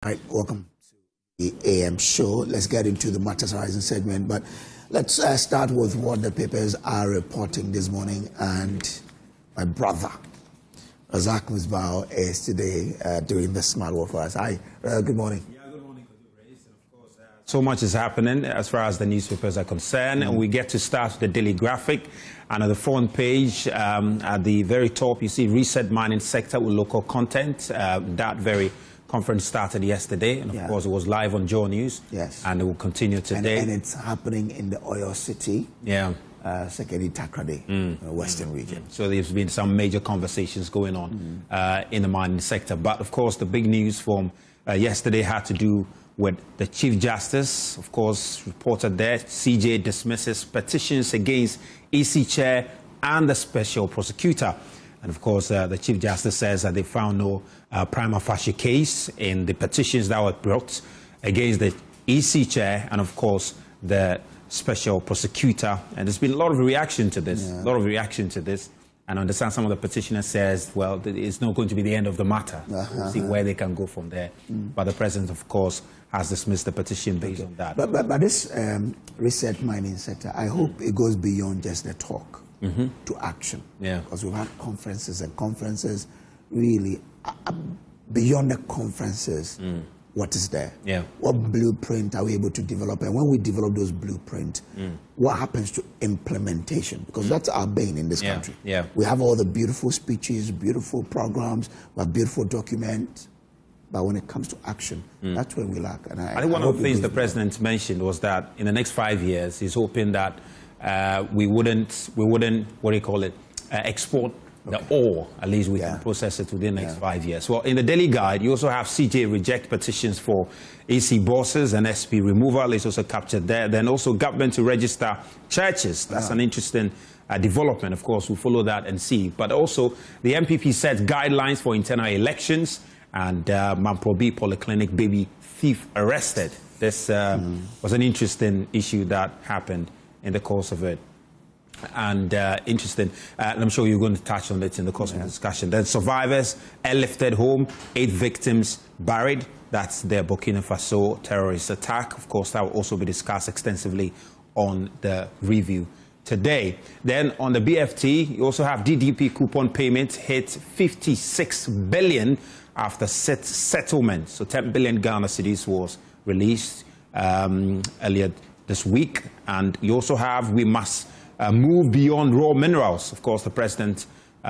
All right, welcome to the AM show. Let's get into the Matters Rising segment, but let's start with what the papers are reporting this morning. And my brother, Zaato, is today doing the smart work for us. Hi, good morning. Yeah, good morning, Race. And of course, so much is happening as far as the newspapers are concerned, and we get to start with the Daily Graphic. And on the front page, at the very top, you see reset mining sector with local content. That very conference started yesterday, and of course it was live on JoyNews. Yes. And it will continue today. And it's happening in the Oyo City. Yeah. Second Takrade, Western region. So there's been some major conversations going on in the mining sector. But of course, the big news from yesterday had to do with the Chief Justice, of course, reported there. CJ dismisses petitions against EC Chair and the Special Prosecutor. And of course, the Chief Justice says that they found no prima facie case in the petitions that were brought against the EC Chair and, of course, the Special Prosecutor. And there's been a lot of reaction to this, And I understand some of the petitioners says, well, it's not going to be the end of the matter. We'll see where they can go from there. But the President, of course, has dismissed the petition based on that. But this reset mining sector, I hope it goes beyond just the talk. To action. Yeah. Because we've had conferences and conferences, really, beyond the conferences, what is there? Yeah. What blueprint are we able to develop? And when we develop those blueprints, what happens to implementation? Because that's our bane in this country. Yeah. We have all the beautiful speeches, beautiful programs, we have beautiful documents, but when it comes to action, that's where we lack. And I think one of the things the President mentioned was that in the next 5 years, he's hoping that we wouldn't, what do you call it, export the ore. At least we can process it within the next 5 years. Well, in the Daily Guide, you also have CJ reject petitions for AC bosses and SP removal is also captured there. Then also government to register churches. That's an interesting development. Of course, we'll follow that and see. But also, the MPP sets guidelines for internal elections, and Mamprobi Polyclinic baby thief arrested. This was an interesting issue that happened in the course of it. And interesting, I'm sure you're going to touch on it in the course of the discussion. Then survivors airlifted home, 8 victims buried. That's their Burkina Faso terrorist attack. Of course, that will also be discussed extensively on the review today. Then on the BFT, you also have DDP coupon payment hit 56 billion after settlement. So 10 billion Ghana cedis was released earlier this week. And you also have we must move beyond raw minerals. Of course, the President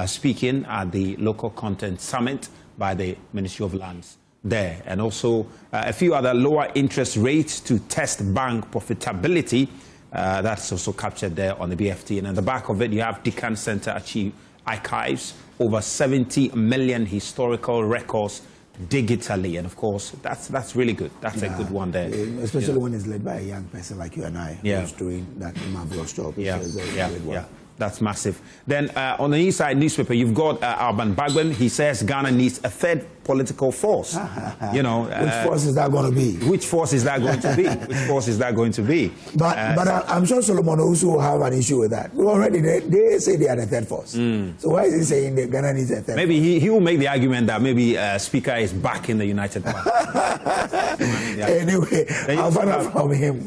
speaking at the local content summit by the Ministry of Lands there. And also a few other lower interest rates to test bank profitability. That's also captured there on the BFT. And at the back of it, you have Decan Center archives over 70 million historical records digitally, and of course that's really good. That's a good one there, especially when it's led by a young person like you and I who's doing that marvelous job. That's massive. Then on the east side newspaper, you've got Alban Bagban. He says Ghana needs a third political force. You know, which force is that going to be? Which force is that going to be? Which force is that going to be? But I'm sure Solomon also have an issue with that. Already they say they are the third force. So why is he saying that Ghana needs a third? Maybe he will make the argument that maybe Speaker is back in the United Party. Anyway, I'll find out from him.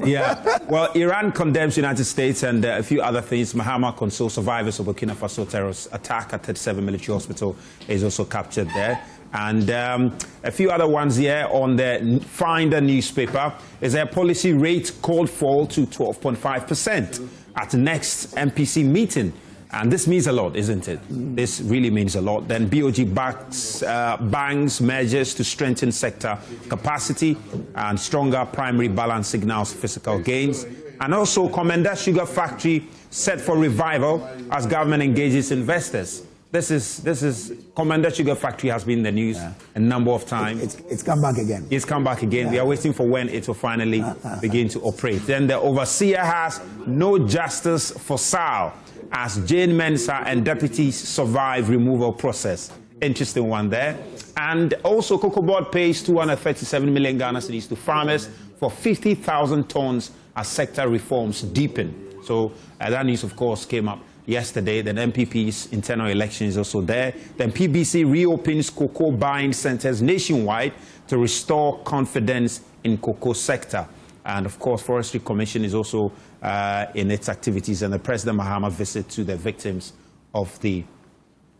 Well, Iran condemns United States and a few other things. Mahama consoles survivors of Burkina Faso terrorist attack at 37 military hospital is also captured there. And a few other ones here on the Finder newspaper. Is a policy rate called fall to 12.5% at next MPC meeting. And this means a lot, isn't it? This really means a lot. Then BOG banks measures to strengthen sector capacity and stronger primary balance signals physical gains. And also Commander Sugar Factory set for revival as government engages investors. This is Commander Sugar Factory has been in the news a number of times. It's come back again. It's come back again. We are waiting for when it will finally begin to operate. Then the overseer has no justice for Sal as Jane Mensah and deputies survive removal process. Interesting one there. And also Cocoa Board pays 237 million Ghana cedis to farmers for 50,000 tons as sector reforms deepen. So that news, of course, came up yesterday. Then MPP's internal election is also there. Then PBC reopens cocoa buying centers nationwide to restore confidence in cocoa sector. And of course, Forestry Commission is also in its activities, and the President Mahama visit to the victims of the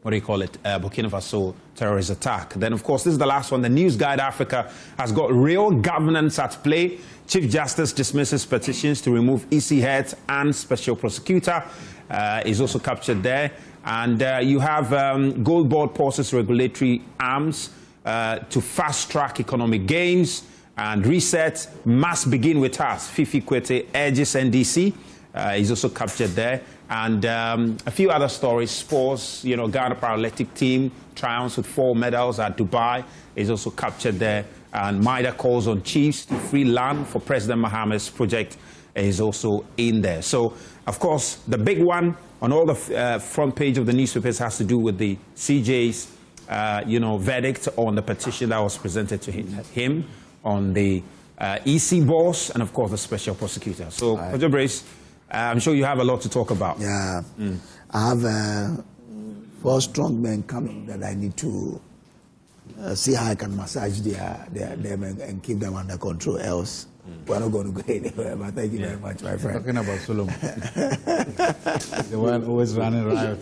Burkina Faso terrorist attack. Then, of course, this is the last one. The News Guide Africa has got real governance at play. Chief Justice dismisses petitions to remove EC heads and special prosecutor is also captured there. And you have Gold Board pauses regulatory arms to fast-track economic gains and reset must begin with us. Fifi Kwete urges NDC is also captured there. And a few other stories. Sports, Ghana Paralympic team triumphs with 4 medals at Dubai is also captured there. And MIDA calls on chiefs to free land for President Mahama's project is also in there. So, of course, the big one on all the front page of the newspapers has to do with the CJ's, verdict on the petition that was presented to him on the EC boss and, of course, the special prosecutor. So, Roger Brace, I'm sure you have a lot to talk about. Yeah. I have 4 strong men coming that I need to see how I can massage them and keep them under control. Else, we're not going to go anywhere. But thank you very much, my friend. Talking about Solomon. The one always running riot.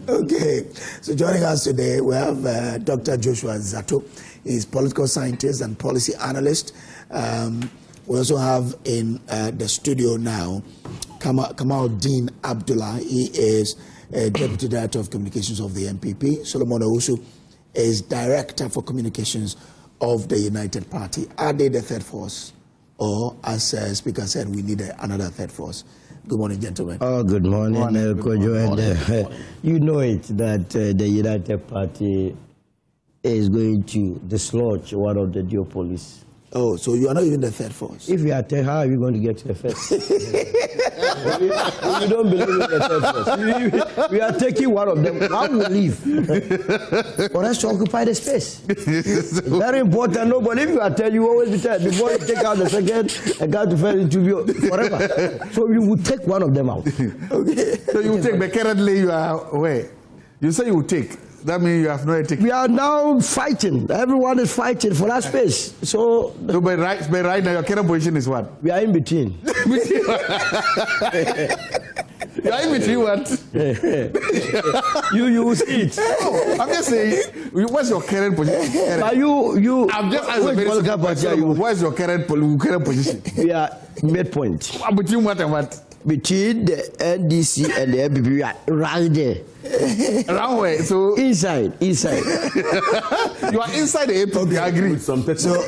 Okay. So joining us today, we have Dr. Joshua Zaato. He's political scientist and policy analyst. We also have in the studio now Kamaldeen Abdullah. He is Deputy Director of Communications of the MPP. Solomon Owusu is Director for Communications of the United Party. Are they the third force? Or, as Speaker said, we need another third force? Good morning, gentlemen. Oh, good morning, Kojo. You know it, that the United Party is going to dislodge one of the duopolies. Oh, so you are not even the third force? If you are third, how are you going to get to the first? You don't believe in the third force. We are taking one of them. How will leave? For us to occupy the space. It's very important. No, but if you are third, you always be third. Before you take out the second, and go to first interview forever. So you will take one of them out. Okay. So you will take, but currently you are away. You say you will take. That means you have no ethics. We are now fighting. Everyone is fighting for that space. So but right now, your current position is what? We are in between. You are in between what? You will see it. Oh, I'm just saying, what's your current position? But you I'm just asking a very simple question. What's your current position? We are midpoint. Between what and what? Between the NDC and the MPP, we are right there. Around where? So inside. You are inside the APP. Okay. I agree. With some 30, So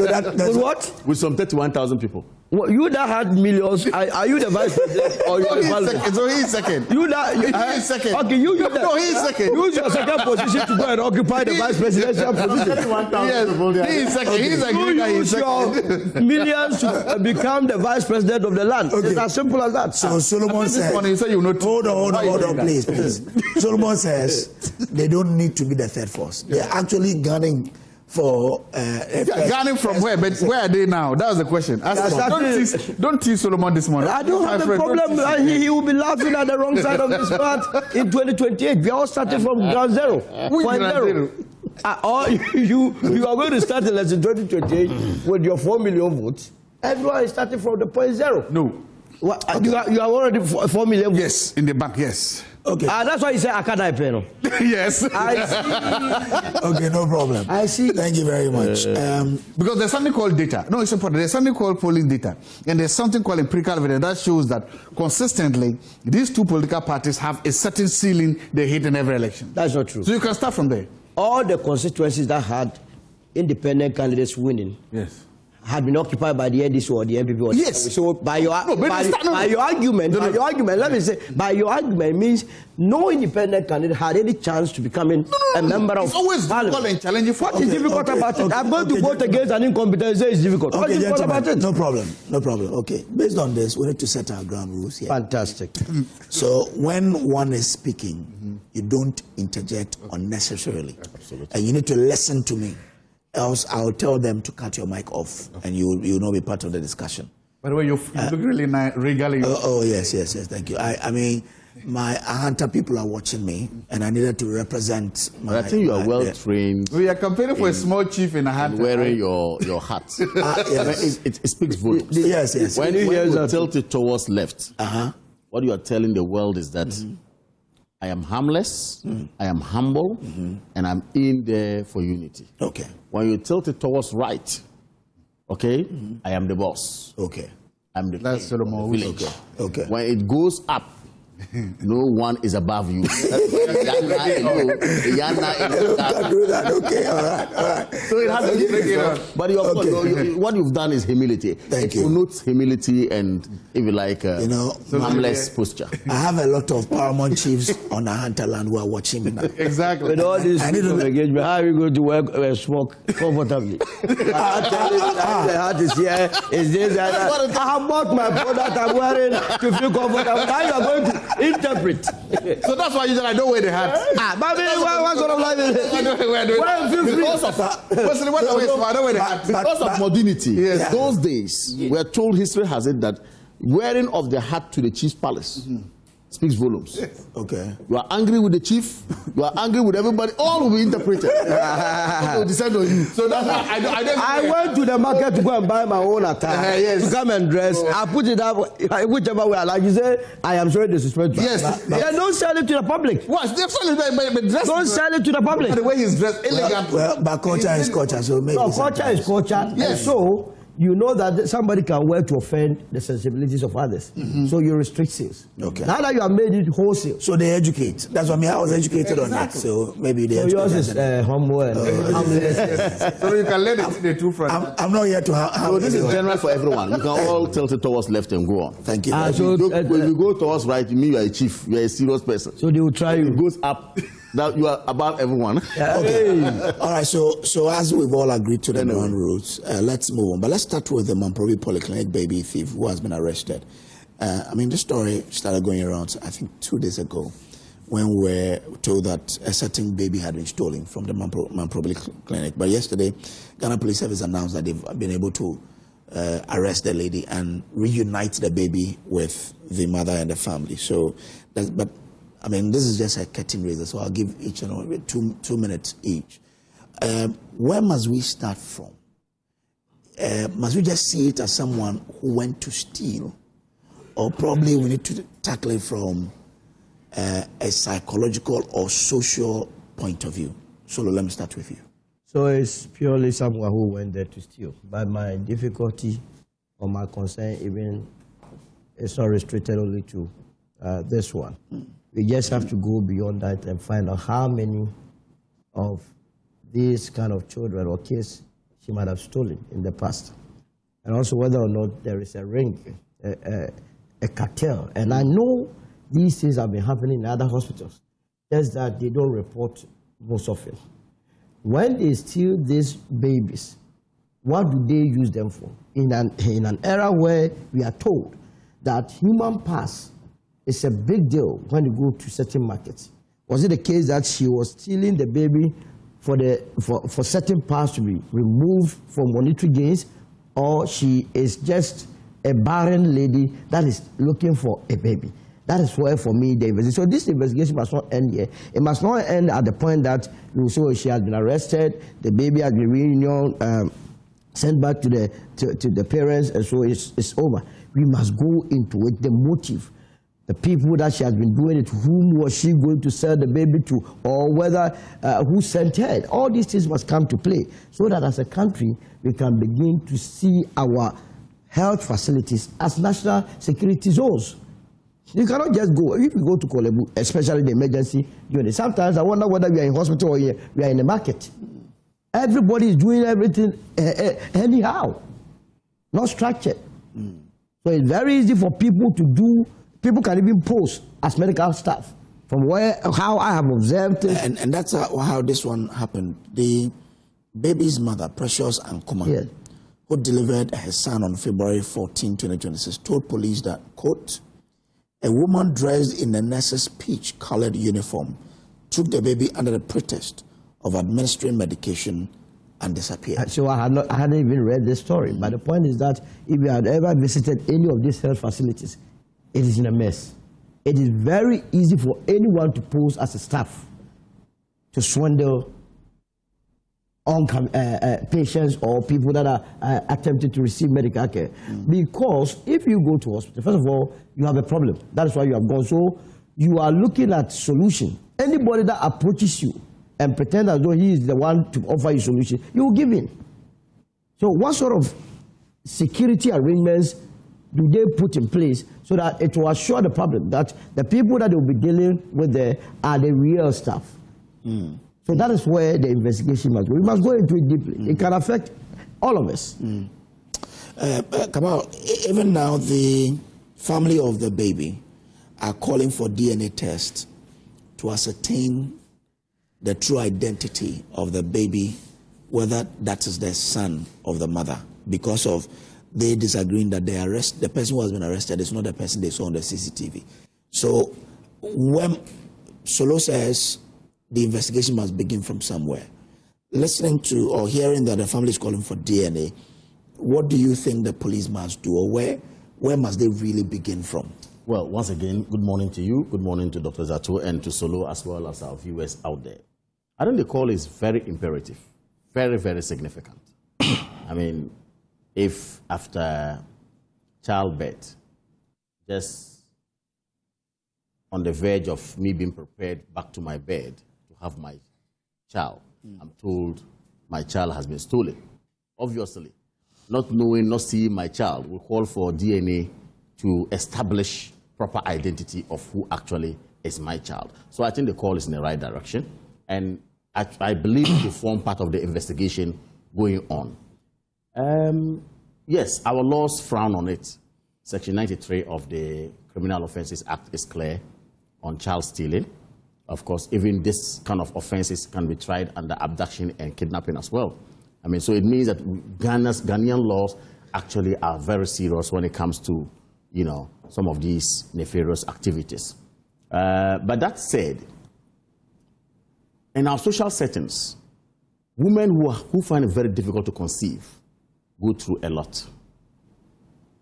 that's what? with some 31,000 people. Well, you that had millions. Are you the vice president or you are the president? So he's second. You that He is second. Okay, you that. No, he is second. Use your second position to go and occupy the vice presidential position. 31,000 people. Yes, he is second. Okay. He's agreeing that You he's use your second. millions to become the vice president of the land. Okay. It's as simple as that. So Solomon This said, morning you say you know. hold on, please. Solomon says they don't need to be the third force. They're actually gunning for... Gunning from where? But where are they now? That was the question. Don't tease Solomon this morning. I don't have a problem. He will be laughing at the wrong side of this path in 2028. We are all starting from ground zero. Point zero. Or you are going to start election 2028 with your 4 million votes. Everyone is starting from the point zero. No. What, you are already 4 million votes? Yes, in the bank, yes. Okay. That's why you say I can't pay. Yes. I see. Okay, no problem. I see. Thank you very much. Because there's something called data. No, it's important. There's something called polling data. And there's something called empirical evidence that shows that consistently these two political parties have a certain ceiling they hit in every election. That's not true. So you can start from there. All the constituencies that had independent candidates winning Yes. had been occupied by the NDC or the MPP. Or Yes. So by your argument, let me say, by your argument means no independent candidate had any chance to becoming a member of It's always difficult and challenging. What is difficult about it? I'm going to vote against an incompetent. It's difficult. What is difficult about it? No problem. Okay. Based on this, we need to set our ground rules here. Fantastic. So when one is speaking, you don't interject unnecessarily. Absolutely. And you need to listen to me. Else I'll tell them to cut your mic off and you will not be part of the discussion. By the way, you look really nice, regally. Oh, yes. Thank you. I mean, my Ahanta people are watching me, and I needed to represent my... I think you are well trained. We are campaigning for a small chief in a hat. Wearing your hat. Yes. It speaks volumes. Yes. When you tilt it towards left, what you are telling the world is that I am harmless, I am humble, and I'm in there for unity. Okay. When you tilt it towards right, okay, I am the boss. Okay. I'm the That's king of the village. Okay. When it goes up, no one is above you. Okay, all right. So it has to be, but of course, what you've done is humility. Thank it you. connotes humility and, if you like, harmless posture. I have a lot of paramount chiefs on Ahanta land who are watching me now. Exactly. With all this I need to engagement, how are you going to work smoke comfortably? I tell you, the hat is here, is this, and that. I have bought my product I'm wearing to feel comfortable. Now you are going to interpret. So that's why you said I don't wear the hat. What sort of life is it? I don't wear the hat. I don't wear the hat. Because of modernity, Yes. those days, we are told, history has it, that wearing of the hat to the chief's palace speaks volumes. Okay. You are angry with the chief, you are angry with everybody, all will be interpreted. It will descend on you. So that's why I went to the market to go and buy my own attire Yes. to come and dress. I put it up whichever way I like. You say, I am sorry disrespectful. Yes. Then don't sell it to the public. What? They're selling but dressed. Don't sell it to the public. The way he's dressed, elegant. Well, but culture is culture, so maybe... No, culture is culture. Yes. And so, you know that somebody can wear to offend the sensibilities of others. So you restrict sales. Okay. Now that you have made it wholesale. So they educate. That's what I mean. I was educated on that, so maybe they So yours educate. is humble and harmless. So you can let it see the two front. I'm not here to So this is general for everyone. You can all tilt it towards left and go on. Thank you. So, When you go towards right, you mean you are a chief, you are a serious person. so they will try you. It goes up, that you are above everyone. Okay. All right, so as we've all agreed to the ground rules, let's move on. But let's start with the Mamprobi Polyclinic baby thief who has been arrested. I mean, this story started going around, I think, 2 days ago, when we were told that a certain baby had been stolen from the Mamprobi Clinic. But yesterday, Ghana Police Service announced that they've been able to arrest the lady and reunite the baby with the mother and the family. So, but I mean, this is just a curtain raiser, so I'll give each and all 2 minutes each. Where must we start from? Must we just see it as someone who went to steal? Or probably we need to tackle it from a psychological or social point of view? Solo, let me start with you. So it's purely someone who went there to steal. But my difficulty or my concern even is not restricted only to this one. We just have to go beyond that and find out how many of these kind of children or kids she might have stolen in the past. And also whether or not there is a ring, a cartel. And I know these things have been happening in other hospitals, just that they don't report most of it. When they steal these babies, what do they use them for? In an era where we are told that human parts is a big deal when you go to certain markets. Was it the case that she was stealing the baby for certain parts to be removed for monetary gains, or she is just a barren lady that is looking for a baby? That is where, for me, the investigation. So this investigation must not end here. It must not end at the point that you say she has been arrested, the baby has been sent back to the parents, and so it's over. We must go into it, the motive, the people that she has been doing it, whom was she going to sell the baby to, or whether who sent her. All these things must come to play, so that as a country we can begin to see our health facilities as national security zones. You cannot just go. If you go to Kolebu, especially the emergency unit, sometimes I wonder whether we are in hospital or we are in the market. Everybody is doing everything anyhow, not structured. So it's very easy for people to do. People can even post as medical staff from how I have observed it. And that's how this one happened. The baby's mother, Precious Ankuma, who delivered her son on February 14, 2026, told police that, quote, a woman dressed in a nurse's peach-colored uniform took the baby under the pretext of administering medication and disappeared. So I hadn't even read this story. But the point is that if you had ever visited any of these health facilities, it is in a mess. it is very easy for anyone to pose as a staff to swindle patients or people that are attempting to receive medical care. Because if you go to hospital, first of all, you have a problem. That is why you have gone. So you are looking at solution. Anybody that approaches you and pretend as though he is the one to offer you solution, you will give in. So what sort of security arrangements do they put in place so that it will assure the public that the people that they will be dealing with there are the real staff? So that is where the investigation must go. We must go into it deeply. It can affect all of us. Kamal, even now the family of the baby are calling for DNA tests to ascertain the true identity of the baby, whether that is the son of the mother, because of they disagreeing that the person who has been arrested is not the person they saw on the CCTV. So when Solo says the investigation must begin from somewhere, listening to or hearing that the family is calling for DNA, what do you think the police must do, or where must they really begin from? Well, once again, good morning to you, good morning to Dr. Zaato and to Solo, as well as our viewers out there. I think the call is very imperative, very, very significant. I mean, if after childbirth, just on the verge of me being prepared back to my bed to have my child, I'm told my child has been stolen. Obviously, not knowing, not seeing my child, will call for DNA to establish proper identity of who actually is my child. So I think the call is in the right direction, and I believe it will form part of the investigation going on. Yes, our laws frown on it. Section 93 of the Criminal Offences Act is clear on child stealing. Of course, even this kind of offenses can be tried under abduction and kidnapping as well. I mean, so it means that Ghanaian laws actually are very serious when it comes to, you know, some of these nefarious activities. But that said, in our social settings, women who find it very difficult to conceive go through a lot.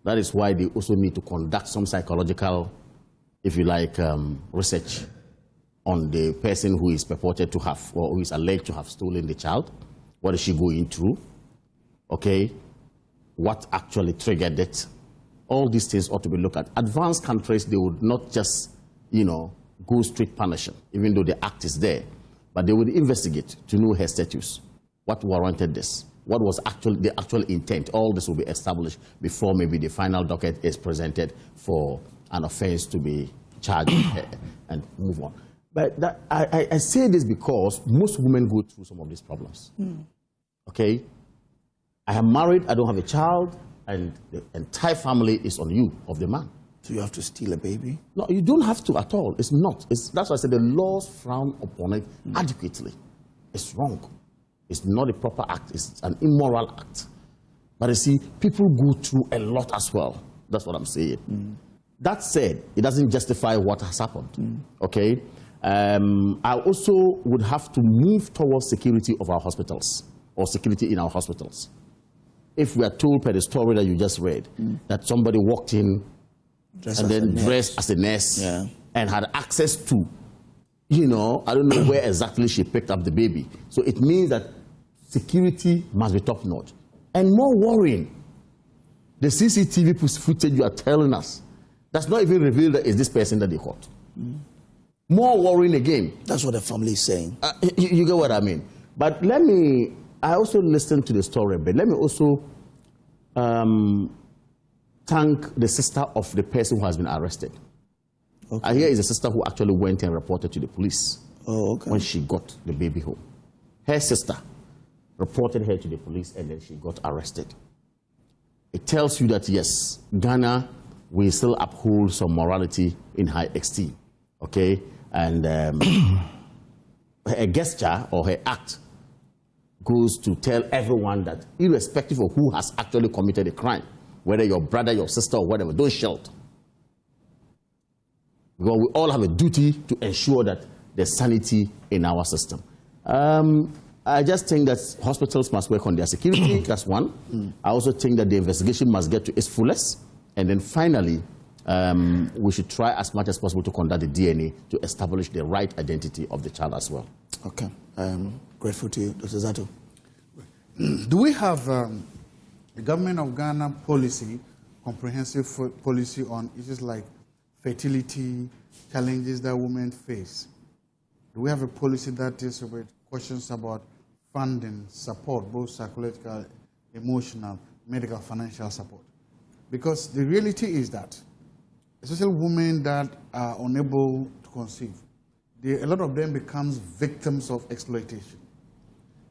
That is why they also need to conduct some psychological, if you like, research on the person who is purported to have, or who is alleged to have stolen the child. What is she going through? Okay, what actually triggered it? All these things ought to be looked at. Advanced countries, they would not just, you know, go straight punishing, even though the act is there, but they would investigate to know her status. What warranted this? What was the actual intent? All this will be established before maybe the final docket is presented for an offense to be charged and move on. But I say this because most women go through some of these problems. Okay? I am married, I don't have a child, and the entire family is on you, of the man. So you have to steal a baby? No, you don't have to at all. It's not. That's why I said the laws frown upon it adequately. It's wrong. It's not a proper act. It's an immoral act. But you see, people go through a lot as well. That's what I'm saying. That said, it doesn't justify what has happened. Okay? I also would have to move towards security of our hospitals, or security in our hospitals. If we are told per the story that you just read, that somebody walked in and then dressed as a nurse and had access to, you know, I don't know where exactly she picked up the baby. So it means that security must be top notch. And more worrying, the CCTV footage you are telling us does not even reveal that it's this person that they caught. More worrying again. That's what the family is saying. You get what I mean? But I also listened to the story, but let me also thank the sister of the person who has been arrested. Okay. Here is a sister who actually went and reported to the police when she got the baby home. Her sister reported her to the police, and then she got arrested. It tells you that, yes, Ghana will still uphold some morality in high esteem, okay? And her gesture or her act goes to tell everyone that irrespective of who has actually committed a crime, whether your brother, your sister, or whatever, don't shelter. Because we all have a duty to ensure that there's sanity in our system. I just think that hospitals must work on their security, that's one. I also think that the investigation must get to its fullest. And then finally, we should try as much as possible to conduct the DNA to establish the right identity of the child as well. Okay. Grateful to you, Dr. Zaato. Do we have the government of Ghana policy, comprehensive policy on issues like fertility, challenges that women face? Do we have a policy that deals with questions about funding, support, both psychological, emotional, medical, financial support? Because the reality is that, especially women that are unable to conceive, a lot of them becomes victims of exploitation.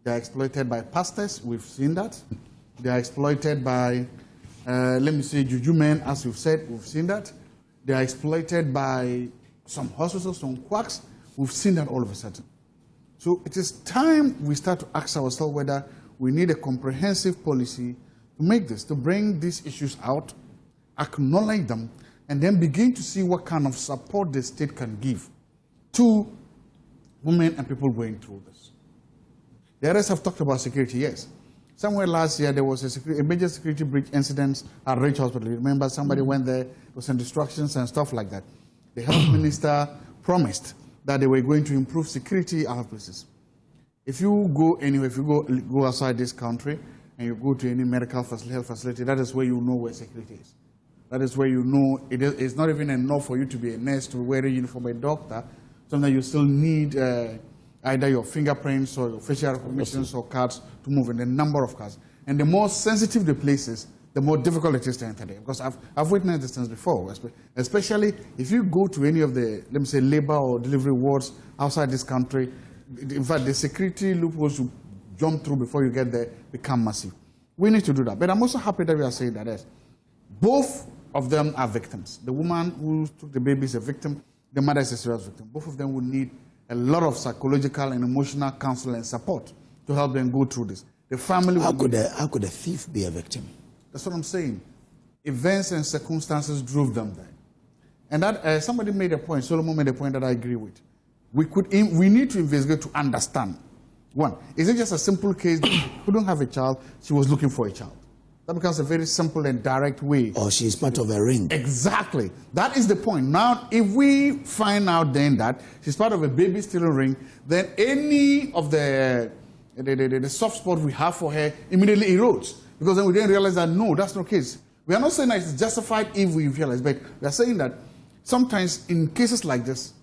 They are exploited by pastors, we've seen that. They are exploited by, let me say, juju men, as you've said, we've seen that. They are exploited by some hospitals, some quacks, we've seen that all of a sudden. So it is time we start to ask ourselves whether we need a comprehensive policy to make this, to bring these issues out, acknowledge them, and then begin to see what kind of support the state can give to women and people going through this. The others have talked about security, yes. Somewhere last year, there was a major security breach incident at Rich Hospital. Remember, somebody went there, there was some destructions and stuff like that. The health minister promised that they were going to improve security at places. If you go anywhere, if you go outside this country and you go to any medical facility, health facility, that is where you know where security is. That is where you know it's not even enough for you to be a nurse, to wear a uniform, a doctor. Sometimes you still need either your fingerprints or your facial recognitions or cards to move in, the number of cards. And the more sensitive the place is, the more difficult it is to enter there. Because I've witnessed these things before, especially if you go to any of the, let me say, labor or delivery wards outside this country. In fact, the security loopholes you jump through before you get there become massive. We need to do that. But I'm also happy that we are saying that yes, both of them are victims. The woman who took the baby is a victim. The mother is a serious victim. Both of them will need a lot of psychological and emotional counsel and support to help them go through this. The family. How could a thief be a victim? That's what I'm saying. Events and circumstances drove them there. And that somebody made a point, Solomon made a point that I agree with. We need to investigate to understand. One, is it just a simple case that she couldn't have a child, she was looking for a child? That becomes a very simple and direct way. Or she's part of a ring. Exactly. That is the point. Now, if we find out then that she's part of a baby stealing ring, then any of the soft spot we have for her immediately erodes. Because then we then realize that, no, that's not the case. We are not saying that it's justified if we realize, but we are saying that sometimes in cases like this,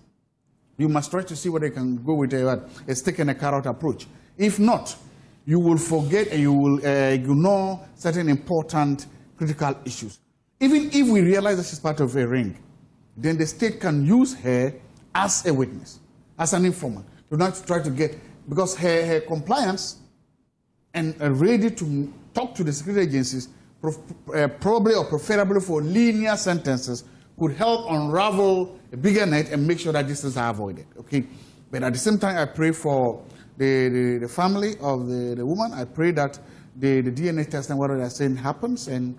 you must try to see whether you can go with a stick and a carrot approach. If not, you will forget and you will ignore certain important critical issues. Even if we realize that she's part of a ring, then the state can use her as a witness, as an informant, to not try to get, because her compliance and ready to talk to the security agencies, probably or preferably for linear sentences, could help unravel a bigger net and make sure that these things are avoided. Okay, but at the same time, I pray for the family of the woman. I pray that the DNA test and whatever they're saying happens and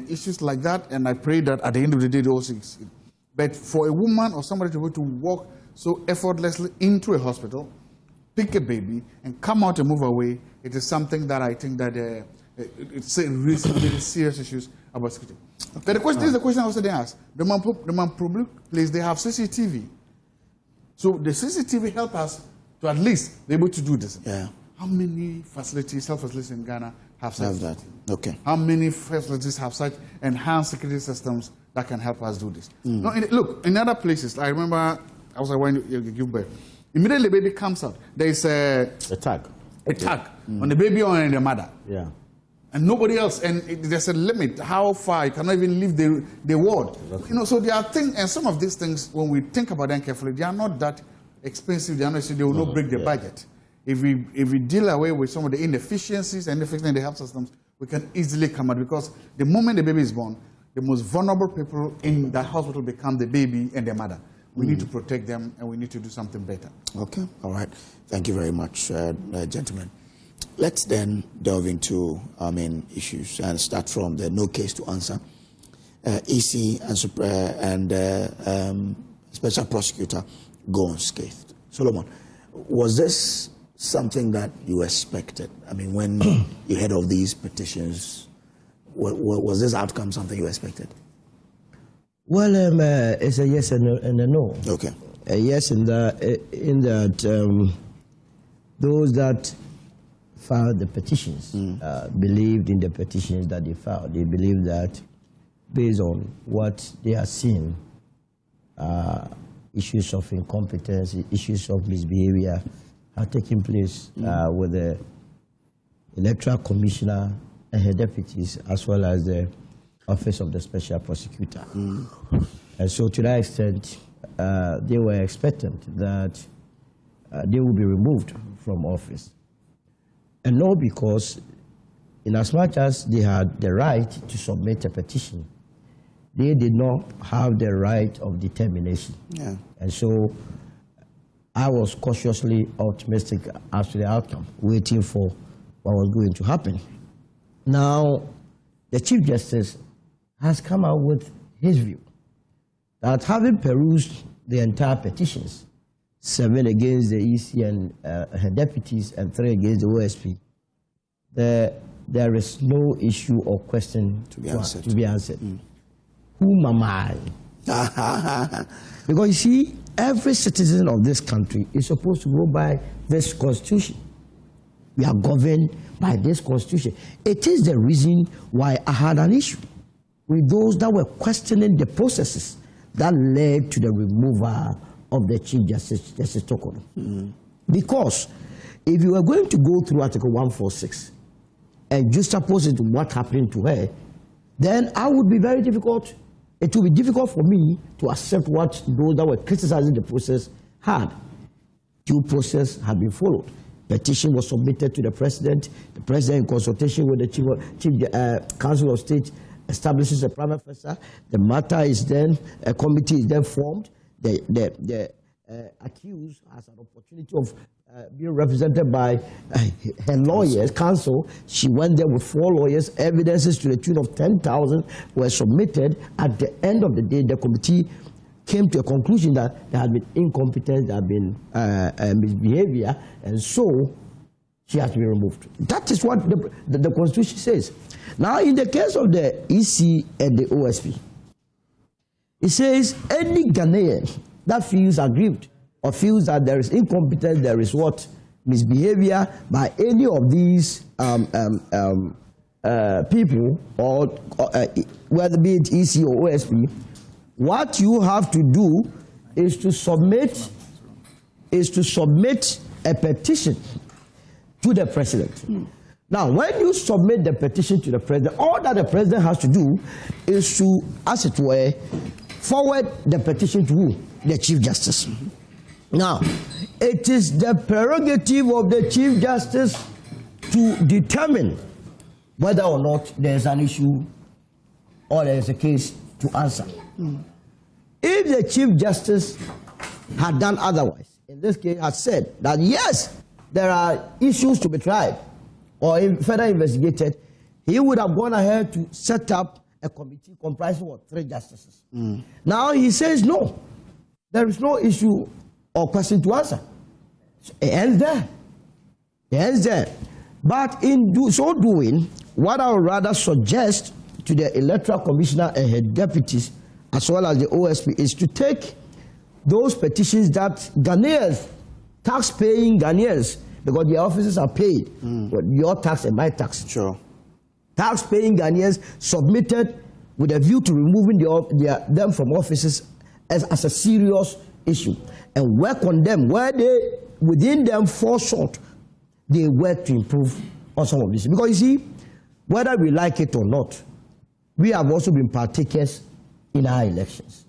issues like that. And I pray that at the end of the day, they also succeed. But for a woman or somebody to be able to walk so effortlessly into a hospital, pick a baby, and come out and move away, it is something that I think that it's a really serious issues about security. Okay. But the question is the question I also didn't ask. The man public place, they have CCTV. So the CCTV help us to at least be able to do this. Yeah. How many facilities, health facilities in Ghana have that? Okay. How many facilities have such enhanced security systems that can help us do this? No, look, in other places, I remember I was when you give birth. Immediately the baby comes out, there is a tag. A tag on the baby or on the mother. Yeah. And nobody else, and there's a limit how far you cannot even leave the ward. Exactly. You know, so there are things, and some of these things, when we think about them carefully, they are not that expensive. They are not, they will not break the budget. If we deal away with some of the inefficiencies and inefficiencies in the health systems, we can easily come out, because the moment the baby is born, the most vulnerable people in that hospital become the baby and their mother. We need to protect them, and we need to do something better. Okay, all right. Thank you very much, gentlemen. Let's then delve into our main issues and start from the no case to answer. EC and Special Prosecutor go unscathed. Solomon, was this something that you expected? I mean, when you heard of these petitions, was this outcome something you expected? Well, it's a yes and a no. Okay. A yes in that those that filed the petitions believed in the petitions that they filed. They believe that based on what they are seeing, issues of incompetence, issues of misbehavior have taken place with the Electoral Commissioner and her deputies, as well as the Office of the Special Prosecutor. And so to that extent, they were expectant that they will be removed from office. And no, because in as much as they had the right to submit a petition, they did not have the right of determination. Yeah. And so I was cautiously optimistic as to the outcome, waiting for what was going to happen. Now, the Chief Justice has come out with his view that having perused the entire petitions, 7 against the EC and her deputies and 3 against the OSP, there is no issue or question to be answered. Whom am I? Because you see, every citizen of this country is supposed to go by this constitution. We are governed by this constitution. It is the reason why I had an issue with those that were questioning the processes that led to the removal of the Chief Justice, Justice Tokono. Because if you are going to go through Article 146 and juxtapose it to what happened to her, then I would be very difficult. It would be difficult for me to accept what those that were criticizing the process had. Due process had been followed. Petition was submitted to the president. The president, in consultation with the Chief Council of State, establishes a prima facie. The matter is then, a committee is then formed. The accused has an opportunity of being represented by her lawyers, counsel. She went there with 4 lawyers. Evidences to the tune of 10,000 were submitted. At the end of the day, the committee came to a conclusion that there had been incompetence, there had been misbehavior, and so she has to be removed. That is what the Constitution says. Now, in the case of the EC and the OSP, it says any Ghanaian that feels aggrieved or feels that there is incompetence, there is what? Misbehavior by any of these people, or whether be it EC or OSP, what you have to do is to submit a petition to the president. Now, when you submit the petition to the president, all that the president has to do is to, as it were, forward the petition to who? The Chief Justice. Now, it is the prerogative of the Chief Justice to determine whether or not there is an issue or there is a case to answer. If the Chief Justice had done otherwise, in this case had said that yes, there are issues to be tried or further investigated, he would have gone ahead to set up a committee comprising of 3 justices. Now he says no, there is no issue or question to answer. So it ends there. It ends there. But in so doing, what I would rather suggest to the Electoral Commissioner and her deputies, as well as the OSP, is to take those petitions that Ghanaians, tax-paying Ghanaians, because their offices are paid, but your tax and my tax. Sure. Tax-paying Ghanaians submitted with a view to removing them from offices as a serious issue, and work on them where they, within them, fall short. They work to improve on some of this. Because you see, whether we like it or not, we have also been partakers in our elections.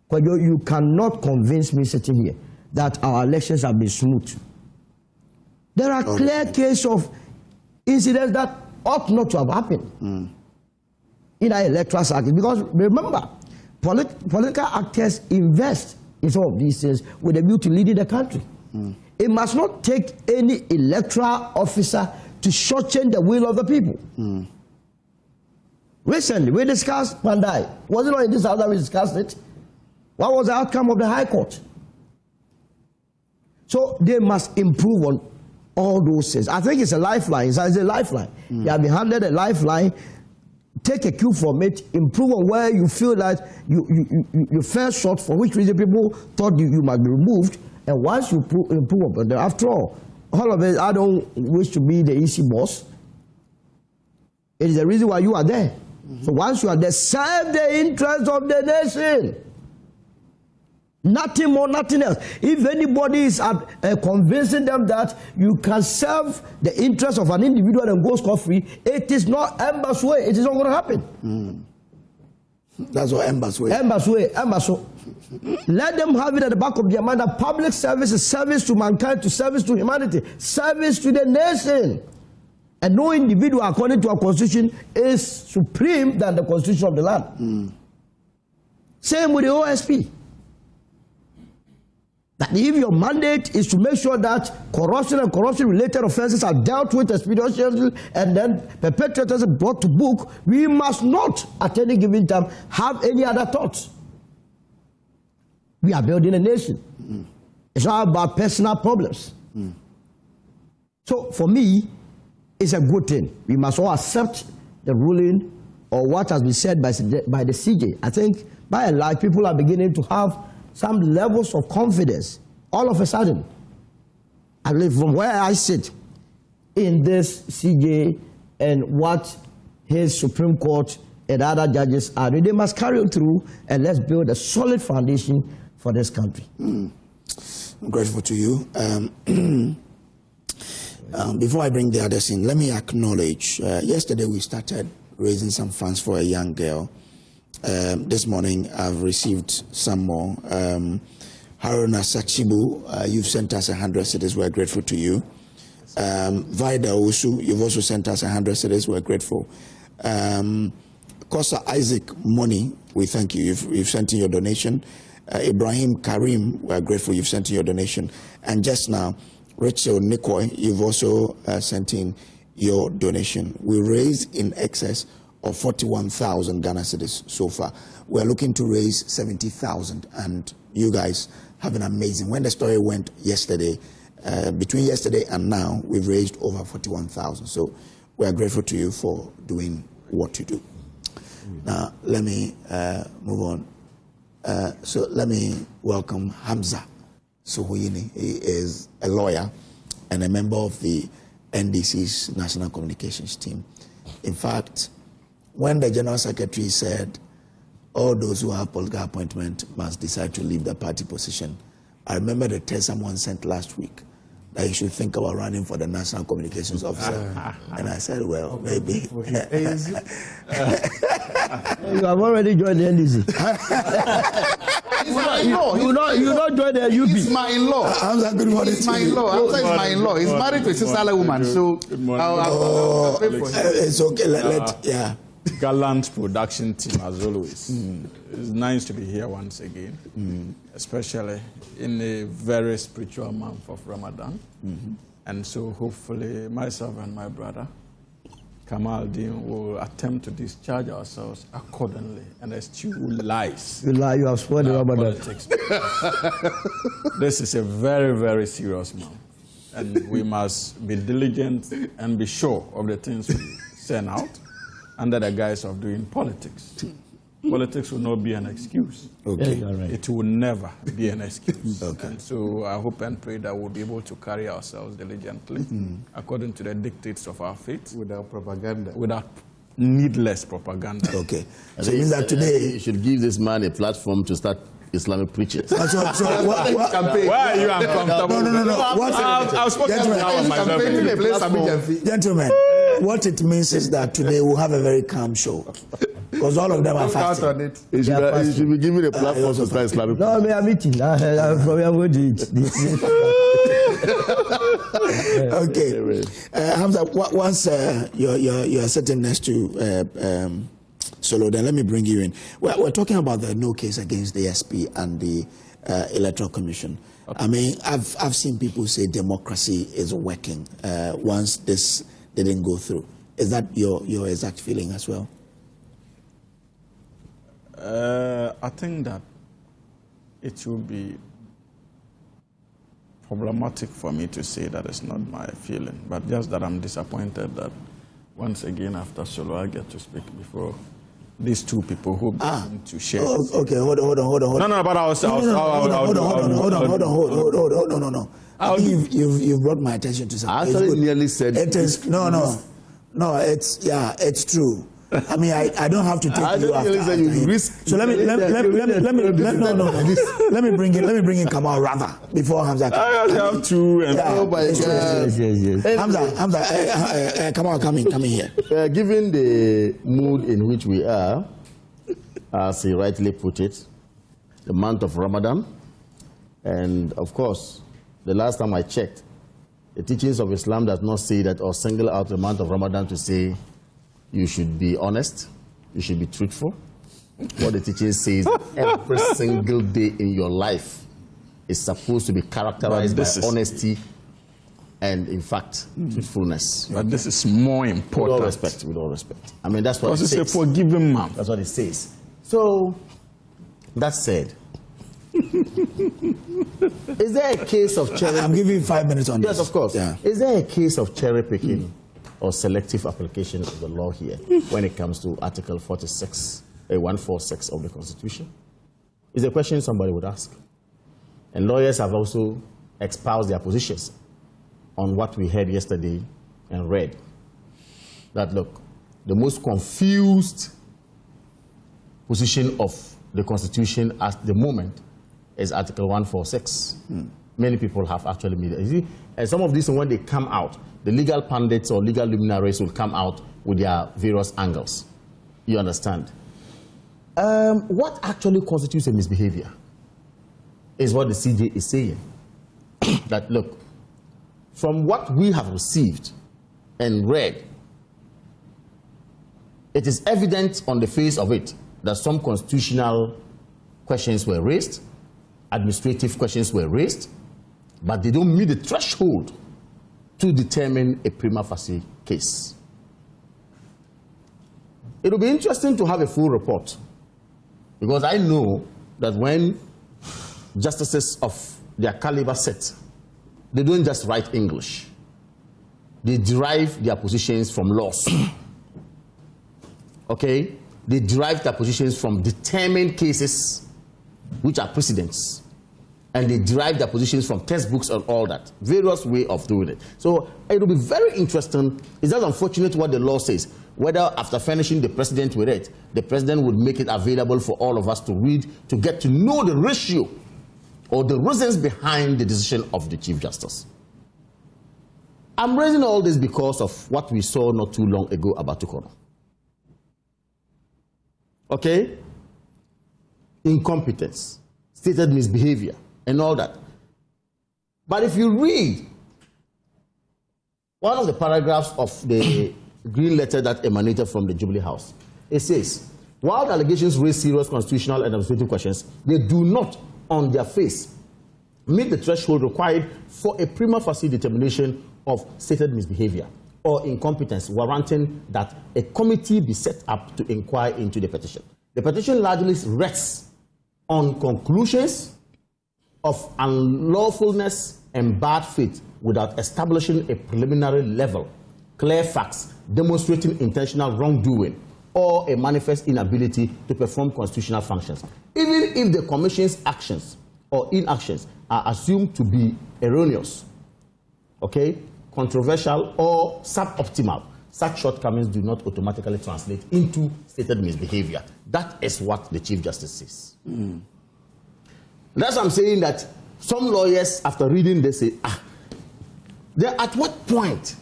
Because you cannot convince me sitting here that our elections have been smooth. There are clear cases of incidents that ought not to have happened in our electoral circuit. Because remember, political actors invest in some of these things with a view to leading the country. It must not take any electoral officer to shorten the will of the people. Recently, we discussed Pandai. Was it not in this house that we discussed it? What was the outcome of the High Court? So they must improve on all those things. I think it's a lifeline. It's a lifeline. They have been handed a lifeline take a cue from it, improve on where you feel that you fell short, for which reason people thought you might be removed, and once you improve on it, after all of it, I don't wish to be the easy boss. It is the reason why you are there. So once you are there, serve the interest of the nation. Nothing more, nothing else. If anybody is convincing them that you can serve the interest of an individual and go scot-free, it is not Emba's way. It is not going to happen. That's what Emba's way. Emba's way. Emba's way. Let them have it at the back of their mind that public service is service to mankind, to service to humanity, service to the nation. And no individual, according to our constitution, is supreme than the constitution of the land. Same with the OSP. That if your mandate is to make sure that corruption and corruption-related offenses are dealt with expeditiously and then perpetrators are brought to book, we must not, at any given time, have any other thoughts. We are building a nation. It's not about personal problems. So, for me, it's a good thing. We must all accept the ruling or what has been said by the CJ. I think, by and large, people are beginning to have some levels of confidence all of a sudden. I believe from where I sit in this CJ and what his Supreme Court and other judges are doing, they must carry on through, and let's build a solid foundation for this country. I'm grateful to you. Before I bring the others in, let me acknowledge, yesterday we started raising some funds for a young girl. This morning I've received some more. Haruna Sachibu, you've sent us 100 cedis. We're grateful to you. Vida Osu, you've also sent us 100 cedis. We're grateful. Kosa Isaac Money, we thank you. You've sent in your donation. Ibrahim Karim, we're grateful. You've sent in your donation. And just now, Rachel Nikoi, you've also sent in your donation. We raised in excess of 41,000 Ghana cedis so far. We're looking to raise 70,000, and you guys have been amazing. When the story went yesterday, between yesterday and now, we've raised over 41,000. So we are grateful to you for doing what you do. Now, let me move on. So let me welcome Hamza Sohoyini. He is a lawyer and a member of the NDC's National Communications team. In fact, when the General Secretary said all those who have political appointment must decide to leave the party position, I remember the text someone sent last week that you should think about running for the National Communications Officer. And I said, well, maybe. You have already joined the NDC. You not join the UP. He's my in-law. Good morning. He's my in-law. Hamza is my in-law. He's married to a sister woman. So I'll pay for him. It's okay. Yeah. Gallant production team as always. It's nice to be here once again, especially in a very spiritual month of Ramadan. And so hopefully myself and my brother Kamaldeen will attempt to discharge ourselves accordingly and eschew lies. You lie, you have spoiled the Ramadan. Politics. This is a very, very serious month, and we must be diligent and be sure of the things we send out under the guise of doing politics. Politics will not be an excuse. Okay. Yeah, right. It will never be an excuse. Okay. And so I hope and pray that we'll be able to carry ourselves diligently according to the dictates of our faith. Without propaganda. Without needless propaganda. Okay. So it means that today you should give this man a platform to start Islamic preachers. Why are you uncomfortable? No. I've spoken to now on myself. Gentlemen, what it means is that today we'll have a very calm show. Because all of them are fasting. You should be given a platform to start Islamic No, we are meeting. I'm going to eat. Okay. Hamza, once you're sitting next to Solo, then let me bring you in. We're talking about the no case against the SP and the Electoral Commission. Okay. I mean, I've seen people say democracy is working once this didn't go through. Is that your exact feeling as well? I think that it will be problematic for me to say that it's not my feeling, but just that I'm disappointed that once again after Solo, I get to speak before these two people who begin to share. Okay, hold on. No, but I was. Hold on. You've brought my attention to something. I actually nearly said it is no. It's true. I mean, I don't have to take you after. So let me bring in Kamal rather before Hamza. I have two. Oh my God. Yes. Hamza, Kamal, come in here. Given the mood in which we are, as he rightly put it, the month of Ramadan, and of course, the last time I checked, the teachings of Islam does not say that or single out the month of Ramadan to say you should be honest, you should be truthful. What the teaching says, every single day in your life is supposed to be characterized by honesty and, in fact, truthfulness. But this is more important. With all respect. I mean, that's what it says. It's a forgiving man. That's what it says. So, that said, is there a case of cherry picking? I'm giving you 5 minutes on this. Yes, of course. Yeah. Is there a case of cherry picking or selective application of the law here when it comes to Article 146 of the Constitution? It's a question somebody would ask. And lawyers have also espoused their positions on what we heard yesterday and read. That, look, the most confused position of the Constitution at the moment is Article 146. Many people have actually made it. And some of these, when they come out, the legal pundits or legal luminaries will come out with their various angles. You understand? What actually constitutes a misbehavior is what the CJ is saying. That, look, from what we have received and read, it is evident on the face of it that some constitutional questions were raised, administrative questions were raised, but they don't meet the threshold to determine a prima facie case. It will be interesting to have a full report, because I know that when justices of their caliber sit, they don't just write English. They derive their positions from laws. Okay? They derive their positions from determined cases, which are precedents. And they derive their positions from textbooks and all that. Various way of doing it. So it will be very interesting. It's just unfortunate what the law says. Whether after furnishing the president with it, the president would make it available for all of us to read, to get to know the ratio or the reasons behind the decision of the Chief Justice. I'm raising all this because of what we saw not too long ago about Tukono. Okay? Incompetence, stated misbehavior, and all that. But if you read one of the paragraphs of the green letter that emanated from the Jubilee House, it says, while the allegations raise serious constitutional and administrative questions, they do not, on their face, meet the threshold required for a prima facie determination of stated misbehavior or incompetence, warranting that a committee be set up to inquire into the petition. The petition largely rests on conclusions of unlawfulness and bad faith without establishing a preliminary level, clear facts demonstrating intentional wrongdoing or a manifest inability to perform constitutional functions. Even if the Commission's actions or inactions are assumed to be erroneous, okay, controversial or suboptimal, such shortcomings do not automatically translate into stated misbehavior. That is what the Chief Justice says. That's why I'm saying that some lawyers, after reading this, say, then at what point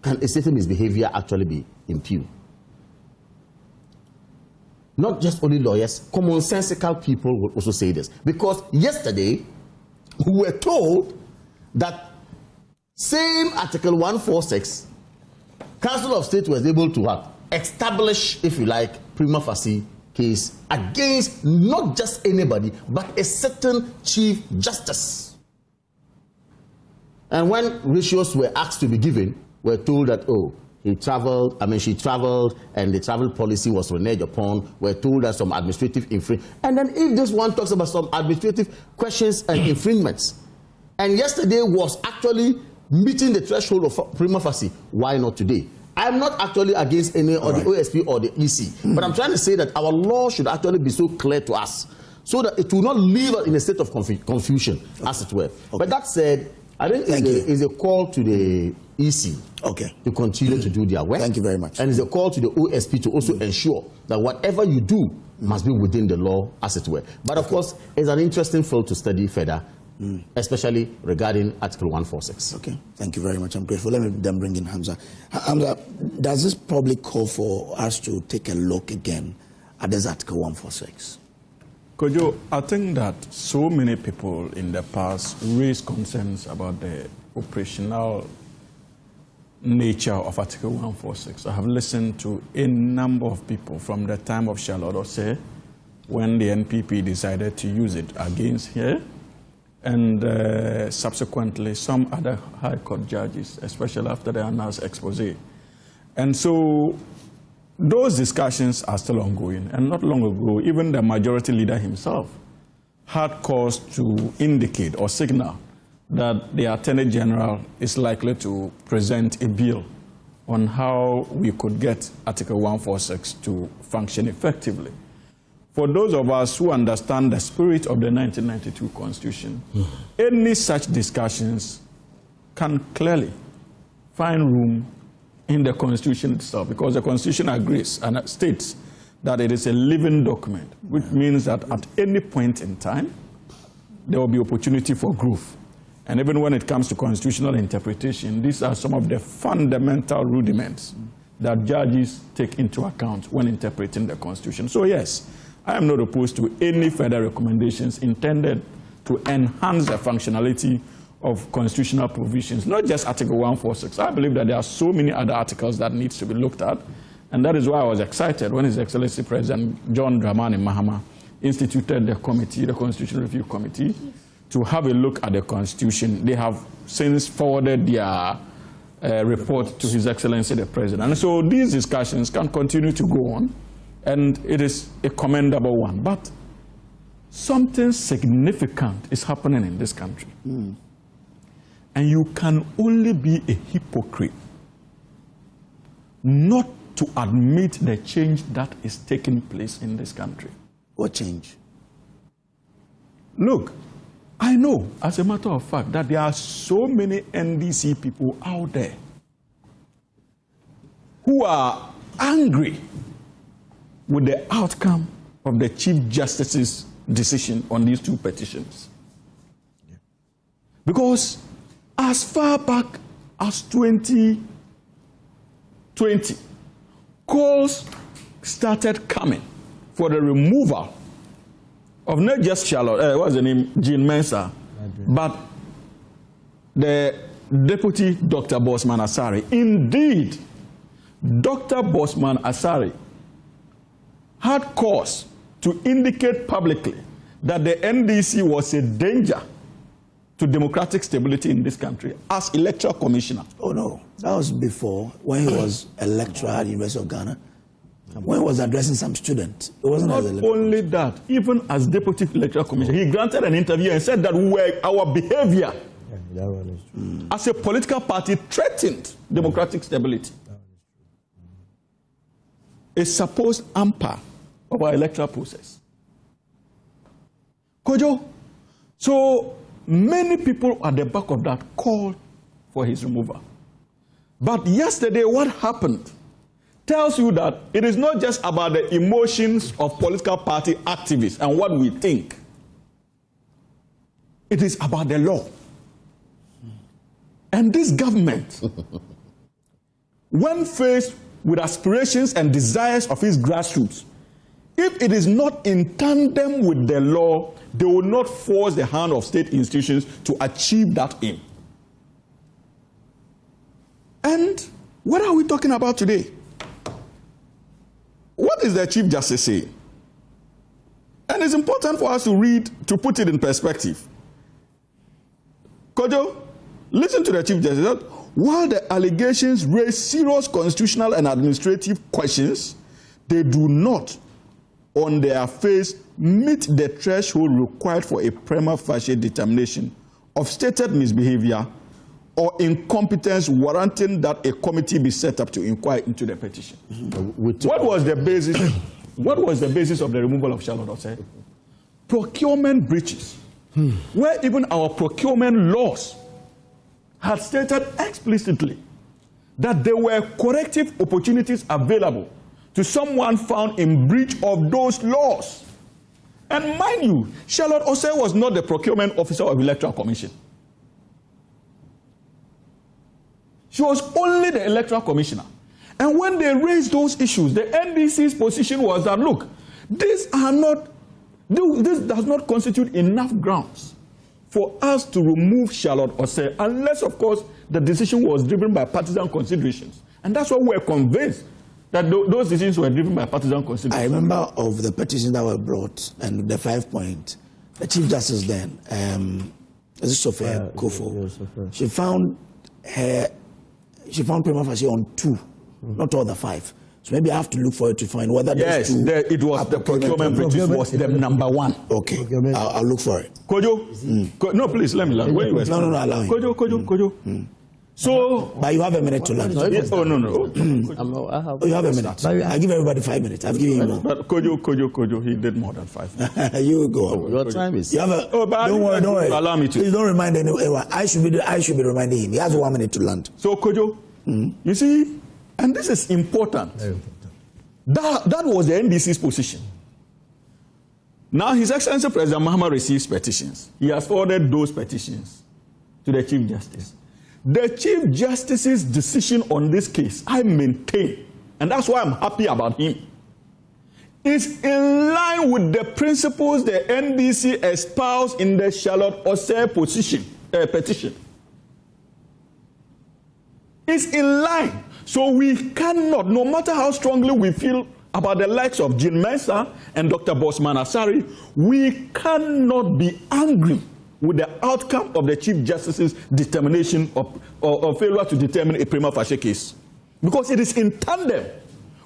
can a stated misbehavior actually be impugned? Not just only lawyers, commonsensical people will also say this. Because yesterday, we were told that same Article 146, Council of State was able to establish, if you like, prima facie case against not just anybody, but a certain Chief Justice. And when ratios were asked to be given, we're told that, she traveled, and the travel policy was reneged upon. We're told that some administrative infringement. And then if this one talks about some administrative questions and infringements, and yesterday was actually meeting the threshold of prima facie, why not today? I'm not actually against any or the OSP or the EC, but I'm trying to say that our law should actually be so clear to us so that it will not leave us in a state of confusion, as it were. But that said, I think it's a call to the EC to continue to do their work. Thank you very much. And it's a call to the OSP to also ensure that whatever you do must be within the law, as it were. But of course, it's an interesting field to study further, especially regarding Article 146. Okay, thank you very much. I'm grateful. Let me then bring in Hamza. Hamza, does this probably call for us to take a look again at this Article 146? Kojo, I think that so many people in the past raised concerns about the operational nature of Article 146. I have listened to a number of people from the time of Charlotte Osei, when the NPP decided to use it against her, and subsequently some other High Court judges, especially after the announced expose. And so those discussions are still ongoing. And not long ago, even the majority leader himself had cause to indicate or signal that the Attorney General is likely to present a bill on how we could get Article 146 to function effectively. For those of us who understand the spirit of the 1992 Constitution, any such discussions can clearly find room in the Constitution itself, because the Constitution agrees and states that it is a living document, which means that at any point in time, there will be opportunity for growth. And even when it comes to constitutional interpretation, these are some of the fundamental rudiments that judges take into account when interpreting the Constitution. So yes, I am not opposed to any further recommendations intended to enhance the functionality of constitutional provisions, not just Article 146. I believe that there are so many other articles that needs to be looked at, and that is why I was excited when His Excellency President John Dramani Mahama instituted the committee, the Constitutional Review Committee, to have a look at the Constitution. They have since forwarded their report to His Excellency the President. And so these discussions can continue to go on, and it is a commendable one. But something significant is happening in this country. And you can only be a hypocrite not to admit the change that is taking place in this country. What change? Look, I know, as a matter of fact, that there are so many NDC people out there who are angry with the outcome of the Chief Justice's decision on these two petitions. Because as far back as 2020, calls started coming for the removal of not just Charlotte, what's the name, Jean Mensah, but the Deputy Dr. Bosman Asari. Indeed, Dr. Bosman Asari had cause to indicate publicly that the NDC was a danger to democratic stability in this country as electoral commissioner. Oh no, that was before, when he was a lecturer at the University of Ghana, when he was addressing some students. It wasn't Not only that, even as deputy electoral commissioner, he granted an interview and said that our behavior as a political party threatened democratic stability. A supposed hamper of our electoral process. Kojo, so many people at the back of that called for his removal. But yesterday, what happened tells you that it is not just about the emotions of political party activists and what we think. It is about the law. And this government, when faced with aspirations and desires of its grassroots, if it is not in tandem with the law, they will not force the hand of state institutions to achieve that aim. And what are we talking about today? What is the Chief Justice saying? And it's important for us to read, to put it in perspective. Kojo, listen to the Chief Justice. That while the allegations raise serious constitutional and administrative questions, they do not, on their face, meet the threshold required for a prima facie determination of stated misbehavior or incompetence warranting that a committee be set up to inquire into the petition. What was the basis? What was the basis of the removal of Charlotte Osei? Procurement breaches, where even our procurement laws had stated explicitly that there were corrective opportunities available to someone found in breach of those laws. And mind you, Charlotte Osei was not the procurement officer of Electoral Commission. She was only the Electoral Commissioner. And when they raised those issues, the NDC's position was that, look, this does not constitute enough grounds for us to remove Charlotte Osei, unless, of course, the decision was driven by partisan considerations. And that's why we're convinced that those decisions were driven by partisan considerations. I remember of the petitions that were brought and the 5 point. The Chief Justice then, is it Sophia Kofo? She found prima facie on 2, not all the 5. So maybe I have to look for it to find whether yes, those 2 it was the procurement breaches was the number 1. Okay, I'll look for it. Kojo, no, please let me learn. No, allow him. Kojo. So, but you have a minute to learn. Oh no. You have a minute. I give everybody 5 minutes. I've given you more. But Kojo, he did more than 5 minutes. You go. Your time is. You have a, don't worry. Allow me to. Please don't remind anyone. I should be reminding him. He has 1 minute to learn. So Kojo, you see, and this is important. That was the NDC's position. Now, His Excellency President Mahama receives petitions. He has forwarded those petitions to the Chief Justice. The Chief Justice's decision on this case, I maintain, and that's why I'm happy about him, is in line with the principles the NDC espoused in the Charlotte Osei petition. It's in line. So we cannot, no matter how strongly we feel about the likes of Jean Mensah and Dr. Bosman Asari, we cannot be angry with the outcome of the Chief Justice's determination or failure to determine a prima facie case. Because it is in tandem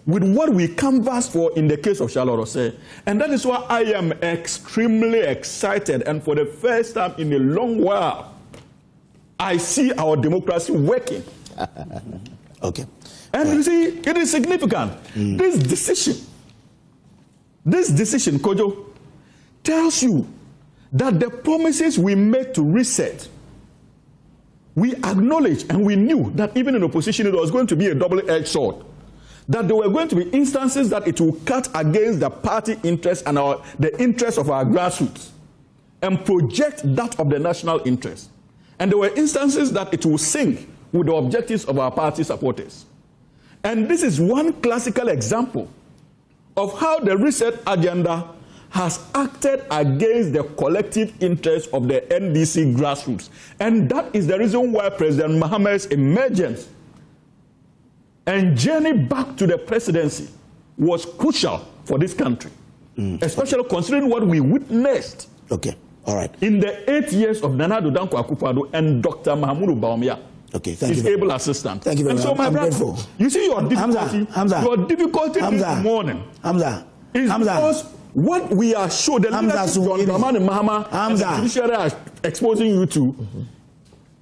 with what we canvassed for in the case of Charlotte Osei. And that is why I am extremely excited, and for the first time in a long while, I see our democracy working. Okay. And you see, it is significant. This decision, Kojo, tells you that the promises we made to reset, we acknowledged and we knew that even in opposition it was going to be a double-edged sword. That there were going to be instances that it will cut against the party interests and the interests of our grassroots and project that of the national interest. And there were instances that it will sync with the objectives of our party supporters. And this is one classical example of how the reset agenda has acted against the collective interests of the NDC grassroots. And that is the reason why President Mahama's emergence and journey back to the presidency was crucial for this country, especially considering what we witnessed. Okay, all right. In the 8 years of Nana Addo Dankwa Akufo-Addo and Dr. Mahamudu Bawumia. Okay, thank you. His able assistant. Thank you very much. And so, my brother, grateful. you see your difficulty. Your difficulty this morning is because what we are showing, the leadership John Dramani Mahama and the judiciary are exposing you to,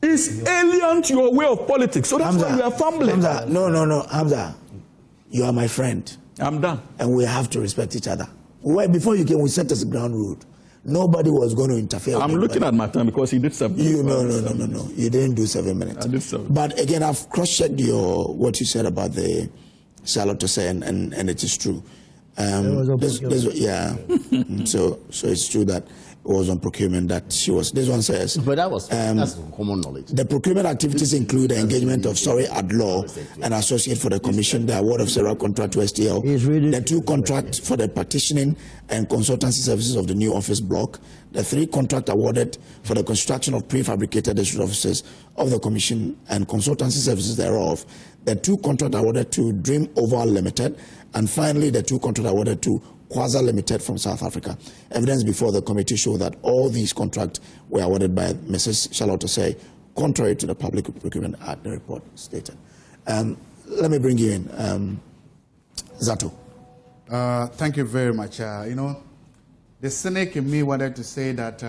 is alien to your way of politics. So that's why we are fumbling. No, Hamza, you are my friend. I'm done. And we have to respect each other. Before you came, we set as a ground rule. Nobody was going to interfere. I'm looking at my time because he did 7 minutes. No. You didn't do 7 minutes. I did 7. But again, I've cross-checked what you said about the Charlotte Osei, and it is true. So it's true that it was on procurement that she was. This one says. But that's common knowledge. The procurement activities include the engagement of Sorry at Law, an associate for the commission, the award of several contract to STL, the 2 contracts for the partitioning and consultancy services of the new office block, the 3 contract awarded for the construction of prefabricated district offices of the commission and consultancy services thereof, the 2 contract awarded to Dream Oval Limited, and finally the 2 contract awarded to Quasar Limited from South Africa. Evidence before the committee showed that all these contracts were awarded by Mrs. Charlotte Osei, contrary to the Public Procurement Act, the report stated. Let me bring you in. Zaato. Thank you very much. The cynic in me wanted to say that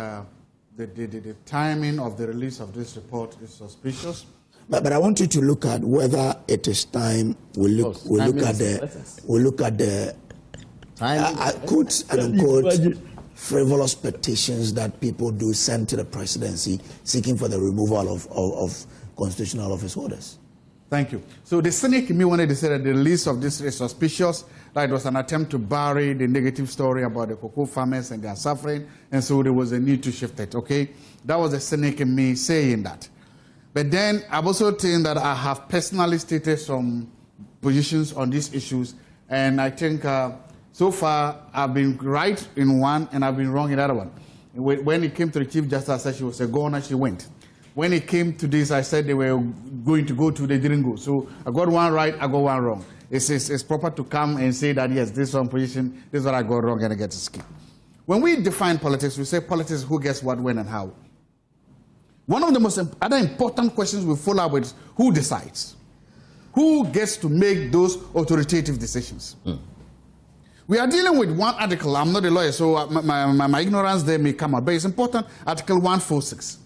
the timing of the release of this report is suspicious. But I want you to look at whether it is time. We look at the quote and unquote frivolous petitions that people do send to the presidency seeking for the removal of constitutional office holders. Thank you. So the cynic in me wanted to say that the release of this is suspicious, that it was an attempt to bury the negative story about the cocoa farmers and their suffering, and so there was a need to shift it, okay? That was the cynic in me saying that. But then I've also think that I have personally stated some positions on these issues, and I think so far I've been right in one and I've been wrong in the other one. When it came to the Chief Justice, I said she was a goner, she went. When it came to this, I said they were going to go to, they didn't go. So I got one right, I got one wrong. It's proper to come and say that, yes, this one position, this is what I got wrong, and I get to skip. When we define politics, we say politics, who gets what, when, and how. One of the most other important questions we follow up with is who decides? Who gets to make those authoritative decisions? We are dealing with one article. I'm not a lawyer, so my ignorance there may come out, but it's important, Article 146.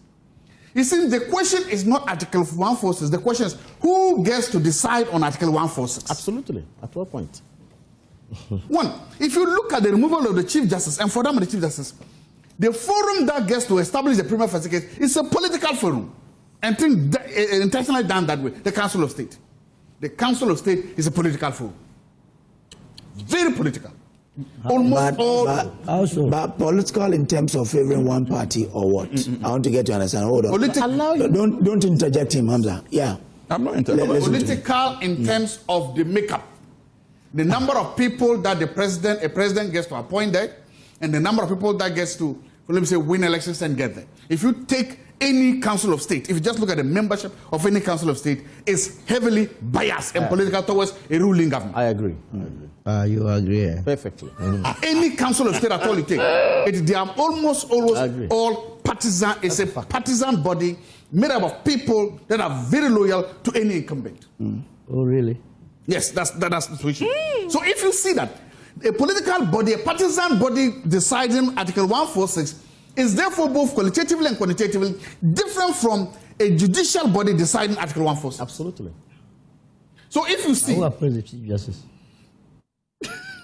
You see, the question is not Article 146. The question is, who gets to decide on Article 146? Absolutely. At what point? One, if you look at the removal of the Chief Justice, and for them, the Chief Justice, the forum that gets to establish the prima facie case is a political forum, and think intentionally done that way, the Council of State. The Council of State is a political forum. Very political. But political in terms of favoring one party or what? I want to get to understand. Hold on. Don't interject him, Hamza. Yeah. I'm not interjecting. Political in terms of the makeup. The number of people that a president gets to appoint there, and the number of people that gets to, let me say, win elections and get there. If you take any Council of State, if you just look at the membership of any Council of State, it's heavily biased and political towards a ruling government. I agree. You agree? Perfectly. Any Council of State at all you take, they are almost always all partisan. It's a partisan body made up of people that are very loyal to any incumbent. Oh, really? Yes, that's the situation. So if you see that a political body, a partisan body deciding Article 146 is therefore both qualitatively and quantitatively different from a judicial body deciding Article 146. Absolutely. So if you see... Who appoints the Chief Justice?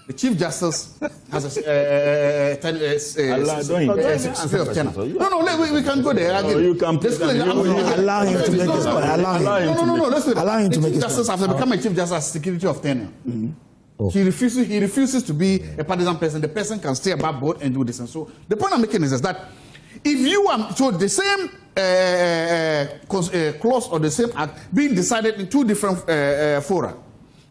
The Chief Justice has a No, we can go there. You can allow him to make his point. Allow him to make his point. Justice after becoming a Chief Justice has security of tenure. He refuses to be a partisan person. The person can stay above board and do this. And so the point I'm making is that if you are, so the same clause or the same act being decided in two different fora.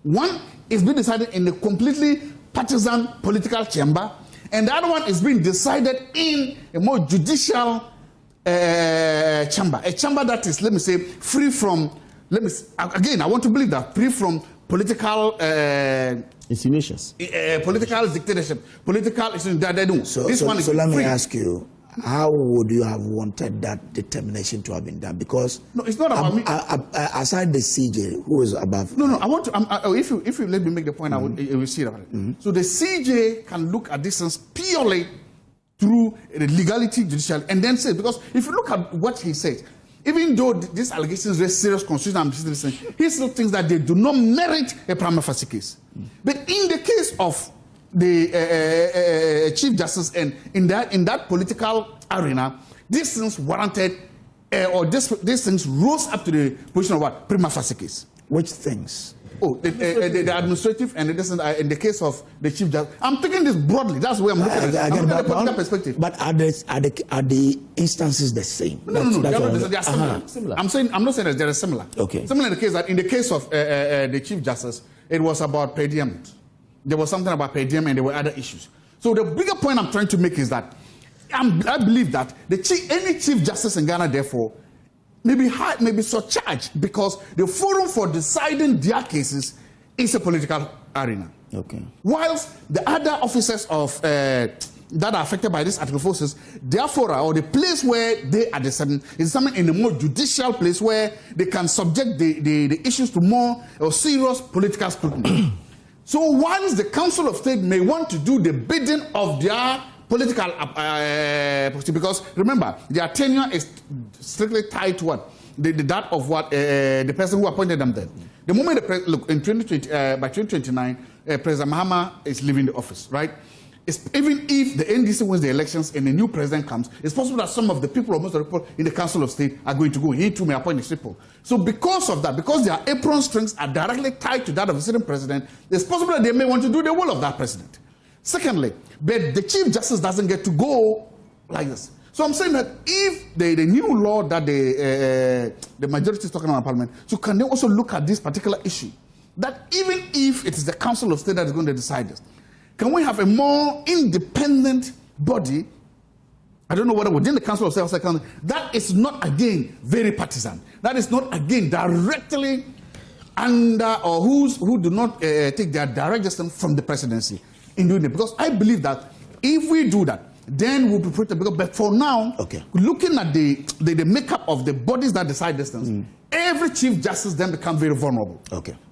One is being decided in a completely partisan political chamber, and the other one is being decided in a more judicial chamber, a chamber that is, let me say, free from, again, I want to believe that, free from political insinuations, political dictatorship, political that they do. So let me ask you, how would you have wanted that determination to have been done? Because no, it's not about me. Aside the CJ, who is above? No. I want to. If you let me make the point, I will see about it. So the CJ can look at this things purely through the legality, judicial, and then say, because if you look at what he says, even though these allegations raise serious constitutional ambitions, he still thinks that they do not merit a prima facie case. But in the case of the Chief Justice and in that political arena, these things warranted, or these things rose up to the position of what? Prima facie case. Which things? Oh, the administrative and in the case of the Chief Justice. I'm taking this broadly. That's where I'm looking at it. I'm looking at the political perspective. But are the instances the same? No, they are similar. Similar. I'm not saying that they are similar. Okay. Similar in the case that in the case of the Chief Justice, it was about per diem. There was something about per diem and there were other issues. So the bigger point I'm trying to make is that I believe that any Chief Justice in Ghana, therefore, may be surcharged because the forum for deciding their cases is a political arena. Okay. Whilst the other officers of that are affected by this Article 46, therefore, or the place where they are deciding is something in a more judicial place where they can subject the issues to more serious political scrutiny. So once the Council of State may want to do the bidding of their political because remember, their tenure is strictly tied to what? That of what the person who appointed them then. The moment look in 2020, by 2029, President Mahama is leaving the office, right? Even if the NDC wins the elections and a new president comes, it's possible that some of the people, or most of the people in the Council of State, are going to go. He too may appoint these people. So because of that, because their apron strings are directly tied to that of the sitting president, it's possible that they may want to do the will of that president. Secondly, but the Chief Justice doesn't get to go like this. So I'm saying that if the new law that the majority is talking about in Parliament, so can they also look at this particular issue? That even if it is the Council of State that is going to decide this, can we have a more independent body? I don't know whether within the Council of State that is not again very partisan. That is not again directly under or who do not take their direct distance from the presidency in doing it. Because I believe that if we do that, then we'll be protected. But for now, looking at the makeup of the bodies that decide this things, every Chief Justice then becomes very vulnerable.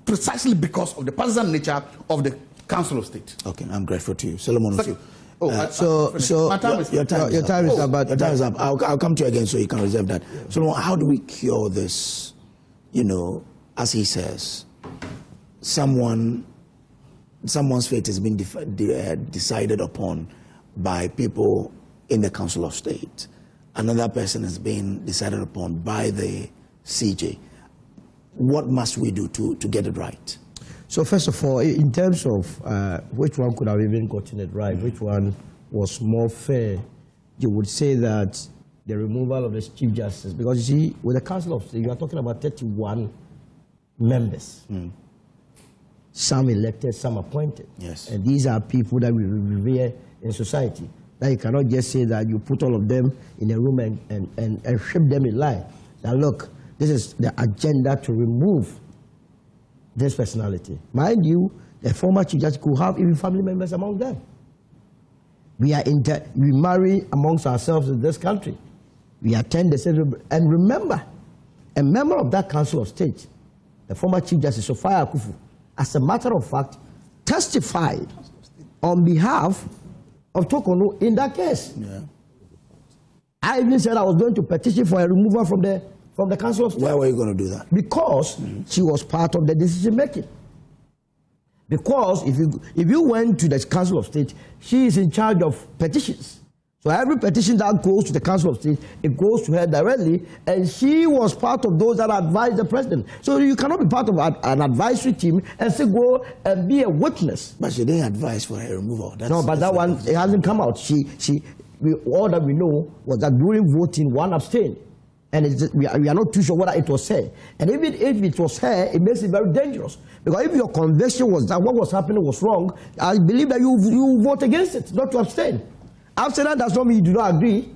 Precisely because of the partisan nature of the Council of State. Okay, I'm grateful to you. Solomon, with you. My time is up. I'll come to you again so you can reserve that. So how do we cure this? You know, as he says, someone's fate has been decided upon by people in the Council of State. Another person has been decided upon by the CJ. What must we do to get it right? So first of all, in terms of which one could have even gotten it right, which one was more fair, you would say that the removal of the Chief Justice, because you see, with the Council of State, you are talking about 31 members. Some elected, some appointed. Yes. And these are people that we revere in society. Now you cannot just say that you put all of them in a room and ship them in line. Now look, this is the agenda to remove this personality. Mind you, the former Chief Justice could have even family members among them. We marry amongst ourselves in this country. We attend the same. And remember, a member of that Council of State, the former Chief Justice Sophia Akufu, as a matter of fact, testified on behalf of Tokono in that case. I even said I was going to petition for a removal from the Council of State. Why were you going to do that? Because she was part of the decision making. Because if you went to the Council of State, she is in charge of petitions. So every petition that goes to the Council of State, it goes to her directly, and she was part of those that advised the president. So you cannot be part of an advisory team and still go and be a witness. But she didn't advise for her removal. No, but that one, it hasn't come out. All that we know was that during voting, one abstained. And we are not too sure whether it was her. And even if it was her, it makes it very dangerous. Because if your conviction was that what was happening was wrong, I believe that you vote against it, not to abstain. Abstinence does not mean you do not agree.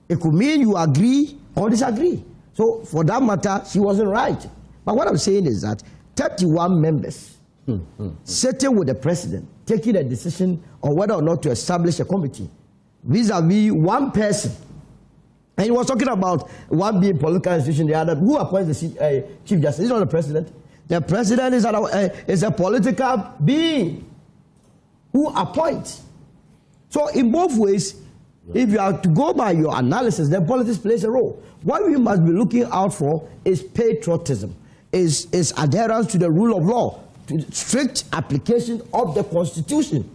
It could mean you agree or disagree. So for that matter, she wasn't right. But what I'm saying is that 31 members sitting with the president, taking a decision on whether or not to establish a committee, vis-a-vis one person. And he was talking about one being political institution, the other. Who appoints the Chief Justice? It's not the president. The president is a political being who appoints. So in both ways, if you are to go by your analysis, then politics plays a role. What we must be looking out for is patriotism, is adherence to the rule of law, to strict application of the Constitution.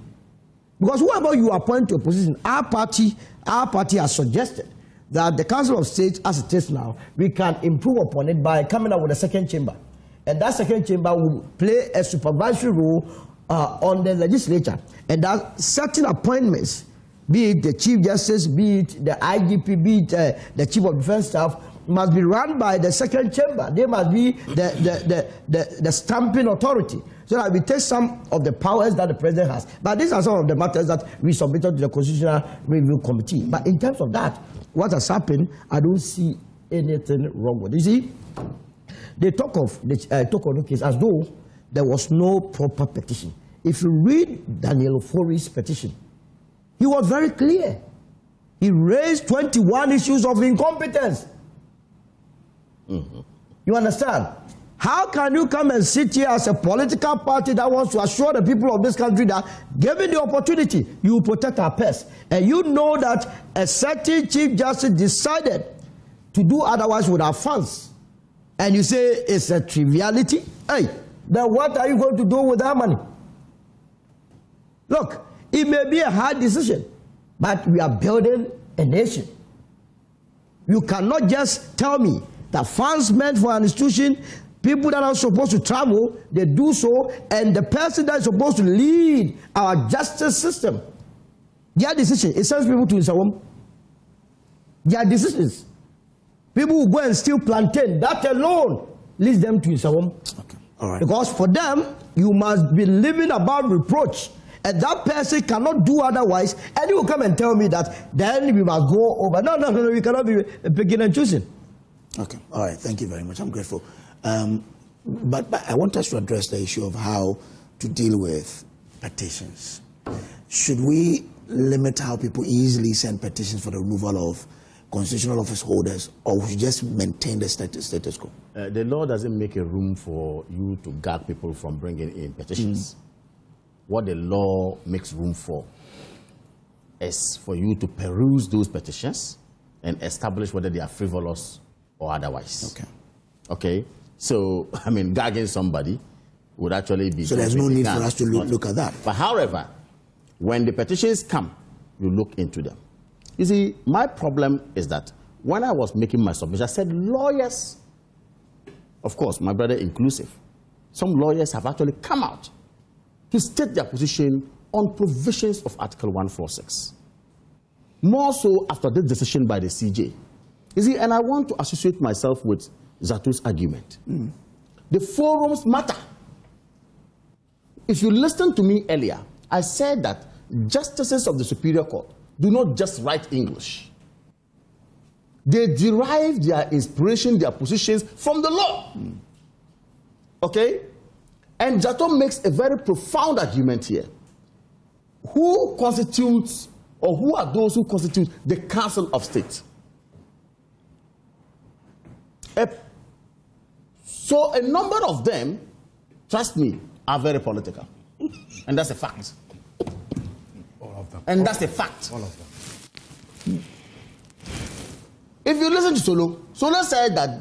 Because whoever you appoint to a position, our party has suggested that the Council of State, as it is now, we can improve upon it by coming up with a second chamber. And that second chamber will play a supervisory role on the legislature. And that certain appointments, be it the Chief Justice, be it the IGP, be it the Chief of Defense Staff, must be run by the second chamber. They must be the stamping authority. So that we take some of the powers that the president has. But these are some of the matters that we submitted to the Constitutional Review Committee. But in terms of that, what has happened, I don't see anything wrong with it. You see, they talk of the case as though there was no proper petition. If you read Daniel Ofori's petition, he was very clear. He raised 21 issues of incompetence. You understand? How can you come and sit here as a political party that wants to assure the people of this country that, given the opportunity, you will protect our purse? And you know that a certain Chief Justice decided to do otherwise with our funds. And you say it's a triviality? Hey, then what are you going to do with that money? Look, it may be a hard decision, but we are building a nation. You cannot just tell me that funds meant for an institution, people that are supposed to travel, they do so, and the person that is supposed to lead our justice system, their decision, it sends people to Isawam. Their decisions. People who go and steal plantain, that alone leads them to Isawam. Okay. All right. Because for them, you must be living above reproach. And that person cannot do otherwise. And you will come and tell me that then we must go over. No, we cannot be picking and choosing. Okay. All right. Thank you very much. I'm grateful. But I want us to address the issue of how to deal with petitions. Should we limit how people easily send petitions for the removal of constitutional office holders, or we should just maintain the status quo? The law doesn't make a room for you to gag people from bringing in petitions. What the law makes room for is for you to peruse those petitions and establish whether they are frivolous or otherwise. Okay. Okay? So, I mean, gagging somebody would actually be... So there's no need for us to look at that. But however, when the petitions come, you look into them. You see, my problem is that when I was making my submission, I said lawyers, of course, my brother inclusive, some lawyers have actually come out to state their position on provisions of Article 146. More so after this decision by the CJ. You see, and I want to associate myself with Zaato's argument. The forums matter. If you listened to me earlier, I said that justices of the Superior Court do not just write English. They derive their inspiration, their positions from the law. Okay? And Zaato makes a very profound argument here. Who constitutes, or who are those who constitute the Council of State? So a number of them, trust me, are very political. And that's a fact. All of them. And that's a fact. All of them. If you listen to Solo said that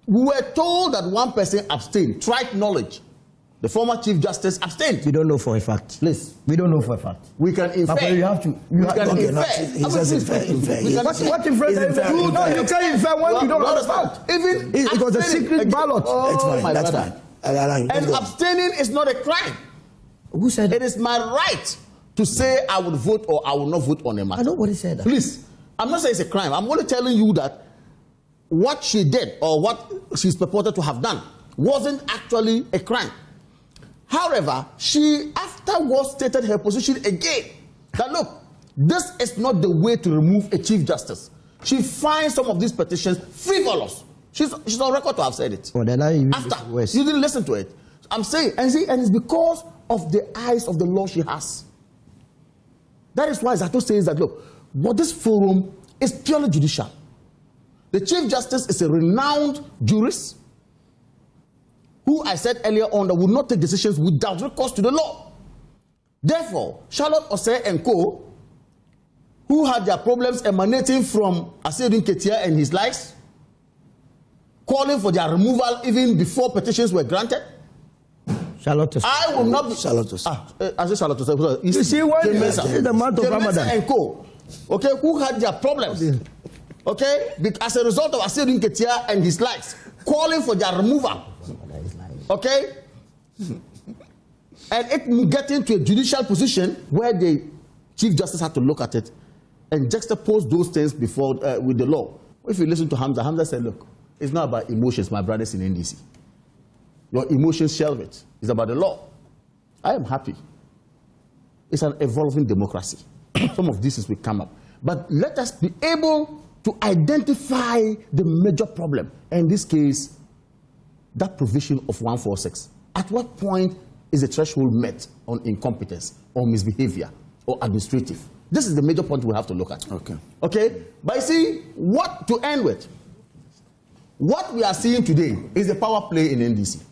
we were told that one person abstained, tried knowledge. The former Chief Justice abstained. We don't know for a fact. Please. We don't know for a fact. We can infer. Papa, you have to. We can Okay, infer. he says infer. We can What infer. infer? No, you can't infer when you don't Well, understand. Even It was a secret ballot. It's fine. my That's brother. fine. Let's And go. abstaining is not a crime. Who said It is my right to say I would vote or I will not vote on a matter. Nobody said that. Please, I'm not saying it's a crime. I'm only telling you that what she did or what she's purported to have done wasn't actually a crime. However, she afterwards stated her position again. That look, this is not the way to remove a Chief Justice. She finds some of these petitions frivolous. She's on record to have said it. Well, then you didn't listen to it. I'm saying, and it's because of the eyes of the law she has. That is why Zaato says that, look, what this forum is purely judicial. The Chief Justice is a renowned jurist who I said earlier on that would not take decisions without recourse to the law. Therefore, Charlotte Osei and co., who had their problems emanating from Asiedu Nketia and his likes, calling for their removal even before petitions were granted. Charlotte. I will not be... Charlotte. I say Charlotte Osei. You see, when Mensah. it's the month of Ramadan. And co., okay, who had their problems, okay, as a result of Asiedu Nketia and his likes, calling for their removal. Okay? And it getting to a judicial position where the Chief Justice had to look at it and juxtapose those things before with the law. If you listen to Hamza said, look, it's not about emotions, my brothers in NDC. Your emotions shelve it. It's about the law. I am happy. It's an evolving democracy. Some of these will come up. But let us be able to identify the major problem. In this case, that provision of 146. At what point is the threshold met on incompetence or misbehavior or administrative? This is the major point we have to look at. Okay. Okay? But you see, what to end with? What we are seeing today is the power play in NDC.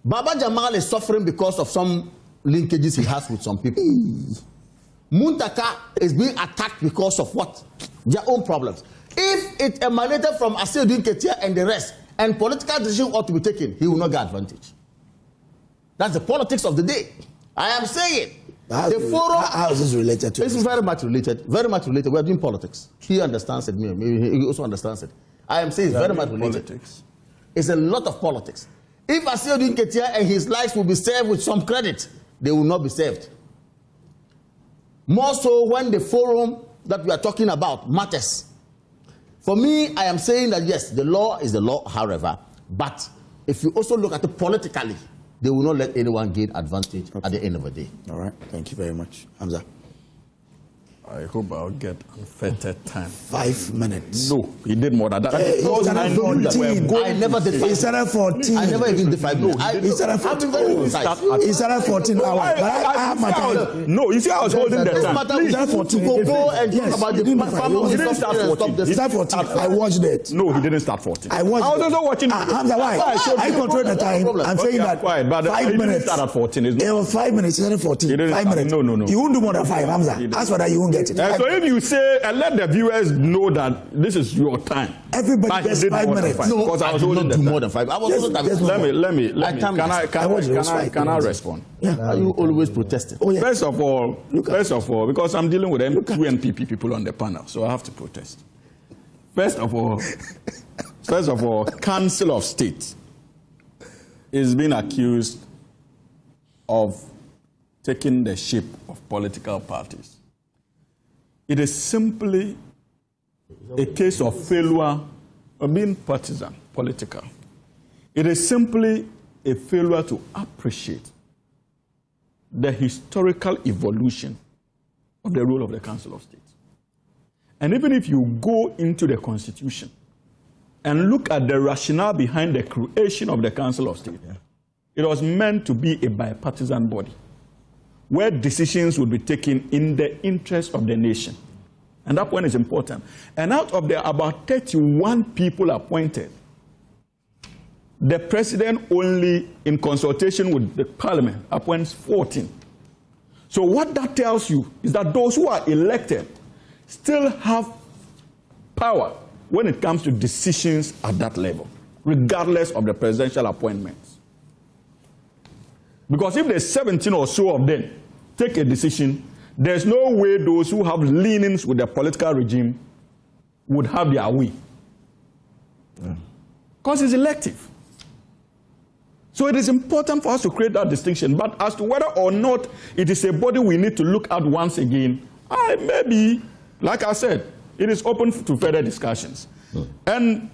Baba Jamal is suffering because of some linkages he has with some people. Muntaka is being attacked because of what? Their own problems. If it emanated from Aseudin Ketia and the rest, and political decision ought to be taken, he will not get advantage. That's the politics of the day. I am saying the forum. How is this related to? It's very much related. Very much related. We are doing politics. He understands it. Maybe he also understands it. I am saying it's very much related. Politics. It's a lot of politics. If Aseudin Ketia and his lives will be served with some credit, they will not be served. More so when the forum that we are talking about matters. For me, I am saying that yes, the law is the law, however, but if you also look at it politically, they will not let anyone gain advantage at the end of the day. All right. Thank you very much. Hamza. I hope I'll get unfettered time. 5 minutes. No, he did more than that. He started 14. I never did 5 He started 14. I never even did 5 minutes. He started 14. He started 14 hours. But I have my time. No, you see, I was holding the time. He started 14. Go and talk about the He didn't start 14. He started 14. I watched it. No, he didn't start 14. I watched I was also watching. Hamza, why? I control the time. I'm saying that quiet, but 5 he didn't minutes. start at 14. It was 5 minutes. He started 14. 5 minutes. No. You won't do more than 5, Hamza. As for that, you won't get it. So if you say, and let the viewers know that this is your time. Everybody gets 5 minutes. No, because I was did holding not the do time. more than 5. I was Yes, also yes, Let me. Can I respond? Are you always protesting? Oh, yeah. First of all, because I'm dealing with two NPP people on the panel, so I have to protest. First of all, Council of State is being accused of taking the shape of political parties. It is simply a case of failure of being partisan, political. It is simply a failure to appreciate the historical evolution of the role of the Council of State. And even if you go into the Constitution and look at the rationale behind the creation of the Council of State, it was meant to be a bipartisan body where decisions would be taken in the interest of the nation. And that point is important. And out of the about 31 people appointed, the president only, in consultation with the parliament, appoints 14. So what that tells you is that those who are elected still have power when it comes to decisions at that level, regardless of the presidential appointments. Because if there's 17 or so of them take a decision, there's no way those who have leanings with the political regime would have their way. Because it's elective. So it is important for us to create that distinction. But as to whether or not it is a body we need to look at once again, maybe, like I said, it is open to further discussions. And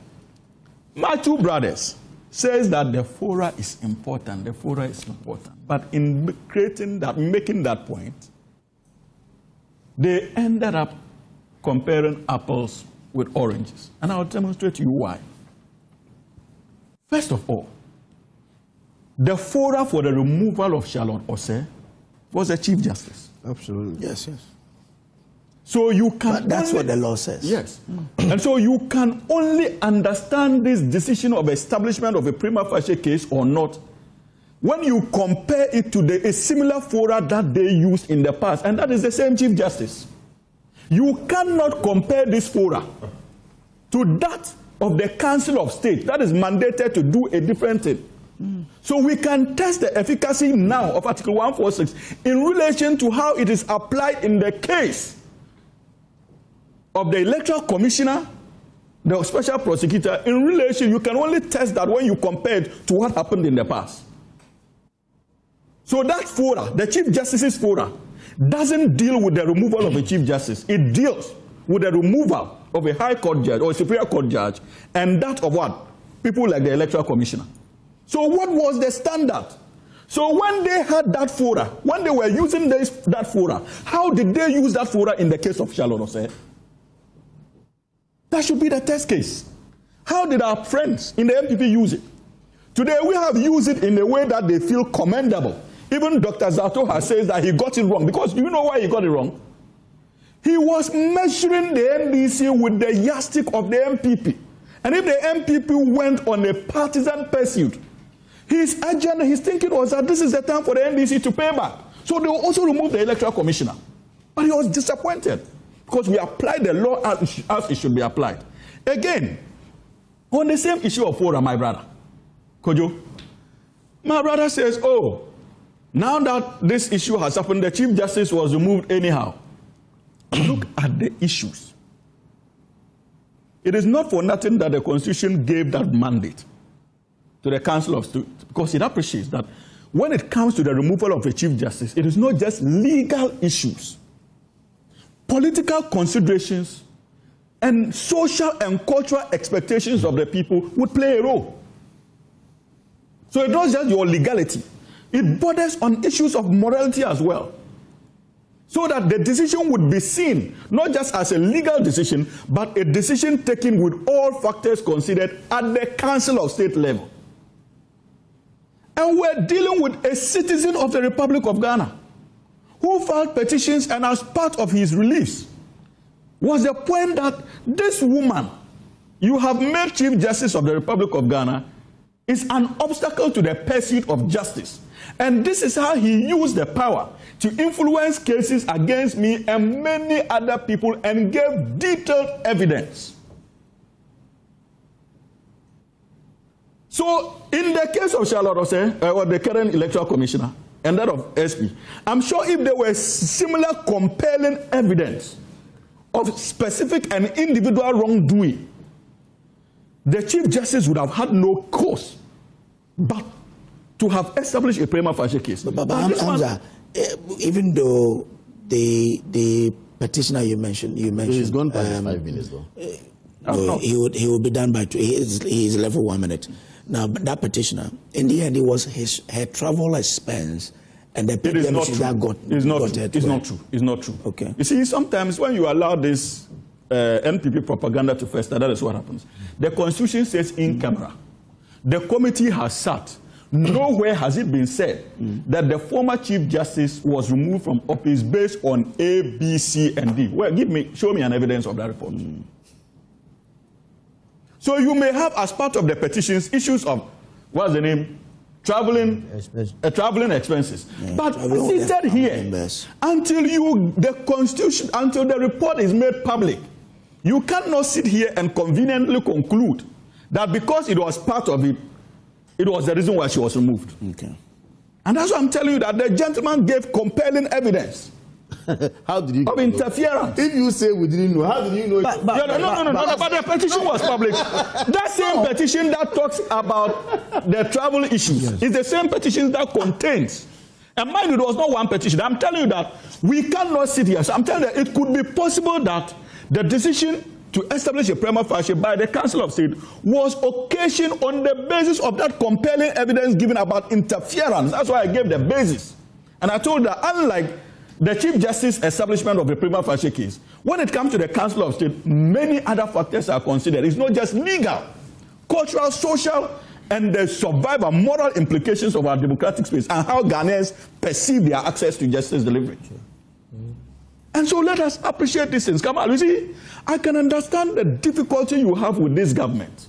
my two brothers says that the fora is important. The fora is important. But in creating that, making that point, they ended up comparing apples with oranges. And I'll demonstrate to you why. First of all, the fora for the removal of Charlotte Osei was the Chief Justice. Absolutely. Yes. So you can. But that's what the law says. Yes. And so you can only understand this decision of establishment of a prima facie case or not when you compare it to a similar fora that they used in the past, and that is the same Chief Justice. You cannot compare this fora to that of the Council of State that is mandated to do a different thing. So we can test the efficacy now of Article 146 in relation to how it is applied in the case of the Electoral Commissioner, the Special Prosecutor. In relation, you can only test that when you compare it to what happened in the past. So that fora, the Chief Justice's fora, doesn't deal with the removal of a Chief Justice. It deals with the removal of a High Court judge or a Superior Court judge, and that of what? People like the Electoral Commissioner. So what was the standard? So when they had that fora, when they were using that fora, how did they use that fora in the case of Charlotte Osei? That should be the test case. How did our friends in the MPP use it? Today we have used it in a way that they feel commendable. Even Dr. Zaato has said that he got it wrong. Because you know why he got it wrong? He was measuring the NDC with the yardstick of the MPP. And if the MPP went on a partisan pursuit, his agenda, his thinking was that this is the time for the NDC to pay back. So they will also remove the electoral commissioner. But he was disappointed because we applied the law as it should be applied. Again, on the same issue of Fora, my brother, Kojo, my brother says, oh, now that this issue has happened, the Chief Justice was removed anyhow. Look at the issues. It is not for nothing that the Constitution gave that mandate to the Council of State, because it appreciates that when it comes to the removal of a Chief Justice, it is not just legal issues. Political considerations and social and cultural expectations of the people would play a role. So it's not just your legality. It borders on issues of morality as well. So that the decision would be seen not just as a legal decision, but a decision taken with all factors considered at the Council of State level. And we're dealing with a citizen of the Republic of Ghana who filed petitions, and as part of his release was the point that this woman you have made Chief Justice of the Republic of Ghana is an obstacle to the pursuit of justice. And this is how he used the power to influence cases against me and many other people and gave detailed evidence. So, in the case of Charlotte Osei, or the current electoral commissioner, and that of SP, I'm sure if there were similar compelling evidence of specific and individual wrongdoing, the Chief Justice would have had no cause but to have established a prima facie case. But Hamza, even though the petitioner you mentioned, he's gone past 5 minutes though. No, he would be done by 2. He's left for 1 minute. Now, that petitioner, in the end, it was her travel expense and the it is not true. That got it's not got true. It's not true. It's not true. Okay. You see, sometimes when you allow this NPP propaganda to fester, that is what happens. The Constitution says in camera. The committee has sat. Nowhere has it been said that the former Chief Justice was removed from office based on A, B, C, and D. Well, show me an evidence of that report. So you may have, as part of the petitions, issues of, what's the name? Traveling expenses. Yeah, but seated here, until the report is made public, you cannot sit here and conveniently conclude that because it was part of it, it was the reason why she was removed. Okay. And that's why I'm telling you that the gentleman gave compelling evidence. How did you of interference? If you say we didn't know, how did you know? But the petition was published. That same petition that talks about the travel issues is the same petition that contains. And mind you, it was not one petition. I'm telling you that we cannot sit here. So I'm telling you that it could be possible that the decision to establish a prima facie by the Council of State was occasioned on the basis of that compelling evidence given about interference. That's why I gave the basis. And I told that unlike the Chief Justice establishment of a prima facie case, when it comes to the Council of State, many other factors are considered. It's not just legal, cultural, social, and the survival moral implications of our democratic space and how Ghanaians perceive their access to justice delivery. And so let us appreciate these things. Come on, you see, I can understand the difficulty you have with this government,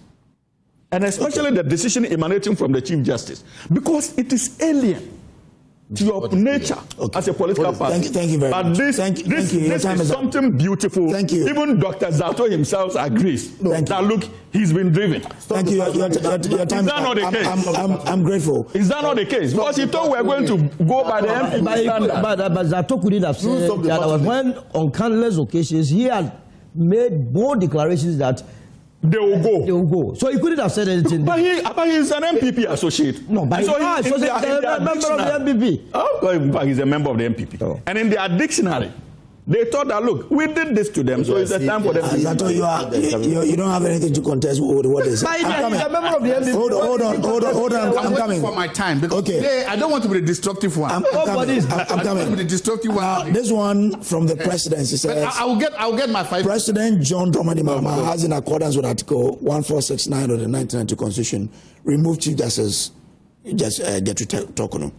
and especially the decision emanating from the Chief Justice, because it is alien to your nature as a political party. Thank you very much. But this is something beautiful. Thank you. Even Dr. Zaato himself agrees that, look, he's been driven. Thank you. Your time is that not the case? I'm grateful. Is that not the case? Because he thought we were going to go by the MPP standard. But Zaato couldn't have said that when on countless occasions he had made bold declarations that they will go. They will go. So he couldn't have said anything. But he's an MPP associate. No, but so he's a member of the MPP. Oh, he's a member of the MPP. Oh. And in their dictionary, they thought that, look, we did this to them, so it's a time for them to... Zaato, you don't have anything to contest with what they say. I'm coming. He's a member of the MPP. Hold on. I'm coming. For my time, because today I don't want to be the destructive one. I'm coming. I don't want to be the destructive one. This one from the presidency says... I will get my 5... President John Dramani Mahama has, in accordance with Article 1469 of the 1992 Constitution, removed Chief Justice Gertrude Torkono.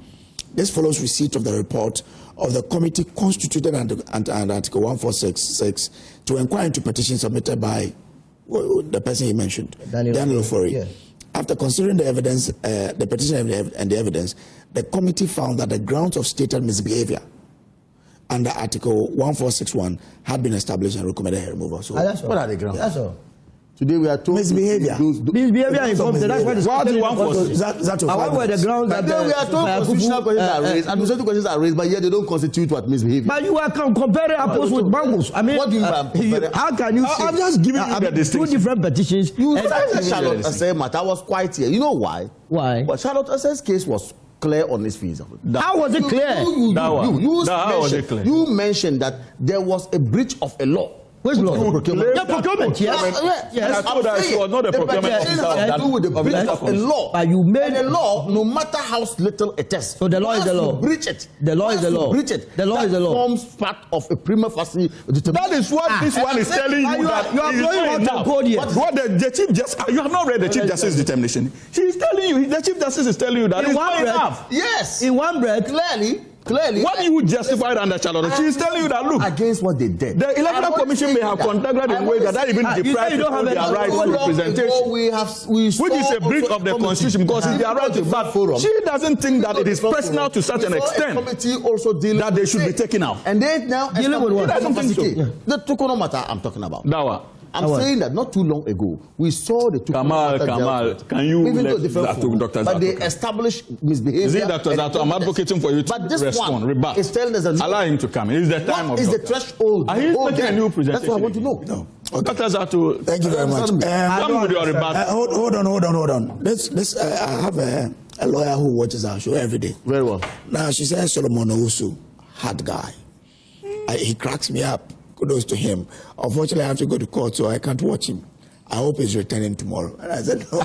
This follows receipt of the report of the committee constituted under Article 1466 to inquire into petitions submitted by the person he mentioned, Daniel Ofori. Yeah. After considering the evidence, the petition and the evidence, the committee found that the grounds of stated misbehavior under Article 1461 had been established and recommended her removal. So, That's all. What are the grounds? That's all. Today we are told Misbehavior. Misbehavior is something. That's why the What do you want for Zaato, I want where the grounds that Then we are told constitutional questions are raised, administrative questions are raised, but yet they don't constitute what misbehavior. But you are comparing apples with mangoes. I mean, What do you mean? how can you say? I'm just giving you the two distinction. different petitions. You and- said Charlotte Assay matter was quite here. You know why? Why? But Charlotte Assay's case was clear on his fees. How was it clear? How was it clear? You mentioned that there was a breach of a law. Which law? Procurement. Yeah, procurement. Yes. Yes. I told her she was not a procurement petition officer. has to do with the breach of a law. But you made And a law, no matter how little it is. So the law is the law. Breach it. The law is the law. Breach it. The law is the law. That forms part of a prima facie determination. That is what this one is telling you. you are- That you are it is blowing not hot enough. and cold here. What the Chief Justice? You have not read the Chief Justice's determination. She is telling you. The Chief Justice is telling you that In it's one not breath. enough. Yes. In one breath. Clearly. What you justified under Charlotte, she is telling you that look, Against what they did. the Electoral Commission may have conducted in a way that even you say deprived you don't people have their any- right to How long representation. Which Which is a breach of the constitution because it's their right to vote. She doesn't think that it is personal to such an extent committee also dealing that they should be with taken out. And they now Dealing with what? I don't think so. The Tokono matter I'm talking about. Dawa. I'm saying that not too long ago, we saw the Tokono matter Kamal, dealt with. can you Even let though different Zaato, form, Dr. but they Zaato come? established misbehavior. See, Dr. and Zaato, I'm advocating for you to But this respond, one rebut. is telling us Allow him to come. It's the time what of is the Dr. threshold? And he's making a new That's what I presentation. want to know. no. Okay. Dr. Zaato, Thank you very much. come with your rebuttal. Hold on. I have a lawyer who watches our show every day. Very well. Now, she says Solomon Owusu, hard guy. He cracks me up. Kudos to him. Unfortunately, I have to go to court, so I can't watch him. I hope he's returning tomorrow. And I said, no.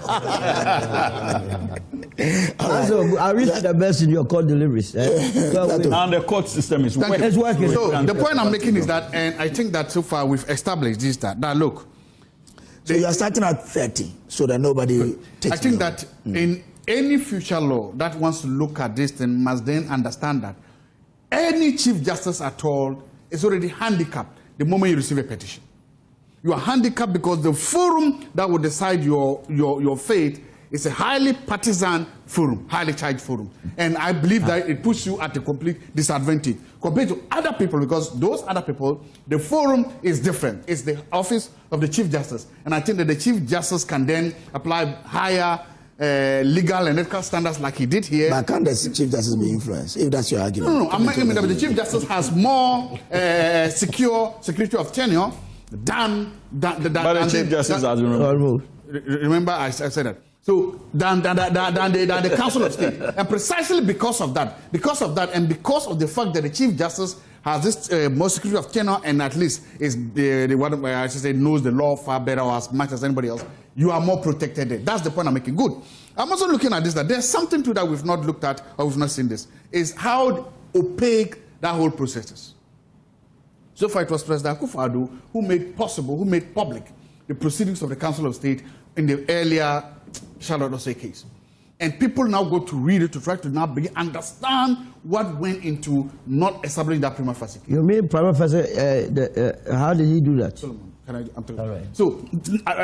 So I wish you the best in your court deliveries. And the court system is working. It's working. So the point I'm making is that, and I think that so far we've established this, that look, So you are starting at 30, so that nobody takes I think me that in any future law that wants to look at this thing must then understand that any Chief Justice at all is already handicapped the moment you receive a petition. You are handicapped because the forum that will decide your fate is a highly partisan forum, highly charged forum. And I believe that it puts you at a complete disadvantage compared to other people, because those other people, the forum is different. It's the office of the Chief Justice. And I think that the Chief Justice can then apply higher legal and ethical standards like he did here. But can't the Chief Justice be influenced, if that's your argument? No, I'm making that the Chief Justice has more security of tenure than But the Chief Justice has been removed. Remember, I said that. So than the Council of State, and precisely because of that, and because of the fact that the Chief Justice has this more security of tenure, and at least is the one I should say knows the law far better or as much as anybody else, you are more protected there. That's the point I'm making. Good. I'm also looking at this, that there's something to that we've not looked at or we've not seen this, is how opaque that whole process is. So far, it was President Akufo-Addo who made public the proceedings of the Council of State in the earlier Charlotte Osei case. And people now go to read it to try to now understand what went into not establishing that prima facie case. You mean prima facie? How did he do that? Solomon, I'm talking. All right. So,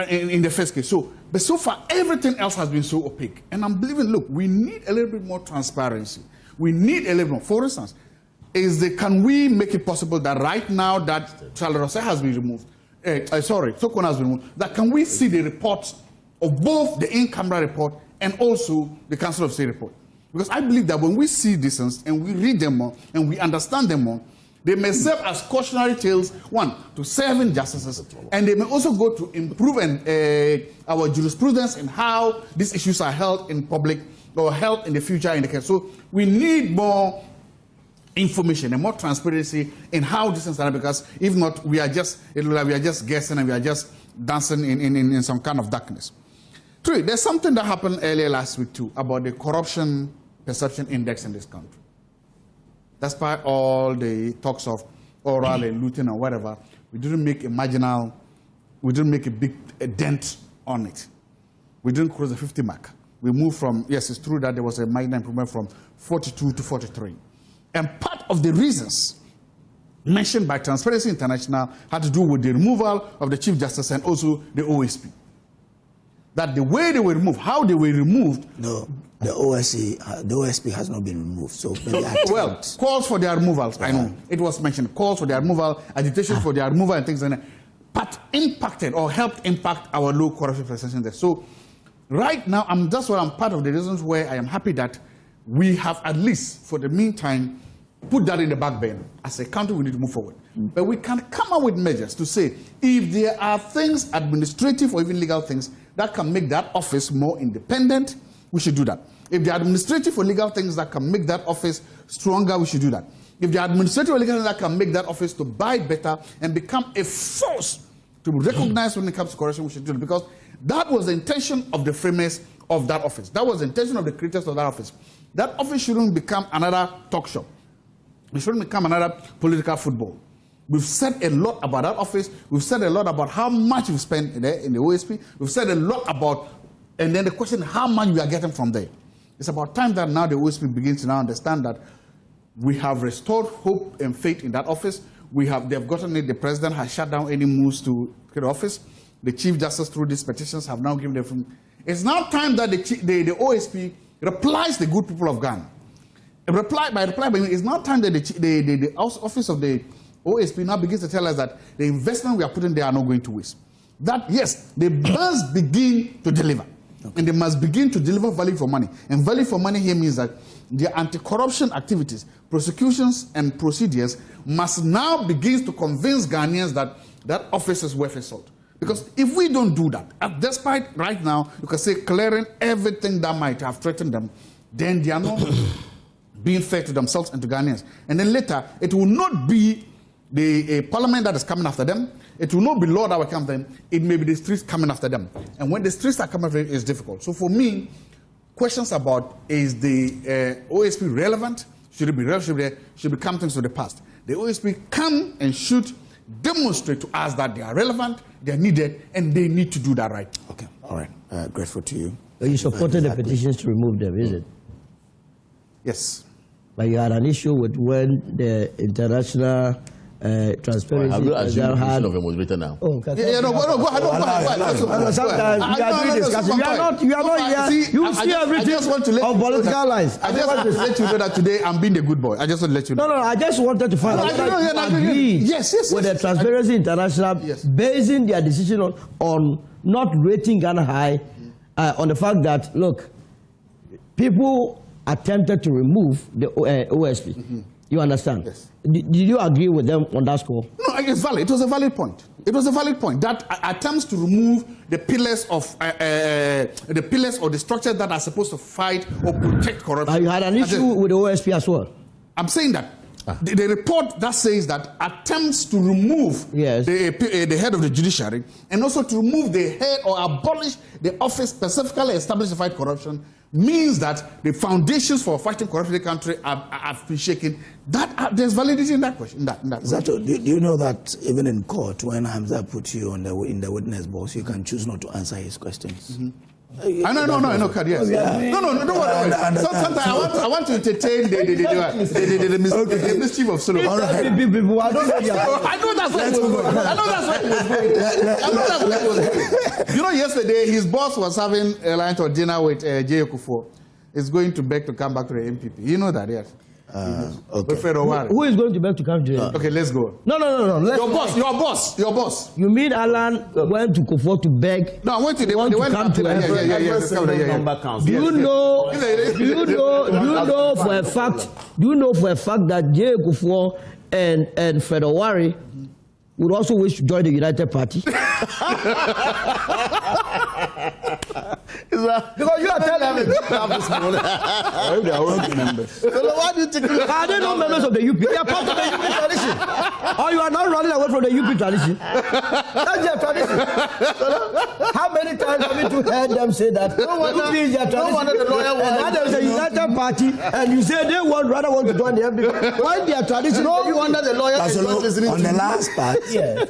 in the first case, but so far, everything else has been so opaque. And I'm believing, look, we need a little bit more transparency. We need a little more. For instance, can we make it possible that right now that Charlotte Osei has been removed, Tokono has been removed, that can we see the reports of both the in-camera report and also the Council of State report? Because I believe that when we see these things and we read them more and we understand them more, they may serve as cautionary tales, one, to serving justices, and they may also go to improve our jurisprudence and how these issues are held in public or held in the future in the case. So we need more information and more transparency in how this is done, because if not, we are just guessing and we are just dancing in some kind of darkness. Three, there's something that happened earlier last week too about the corruption perception index in this country. Despite all the talks of oral and looting or whatever, we didn't make a big dent on it. We didn't cross the 50 mark. We moved from, yes, it's true that there was a minor improvement from 42 to 43. And part of the reasons mentioned by Transparency International had to do with the removal of the Chief Justice and also the OSP. That the way they were removed, how they were removed. No, the OSP has not been removed. So maybe well, calls for their removals. I know it was mentioned. Calls for their removal, agitation for their removal, and things like that. But impacted or helped impact our low corruption perception there. So right now, that's why I'm part of the reasons where I am happy that we have at least for the meantime put that in the back burner. As a country, we need to move forward. But we can come up with measures to say if there are things, administrative or even legal things, that can make that office more independent, we should do that. If there are administrative or legal things that can make that office stronger, we should do that. If there are administrative or legal things that can make that office to buy better and become a force to be recognized when it comes to corruption, we should do it. Because that was the intention of the framers of that office. That was the intention of the creators of that office. That office shouldn't become another talk shop. It shouldn't become another political football. We've said a lot about that office. We've said a lot about how much we've spent in the OSP. We've said a lot about, and then the question, how much we are getting from there. It's about time that now the OSP begins to now understand that we have restored hope and faith in that office. They've gotten it. The president has shut down any moves to the office. The Chief Justice, through these petitions, have now given them. It's now time that the OSP replies the good people of Ghana. It's now time that the office of the OSP now begins to tell us that the investment we are putting there are not going to waste. That, yes, they must begin to deliver. Okay. And they must begin to deliver value for money. And value for money here means that their anti-corruption activities, prosecutions, and procedures must now begin to convince Ghanaians that that office is worth a salt. Because if we don't do that, despite right now, you can say clearing everything that might have threatened them, then they are not being fair to themselves and to Ghanaians. And then later, it will not be the parliament that is coming after them. It will not be law that will come after them. It may be the streets coming after them. And when the streets are coming after them, it's difficult. So for me, questions about is the OSP relevant? Should it be relevant? Should become things of the past. The OSP can and should demonstrate to us that they are relevant, they are needed, and they need to do that right. Okay, all right. Grateful to you. So you supported the petitions to remove them, is it? Yes. But you had an issue with when the international transparency had of a moderator now. Oh, okay. Go ahead. Sometimes we are doing discussion. You are not here. You see everything on political lines. I just want to let you know that today I'm being a good boy. I just want to let you know. No, I just wanted to find out whether you agree with the Transparency International basing their decision on not rating Ghana high on the fact that, look, people attempted to remove the OSP. Mm-hmm. You understand? Yes. Did you agree with them on that score? No, it's valid. It was a valid point. It was a valid point that attempts to remove the pillars of the structures that are supposed to fight or protect corruption. You had an issue with the OSP as well. I'm saying that the report that says that attempts to remove the head of the judiciary and also to remove the head or abolish the office specifically established to fight corruption means that the foundations for fighting corruption in the country have been shaken. There's validity in that question. Zaato, do you know that even in court, when Hamza puts you in the witness box, you can choose not to answer his questions? Mm-hmm. I know, yes. No, don't worry. Sometimes I want to entertain the mischief of Solomon. I know that's where it was going. You know, yesterday his boss was having a lunch or dinner with J. Kufuor. He's going to beg to come back to the MPP. You know that, yes. Okay. Who is going to beg to come to the Okay, let's go. No. Your boss. You mean Alan went to Kufuor to beg? No, I went to come to Do you know for a fact that J. Kufuor and Fedowari would also wish to join the United Party? Because you are telling me. They are working members. Are they not members of the UP? They are part of the UP coalition. Or you are not running away from the UP tradition. That's their tradition. How many times have you heard them say that? UP is their tradition. And now there is a United Party, and you say they rather want to join the MPP. Why their tradition? No wonder the lawyer is not listening on to the you. last part,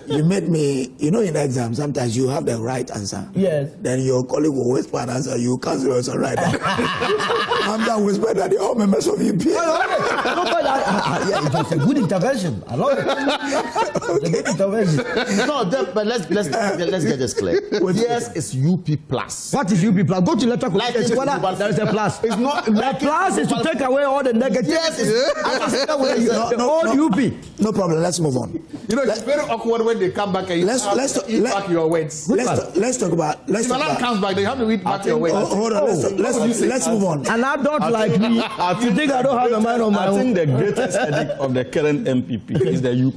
you made me, in exam, sometimes you have the right answer. Yes. Then your colleague will whisper an answer, you can't say it's all right. I'm done whispering that all members of UP. Yeah, it was a good intervention. I love it. It's a good intervention. No, but let's get this clear. Yes, it's UP plus. What is UP plus? Go to letter Like and see this whether is there is a plus. It's not. The plus is to take away all the negative. Yes, The old UP. No problem, let's move on. It's very awkward when they come back and you have to eat back your words. Let's talk about. If Alan comes back, they have to eat back your words. Hold on, let's move on. An adult like me, you think I don't have a mind on my own? I think the greatest headache of the current MPP is the UP.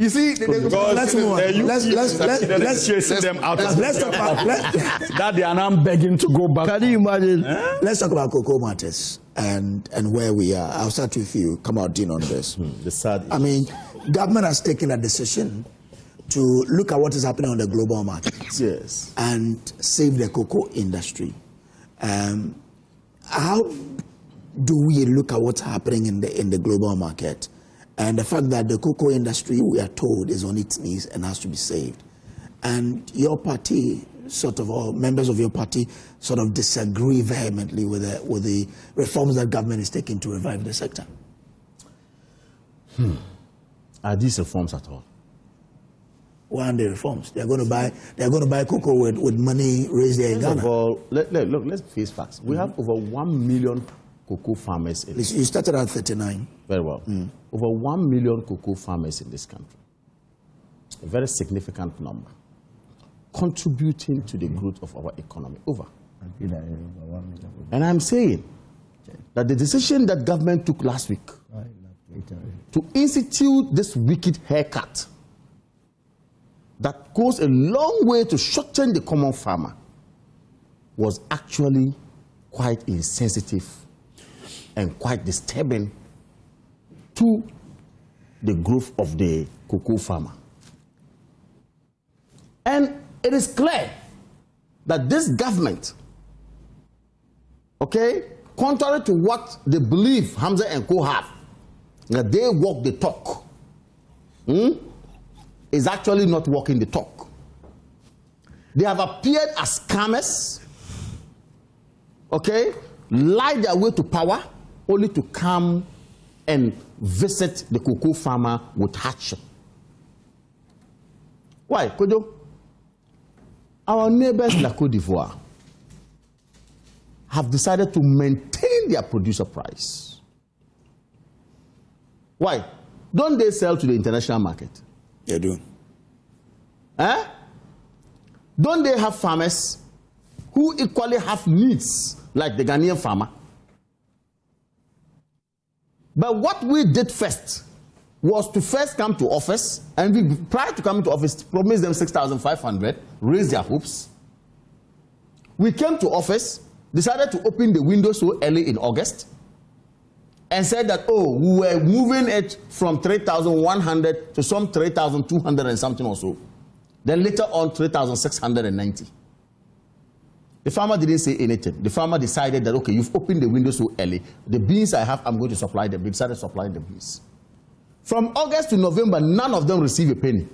You see, Let's move on. Let's chasing them out. Let's talk about. That they are now begging to go back. Can you imagine? Let's talk about cocoa matters and where we are. I'll start with you. Come out, Dean, on this. the sad. I mean, government has taken a decision to look at what is happening on the global market. Yes. And save the cocoa industry. How do we look at what's happening in the global market and the fact that the cocoa industry, we are told, is on its knees and has to be saved? And your party, or members of your party, sort of disagree vehemently with the reforms that government is taking to revive the sector. Are these reforms at all? What are the reforms? They're going to buy cocoa with money raised there in First Ghana. of all, look, let's face facts. We have over 1 million cocoa farmers in You started at 39. Very well. Over 1 million cocoa farmers in this country. A very significant number. Contributing to the growth of our economy. Over. And I'm saying that the decision that government took last week to institute this wicked haircut that goes a long way to shorten the common farmer was actually quite insensitive and quite disturbing to the growth of the cocoa farmer. And it is clear that this government, contrary to what they believe Hamza and Co have, that they walk the talk, is actually not walking the talk. They have appeared as scammers, lied their way to power, only to come and visit the cocoa farmer with hardship. Why, Kojo? Our neighbors like Côte d'Ivoire have decided to maintain their producer price. Why? Don't they sell to the international market? They do. Don't they have farmers who equally have needs like the Ghanaian farmer? But what we did first was to first come to office, and we, prior to coming to office, promised them 6,500, raised their hopes. We came to office, decided to open the window so early in August, and said that, we were moving it from 3,100 to some 3,200 and something or so. Then later on, 3,690. The farmer didn't say anything. The farmer decided that, you've opened the window so early. The beans I have, I'm going to supply them. They decided supplying the beans. From August to November, none of them received a penny.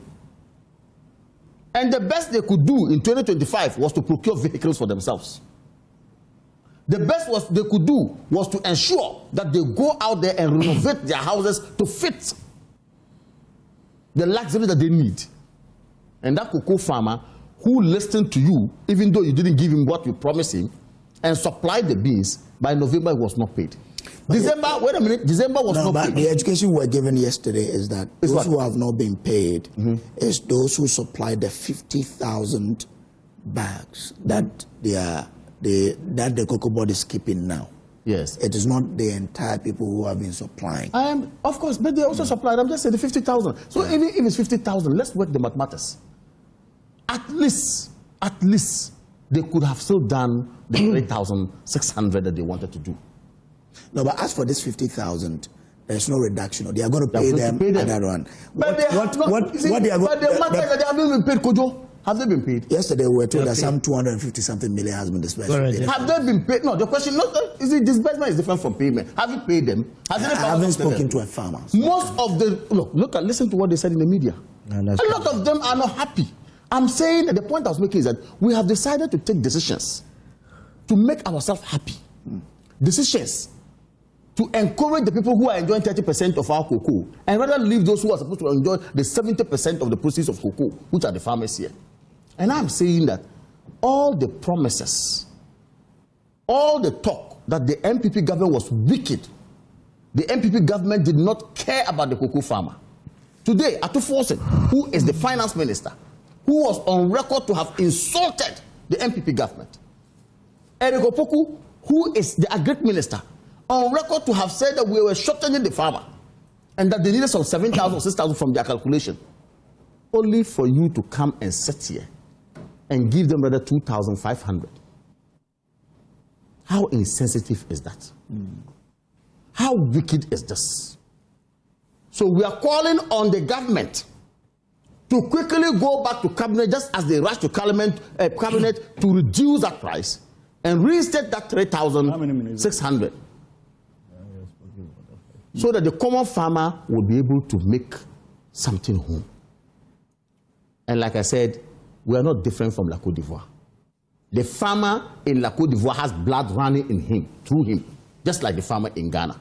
And the best they could do in 2025 was to procure vehicles for themselves. The best they could do was to ensure that they go out there and renovate their houses to fit the luxury that they need. And that cocoa farmer who listened to you, even though you didn't give him what you promised him, and supplied the beans, by November it was not paid. December was not paid. The education we were given yesterday is that those who have not been paid is those who supplied the 50,000 bags that the cocoa board is keeping now. Yes. It is not the entire people who have been supplying. Of course, but they also supplied. I'm just saying the 50,000. So even if it's 50,000, let's work the mathematics. At least they could have still done the 3,600 that they wanted to do. No, but as for this 50,000, There's no reduction. They are going to pay them at that one. But they matter that they haven't been paid, Kojo. Have they been paid? Yesterday we were told that some 250 something million has been disbursed. Have they been paid? No, the question is it disbursement is different from payment. Have you paid them? I haven't spoken to a farmer. Most of the listen to what they said in the media. A lot of them are not happy. I'm saying that the point I was making is that we have decided to take decisions to make ourselves happy. Decisions to encourage the people who are enjoying 30% of our cocoa and rather leave those who are supposed to enjoy the 70% of the proceeds of cocoa, which are the farmers here. And I'm saying that all the promises, all the talk that the MPP government was wicked, the MPP government did not care about the cocoa farmer. Today, Atu Forsen, who is the finance minister, who was on record to have insulted the MPP government, Eric Opoku, who is the agric minister, on record to have said that we were shortening the farmer and that they needed some 7,000 or 6,000 from their calculation, only for you to come and sit here and give them rather 2,500. How insensitive is that? How wicked is this? So we are calling on the government to quickly go back to cabinet, just as they rush to cabinet to reduce that price and reinstate that 3,600, so that the common farmer will be able to make something home. And like I said, we are not different from La Côte d'Ivoire. The farmer in La Côte d'Ivoire has blood running in him, through him, just like the farmer in Ghana.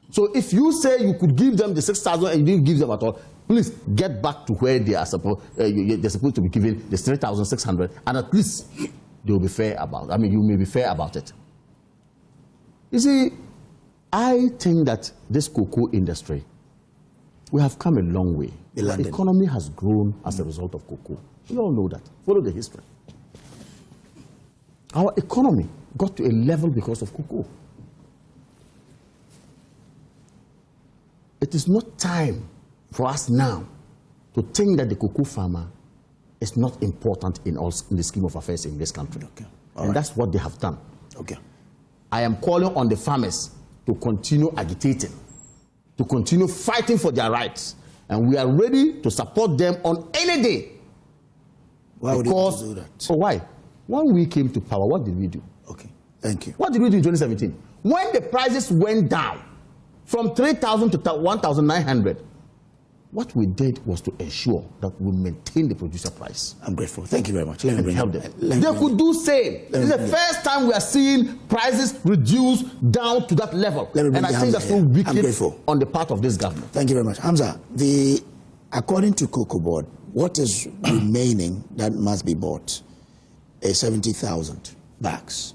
So if you say you could give them the 6,000 and you didn't give them at all, please get back to where they are supposed to be given the 3,600, and at least they will be fair about it. I mean, you may be fair about it. You see, I think that this cocoa industry, we have come a long way. The economy has grown as a result of cocoa. We all know that. Follow the history. Our economy got to a level because of cocoa. It is not time for us now to think that the cocoa farmer is not important in the scheme of affairs in this country. Okay. And that's what they have done. Okay. I am calling on the farmers to continue agitating, to continue fighting for their rights. And we are ready to support them on any day. Why would you do that? So why? When we came to power, what did we do? Okay, thank you. What did we do in 2017? When the prices went down from 3,000 to 1,900, what we did was to ensure that we maintain the producer price. I'm grateful. Thank you very much. Let me bring help them. They could do same. This is the first time we are seeing prices reduced down to that level. And I think that's so wicked on the part of this government. Thank you very much. Hamza, according to Cocoa Board, what is remaining that must be bought? 70,000 bags.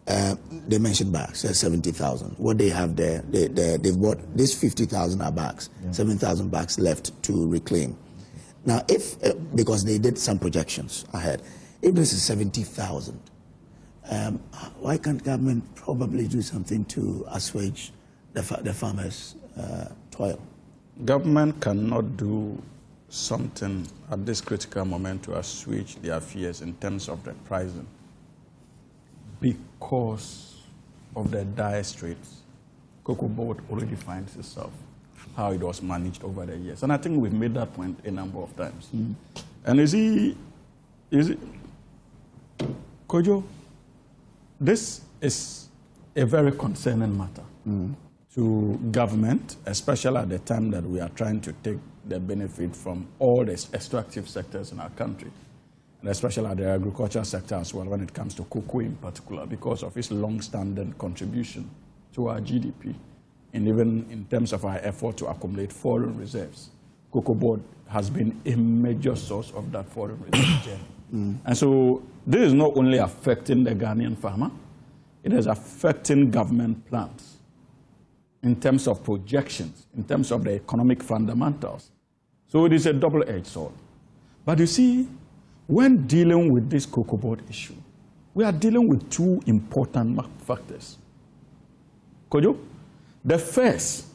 They mentioned bags, 70,000. What they have there, they've bought, these 50,000 are bags, 7,000 bags left to reclaim. Now, if, because they did some projections ahead, if this is 70,000, why can't government probably do something to assuage the farmers' toil? Government cannot do something at this critical moment to assuage their fears in terms of the pricing, because of the dire straits Cocoa Board already finds itself, how it was managed over the years. And I think we've made that point a number of times. And is it, Kojo, this is a very concerning matter to government, especially at the time that we are trying to take the benefit from all the extractive sectors in our country, and especially the agricultural sector as well, when it comes to cocoa in particular, because of its long-standing contribution to our GDP, and even in terms of our effort to accumulate foreign reserves. Cocoa Board has been a major source of that foreign reserve journey. And so this is not only affecting the Ghanaian farmer, it is affecting government plans in terms of projections, in terms of the economic fundamentals. So it is a double-edged sword. But you see, when dealing with this Cocoa Board issue, we are dealing with two important factors. Kojo, the first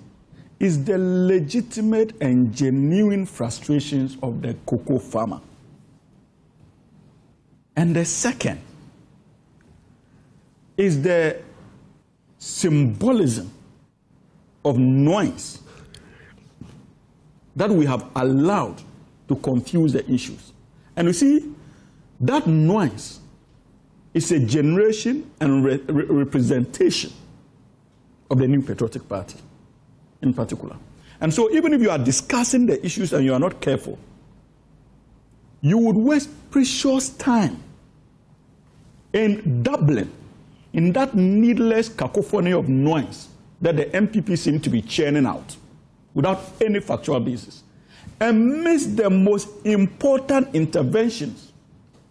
is the legitimate and genuine frustrations of the cocoa farmer. And the second is the symbolism of noise that we have allowed to confuse the issues. And you see, that noise is a generation and representation of the New Patriotic Party in particular. And so even if you are discussing the issues and you are not careful, you would waste precious time in doubling in that needless cacophony of noise that the MPP seem to be churning out without any factual basis, and miss the most important interventions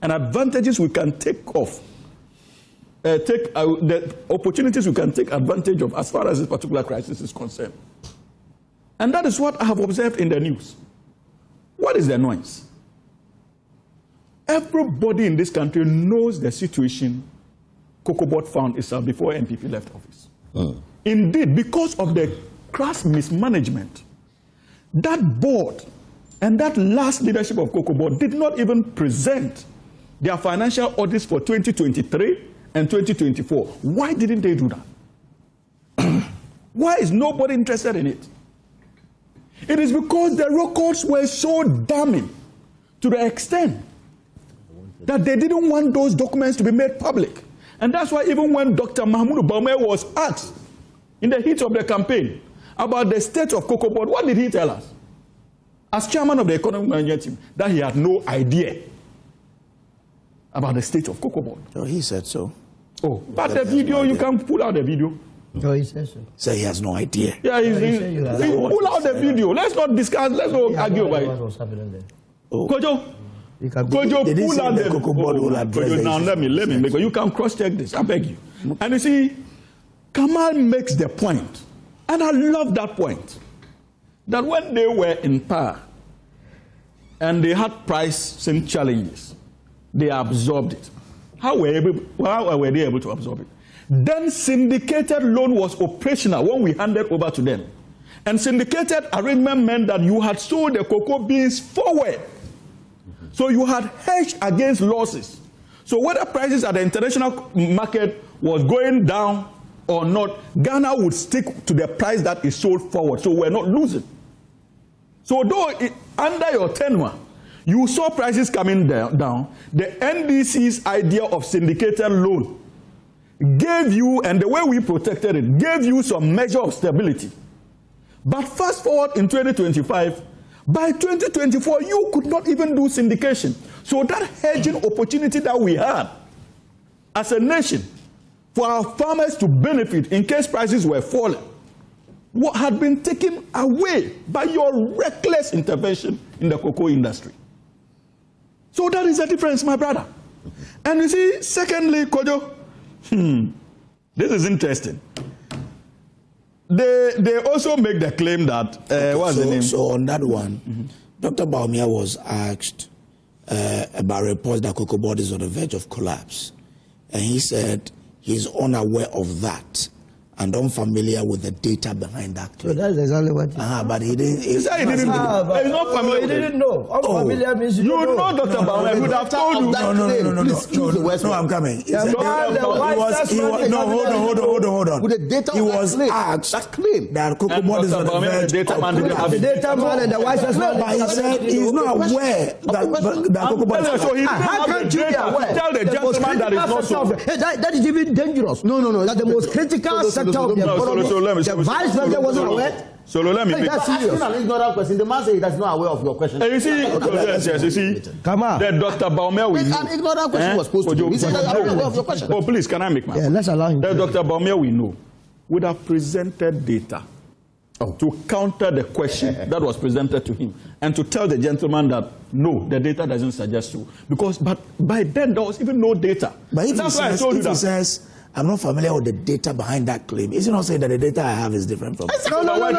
and advantages we can take off, the opportunities we can take advantage of as far as this particular crisis is concerned. And that is what I have observed in the news. What is the noise? Everybody in this country knows the situation COCOBOD found itself before NPP left office. Indeed, because of the crass mismanagement, that board and that last leadership of COCOBOD did not even present their financial audits for 2023 and 2024. Why didn't they do that? Why is nobody interested in it? It is because the records were so damning to the extent that they didn't want those documents to be made public. And that's why even when Dr. Mahmoud Baume was asked in the heat of the campaign about the state of COCOBOD, what did he tell us? As chairman of the economic management team, that he had no idea about the state of COCOBOD. Oh, he said so. Oh, but the video, you can pull out the video. No, he says so. So he has no idea. Yeah, he pull out the video. Let's not discuss, let's not argue about it. What's happening there? Oh. Kojo, They Kojo, didn't pull say out the the COCOBOD will address the now issues. let me make it. You can cross-check this, I beg you. And you see, Kamal makes the point, and I love that point, that when they were in power and they had pricing challenges, they absorbed it. How were they able to absorb it? Then syndicated loan was operational when we handed over to them. And syndicated arrangement meant that you had sold the cocoa beans forward. So you had hedged against losses. So whether prices at the international market was going down or not, Ghana would stick to the price that is sold forward. So we're not losing. So though under your tenure, you saw prices coming down, the NDC's idea of syndicated loan gave you, and the way we protected it, gave you some measure of stability. But fast forward in 2025, by 2024, you could not even do syndication. So that hedging opportunity that we had as a nation for our farmers to benefit in case prices were falling, what had been taken away by your reckless intervention in the cocoa industry. So that is the difference, my brother. And you see, secondly, Kojo, this is interesting. They also make the claim that, what's the name? So on that one, Dr. Baumia was asked about reports that COCOBOD is on the verge of collapse. And he said he's unaware of that and unfamiliar with the data behind that claim. So that's exactly what he But he didn't. He's not familiar he with it. didn't know. Unfamiliar means you don't know. Dr. Baumia would have told you. No, I'm coming. Hold on. With the data he was asked that claim that COCOBOD is on the verge of collapse. The data man and the wisest man. But he said he's not aware that COCOBOD is So he How can't you be aware? tell the gentleman that is not so. That is even dangerous. No. That's the most critical sector of the economy. The vice president wasn't aware. So let me That's Asking serious. an ignorant question. The man says he is not aware of your question. You see, yes, you see, Come on. that Dr. Baumia we know. An ignorant question was posed to him. He said that I'm not aware of your question. Oh, please, can I make my Yeah, point? let's allow him. That Dr. Baumia we know would have presented data to counter the question that was presented to him and to tell the gentleman that no, the data doesn't suggest so. But by then there was even no data. But if that's he why I says, told you if he that. says, I'm not familiar with the data behind that claim, is he not saying that the data I have is different from No. Why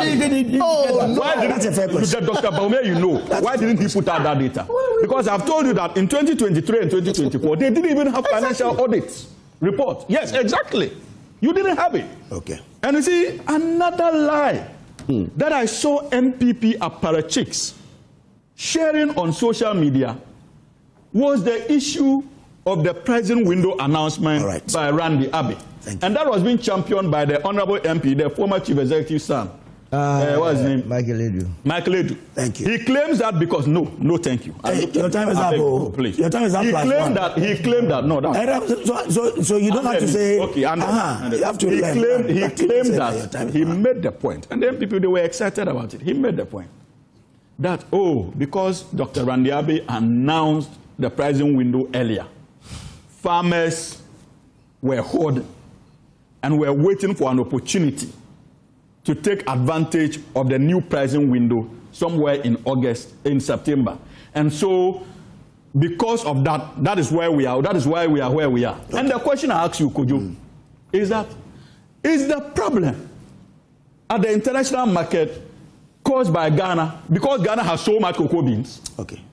did he Why didn't That's a fair question. Dr. Baumia, you know, why didn't he put out that data? Because I've told you that in 2023 and 2024, they didn't even have financial audits report. Yes, exactly. You didn't have it. Okay. And you see, another lie that I saw MPP apparatchiks sharing on social media was the issue of the pricing window announcement by Randy Abbey. And that was being championed by the Honorable MP, the former Chief Executive son. What's his name? Michael Edu. Michael Edu. Thank you. He claims that because no, thank you. Your time is up, please. Your time is up. He claimed that. No, so you don't have to say. Okay, you have to. He claimed that he made the point, and then people they were excited about it. He made the point that because Dr. Randy Abbey announced the pricing window earlier, farmers were hoarding and were waiting for an opportunity to take advantage of the new pricing window somewhere in September. And so, because of that, that is where we are. That is why we are where we are. Okay. And the question I ask you, Kojo, is the problem at the international market caused by Ghana, because Ghana has so much cocoa beans,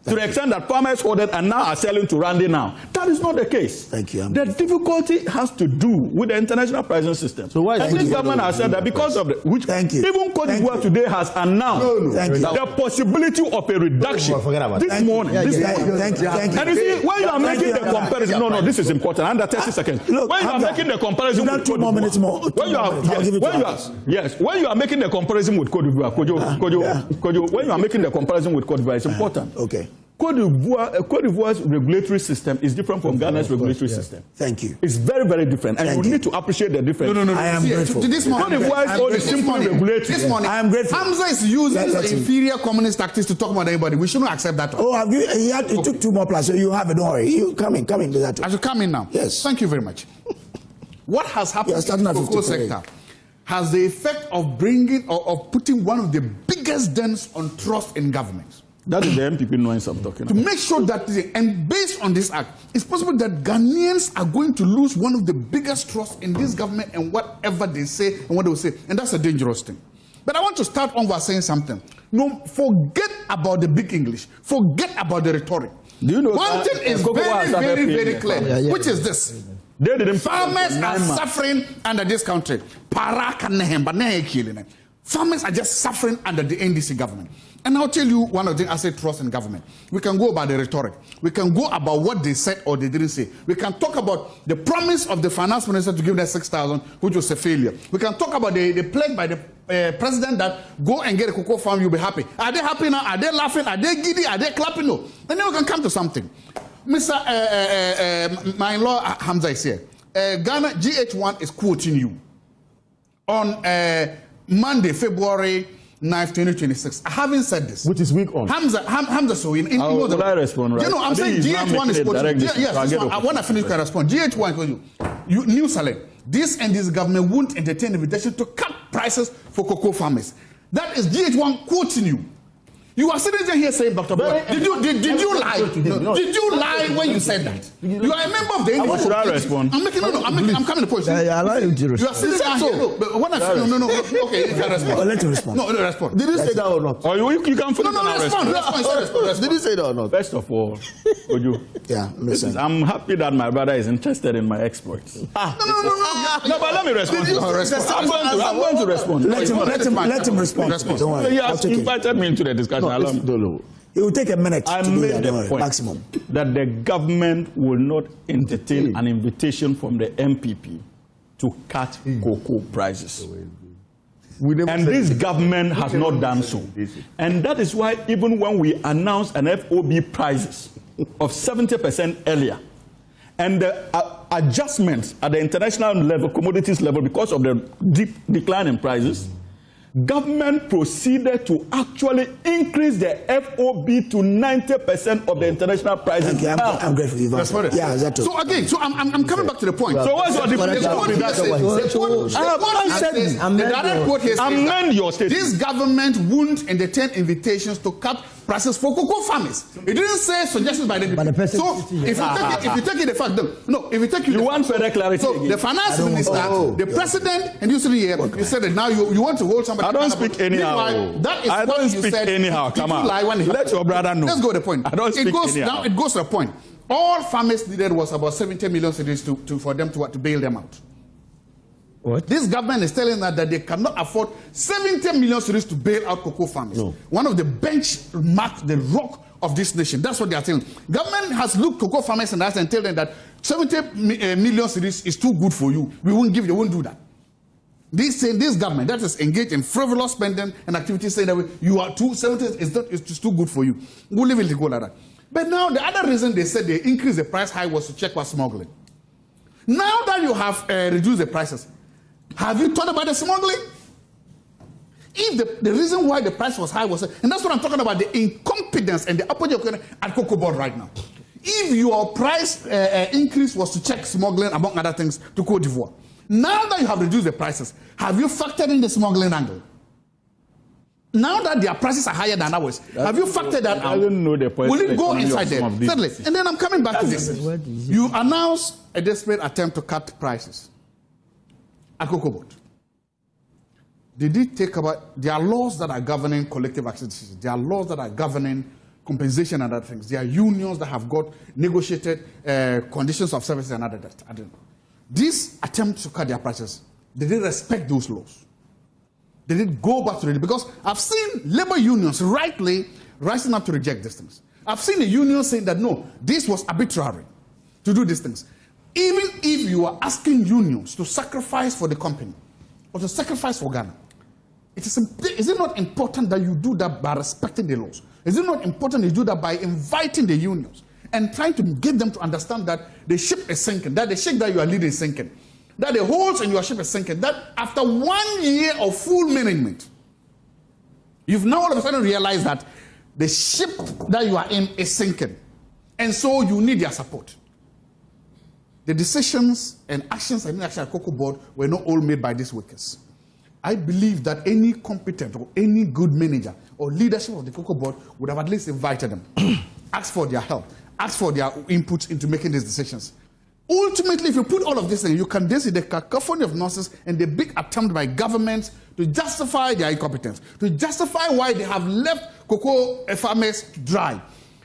to the extent that farmers ordered and now are selling to Randy now? That is not the case. Thank you. The difficulty has to do with the international pricing system. So why and this government has said that because of even Cote d'Ivoire today has announced the possibility of a reduction this morning. Thank you. And you see, when you are making the comparison, this is important. Under 30 seconds. Look, when you are making the comparison with 2 more minutes more. When you are making the comparison with Cote d'Ivoire, Kojo, when you are making the comparison with Cote d'Ivoire, it's important. Okay. Cote d'Ivoire's regulatory system is different from Ghana's regulatory system. Thank you. It's very, very different, and you need to appreciate the difference. No. I am grateful. This morning, Cote d'Ivoire is simply regulatory. This morning, I am grateful. Hamza is using inferior communist tactics to talk about anybody. We shouldn't accept that. He took 2 more plus, so you have it. Don't worry. You come in. I should come in now. Yes. Thank you very much. What has happened in the cocoa sector has the effect of bringing or of putting one of the biggest dents on trust in government. That is the MPP noise I'm talking about. To make sure that, and based on this act, it's possible that Ghanaians are going to lose one of the biggest trust in this government and whatever they say and what they will say. And that's a dangerous thing. But I want to start on by saying something. No, forget about the big English. Forget about the rhetoric. Do you know one thing is very, very clear, which is this. Farmers are suffering under this country. Farmers are just suffering under the NDC government. And I'll tell you one of the things I say trust in government. We can go about the rhetoric. We can go about what they said or they didn't say. We can talk about the promise of the finance minister to give them 6,000, which was a failure. We can talk about the pledge by the president that go and get a cocoa farm, you'll be happy. Are they happy now? Are they laughing? Are they giddy? Are they clapping? No. And then we can come to something. Mr. My in-law Hamza is here. Ghana GH1 is quoting you on Monday, February 9th, 2026. I haven't said this. Which is week on. Hamza, so in will I respond, right? You know, I'm saying GH1 is quoting you. Yes, when I finish, you can respond. GH1 is quoting you. New Salem. This and this government won't entertain the invitation to cut prices for cocoa farmers. That is GH1 quoting you. You are sitting here saying, Dr. Boy, did you lie? No. Did you lie when you said that? You are a member of the English. Should I respond? I'm coming to point. I allow you to respond. You are sitting here. No, but when I finish, no. Okay, you can respond. Well, let him respond. No, respond. Did you say that or not? Or you can finish. No, respond. Did you say that or not? First of all, listen. I'm happy that my brother is interested in my exploits. No, but let me respond. I'm going to respond. Let him respond. Don't worry. He has invited me into the discussion. It will take a minute to do that, maximum. That the government will not entertain an invitation from the MPP to cut cocoa prices. And this government has not done so. And that is why even when we announced an FOB prices of 70% earlier, and the adjustments at the international level, commodities level, because of the deep decline in prices, government proceeded to actually increase the FOB to 90% of the international prices. Okay, I'm grateful. Yeah, Zaato. So again, I'm coming back to the point. So what's your difference? Amend your statement. This government won't entertain invitations to cut prices for cocoa farmers. It didn't say suggestions by the people. So if you take it the fact, no, if you take you want further clarity. So the finance minister, the president, and you said you said that now you want to hold somebody. I don't speak anyhow. I don't speak anyhow. Come on. Let your brother know. Let's go to the point. I don't speak anyhow. Now it goes to the point. All farmers needed was about 70 million cedis for them to bail them out. What? This government is telling us that they cannot afford 70 million cedis to bail out cocoa farmers. No. One of the benchmarks, the rock of this nation. That's what they are saying. Government has looked cocoa farmers in the eyes and tell them that 70 million cedis is too good for you. We won't give you, they won't do that. This government that is engaged in frivolous spending and activities saying that you are 70 is too good for you. We'll leave it to go like that. But now the other reason they said they increased the price high was to check what smuggling. Now that you have reduced the prices, have you thought about the smuggling? If the reason why the price was high was, and that's what I'm talking about, the incompetence and the apology at Cocoa Board right now. If your price increase was to check smuggling, among other things, to Cote d'Ivoire, now that you have reduced the prices, have you factored in the smuggling angle? Now that their prices are higher than ours, have you factored that out? I don't know the point. Will it go inside there? Thirdly, and then I'm coming back to this. You announced a desperate attempt to cut prices at Cocoa Board. They did take about, there are laws that are governing collective action decisions. There are laws that are governing compensation and other things. There are unions that have got negotiated conditions of services and other that. This attempt to cut their prices, they didn't respect those laws. They didn't go back to it because I've seen labor unions rightly rising up to reject these things. I've seen a union saying that no, this was arbitrary to do these things. Even if you are asking unions to sacrifice for the company or to sacrifice for Ghana, is it not important that you do that by respecting the laws? Is it not important you do that by inviting the unions and trying to get them to understand that the ship is sinking, that the ship that you are leading is sinking, that the holes in your ship is sinking, that after 1 year of full management, you've now all of a sudden realized that the ship that you are in is sinking, and so you need their support. The decisions and actions and inaction at Cocoa Board were not all made by these workers. I believe that any competent or any good manager or leadership of the Cocoa Board would have at least invited them, asked for their help, asked for their input into making these decisions. Ultimately, if you put all of this in, you can see the cacophony of nonsense and the big attempt by governments to justify their incompetence, to justify why they have left cocoa farmers dry.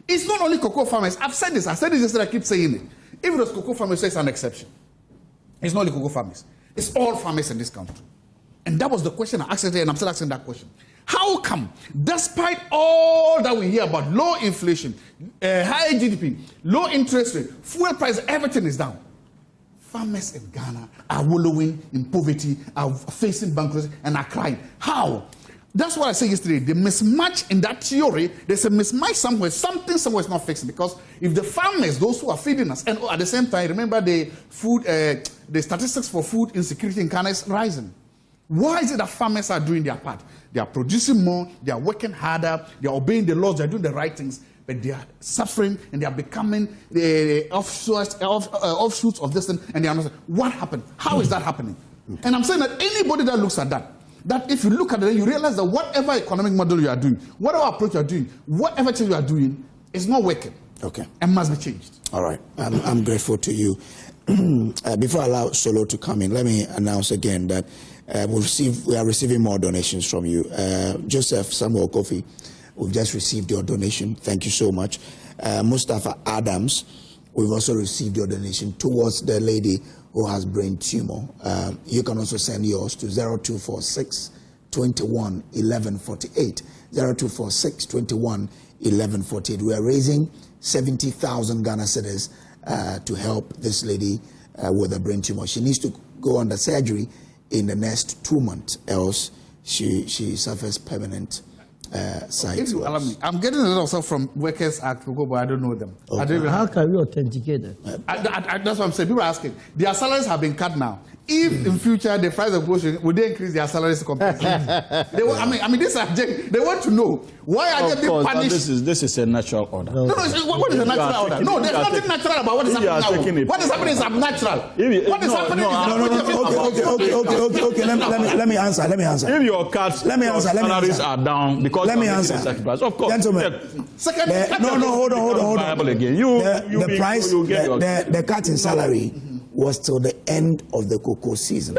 It's not only cocoa farmers. I've said this yesterday, I keep saying it. If it was cocoa farmers, it's an exception. It's not only cocoa farmers. It's all farmers in this country. And that was the question I asked today, and I'm still asking that question. How come, despite all that we hear about low inflation, high GDP, low interest rate, fuel price, everything is down, farmers in Ghana are wallowing in poverty, are facing bankruptcy, and are crying? How? That's what I said yesterday. The mismatch in that theory, there's a mismatch somewhere. Something somewhere is not fixed, because if the farmers, those who are feeding us, and at the same time, remember the statistics for food insecurity in Ghana is rising. Why is it that farmers are doing their part? They are producing more, they are working harder, they are obeying the laws, they are doing the right things, but they are suffering and they are becoming the offshoots of this thing, and they are not. What happened? How is that happening? And I'm saying that anybody that looks at that if you look at it, you realize that whatever economic model you are doing, whatever approach you are doing, whatever change you are doing, is not working. Okay. And must be changed. All right. I'm grateful to you. Before I allow Solo to come in, let me announce again that we are receiving more donations from you. Joseph Samuel Kofi, we've just received your donation. Thank you so much. Mustafa Adams, we've also received your donation towards the lady who has brain tumor. You can also send yours to 0246 21 1148. 0246 21 1148. We are raising 70,000 Ghana cedis to help this lady with a brain tumor. She needs to go under surgery in the next 2 months, else she suffers permanent sight loss. I'm getting a lot of stuff from Workers Act, but I don't know them. Okay. How can we authenticate it? That's what I'm saying. People are asking. Their salaries have been cut now. If in future the price of groceries, would they increase their salaries to compensate? They want to know why are they being punished? This is a natural order. No, what is a natural order? No, there's nothing natural about what is happening now. What is happening is unnatural. What is happening is Okay. Let me answer. If your cuts, salaries are down because let me answer. Of course, gentlemen. Second, hold on. Again. The cut in salary was till the end of the cocoa season,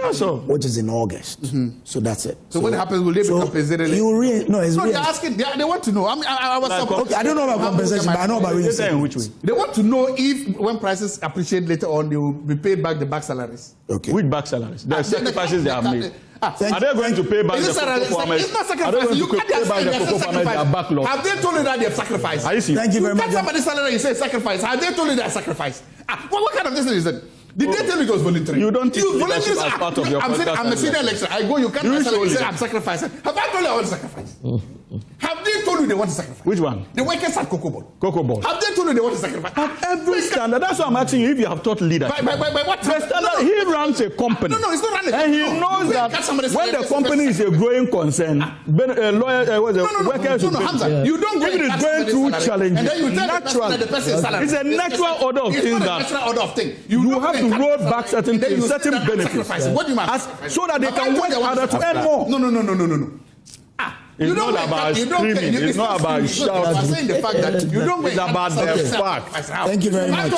which is in August. So that's it. So what happens? Will they be compensated? They're asking. They want to know. I don't know about compensation, but I know about reinstatement. Which way? They want to know if, when prices appreciate later on, they will be paid back the back salaries. Okay. Which back salaries? The sacrifices they have made. Are they going to pay back the cocoa farmers? It's not Are they going sacrifice. You to can't pay just back say the there's cocoa a farmers their sacrifice. backlog? Have they told you that they've sacrificed? Are you serious? Thank you very You much. cut somebody's salary, you say sacrifice. Have they told you that sacrifice? What kind of this is it? Did they tell you it was voluntary? You don't teach leadership volunteers as part of your podcast. I'm a senior lecturer. I go, you cut my salary, you say I'm sacrificing. Have I told you I want to sacrifice? Have they told you they want to sacrifice? Which one? The workers at Cocoa Board. Cocoa Board. Have they told you they want to sacrifice? At every standard. That's why I'm asking you if you have taught leadership. By what The standard, he runs a company. No, it's not running. And he knows that when the company is a growing concern, workers will pay. Hamza, you don't go if it is going through challenges, and then you tell the person salary. it's a natural order of It's things not a that natural order of things. you have to roll back certain and then things, you certain say that I'm benefits, sacrificing. What do you mean? so that they can work harder to earn more. No. It's not about screaming. It's not about shouting. I'm saying the fact that you don't. It's about the fact. Thank you very much.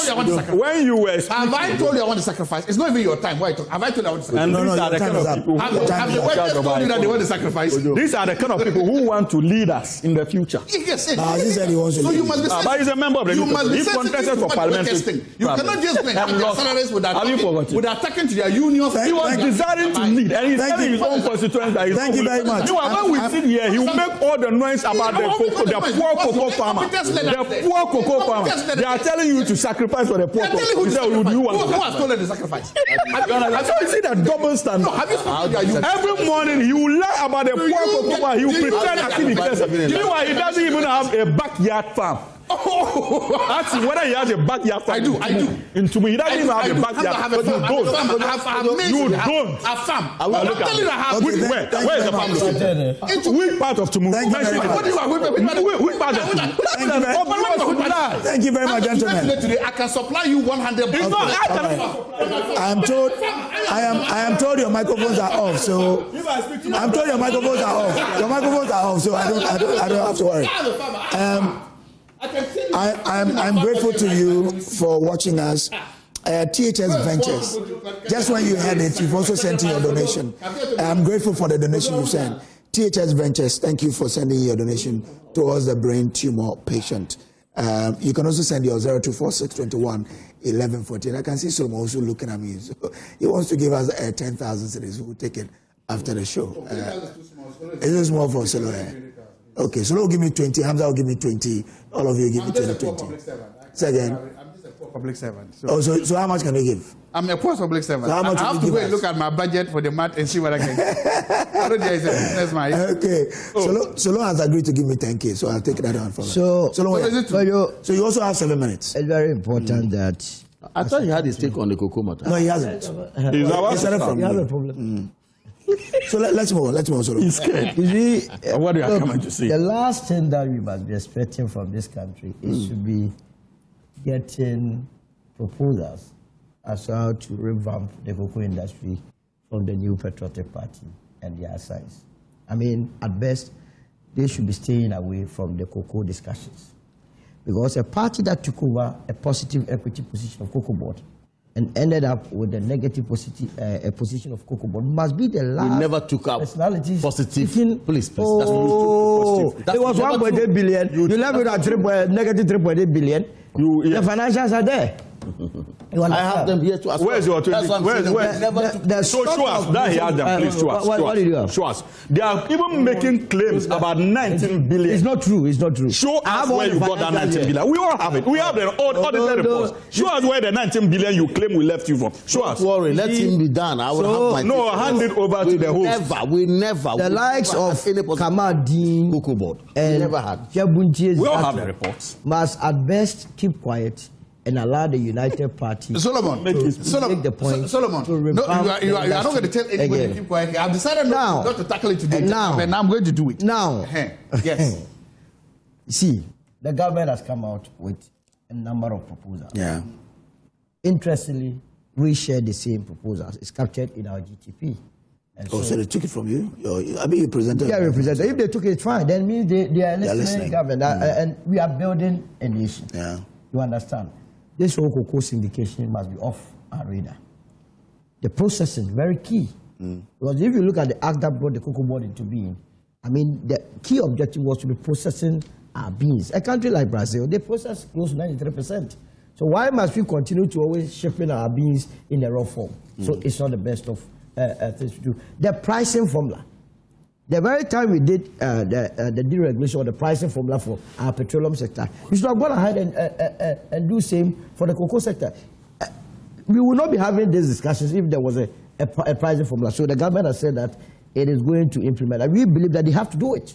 When you were speaking, have I told you I want to sacrifice? It's not even your time. Why? Have I told you I want to sacrifice? and No, these your are the time kind is of up. people. Have the workers told you that they want to sacrifice? These are the kind of people who want to lead us in the future. Yes. He said he wants to So you leave. must be But he's a member of the you new must be He contested for parliamentary. You cannot just bring And their lost. salaries Have you forgotten? with attacking to their unions. He was desiring to lead, and he's Thank telling you. his own constituents that he's Thank you very much. When we sit here, he will make all the noise about the poor cocoa farmer. The poor cocoa farmer. They are telling you to sacrifice for the poor cocoa. You say, would you want Who to? has told them to sacrifice? So you see that double standard. Have you spoken to their unions? Every morning he will lie about the poor cocoa farmer. He will pretend as if he does. Meanwhile, he doesn't even have a backyard farm. Ask him whether he has a backyard farm. I do. Into me, he doesn't even have a backyard. But you don't. You don't. A farm. Look at telling you I have. Okay, Where is the farm located? Which part of Tumu? Thank you very much. Which part of Tumu? Thank you very much, gentlemen. Today, I can supply you 100. It's not. I am told your microphones are off, so I'm told your microphones are off. Your microphones are off, so I don't have to worry. I'm grateful to you for watching us. THS Ventures. Just when you had it, you've also sent in your donation. I'm grateful for the donation you sent. THS Ventures, thank you for sending your donation towards the brain tumor patient. You can also send your 024621 1114. I can see Solomon also looking at me. So he wants to give us 10,000 cities. We'll take it after the show. It's too small for Solomon. Okay, Solomon will give me 20. Hamza will give me 20. All of you give me 20. Say again. I'm just a poor public servant. So how much can you give? I'm a poor public servant. So how much I have will to you go give and us? look at my budget for the month and see what I can get. Already there is a businessman. Okay. Solomon has agreed to give me 10K, so I'll take that on from him. So You also have 7 minutes. it's very important that I thought you had his take on the cocoa matter. No, he hasn't. He's He said it from you have a you. problem. So let's move on. Solomon. He's scared. You see, What are you look, coming to see? the last thing that we must be expecting from this country is to be getting proposals as to how to revamp the cocoa industry from the new patriotic party and their sides. I mean, at best, they should be staying away from the cocoa discussions. Because a party that took over a positive equity position of Cocoa Board and ended up with a negative position of Cocoa Board must be the last. We never took up personalities positive. speaking- Please. Oh, That's it was we never 1.8 took- billion. You left with a negative 3.8 billion. The financials are there. You I understand? have them here to ask. Where's your That's what I'm saying. where's- We never took- The So stock show us of- that he has them, please show us. What did you have? Show us. They are even making claims about 19 billion. It's not true. It's not true. Show I us have all where the you got that financials 19 here. billion. We all have it. We have the audited reports. Show us where the 19 billion you claim we left you from. Show us. Don't worry, let him be done. I will So- have my. No, hand it over to the host. We never. The likes of Kamadin Cocoa Board. We and never had. Jabunji We all have Zaato the reports. must at best keep quiet and allow the United Party Solomon, make the point. Solomon, to no, revamp you are the not going to tell industry anybody to again. keep quiet. I've decided Now- not to tackle it today. now- and I'm going to do it. Now, Yes. see, the government has come out with a number of proposals. Yeah. Interestingly, we share the same proposals. It's captured in our GTP. And So they took it from you? I mean, you presented. yeah, representative. If they took it, fine. Then means they are listening. listening. Government, and we are building a nation. Yeah. You understand? This whole cocoa syndication must be off our radar. The processing, very key. Because if you look at the act that brought the cocoa board into being, I mean, the key objective was to be processing our beans. A country like Brazil, they process close to 93%. So why must we continue to always shipping our beans in the raw form? So it's not the best of things to do. The pricing formula. The very time we did the deregulation of the pricing formula for our petroleum sector, we should have gone ahead and do the same for the cocoa sector. We will not be having these discussions if there was a pricing formula. So the government has said that it is going to implement, and we believe that they have to do it.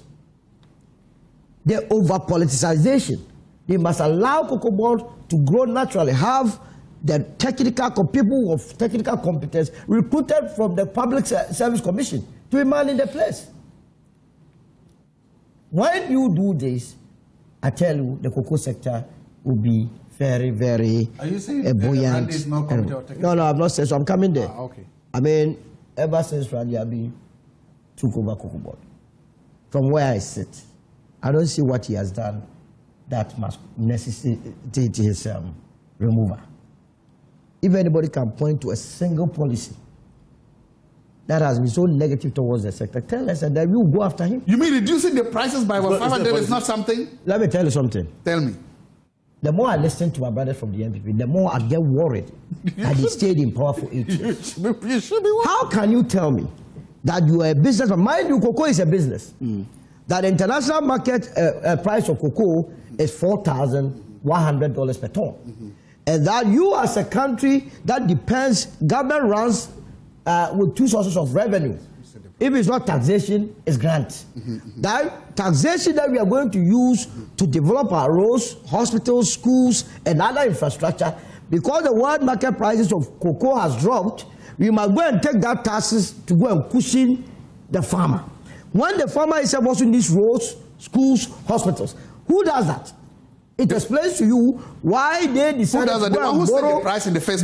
The over-politicization, they must allow cocoa board to grow naturally, have the people of technical competence recruited from the Public Service Commission to be man in the place. When you do this, I tell you, the cocoa sector will be very, very Are you saying buoyant. Randy is not coming to No, I'm not saying so. I'm coming there. Okay. I mean, ever since Randy Abi took over cocoa board, from where I sit, I don't see what he has done that must necessitate his removal. If anybody can point to a single policy that has been so negative towards the sector, tell us, and then we will go after him. You mean reducing the prices by about 500 is not something? Let me tell you something. Tell me. The more I listen to my brothers from the NPP, the more I get worried that they stayed in power for 8 years. You should be How can you tell me that you are a businessman? Mind you, cocoa is a business. That the international market price of cocoa is $4,100 per ton. And that you as a country that depends, government runs with two sources of revenue. If it's not taxation, it's grant. That taxation that we are going to use to develop our roads, hospitals, schools, and other infrastructure, because the world market prices of cocoa has dropped, we must go and take that taxes to go and cushion the farmer. When the farmer is also in these roads, schools, hospitals, who does that? It explains to you why they decided to go and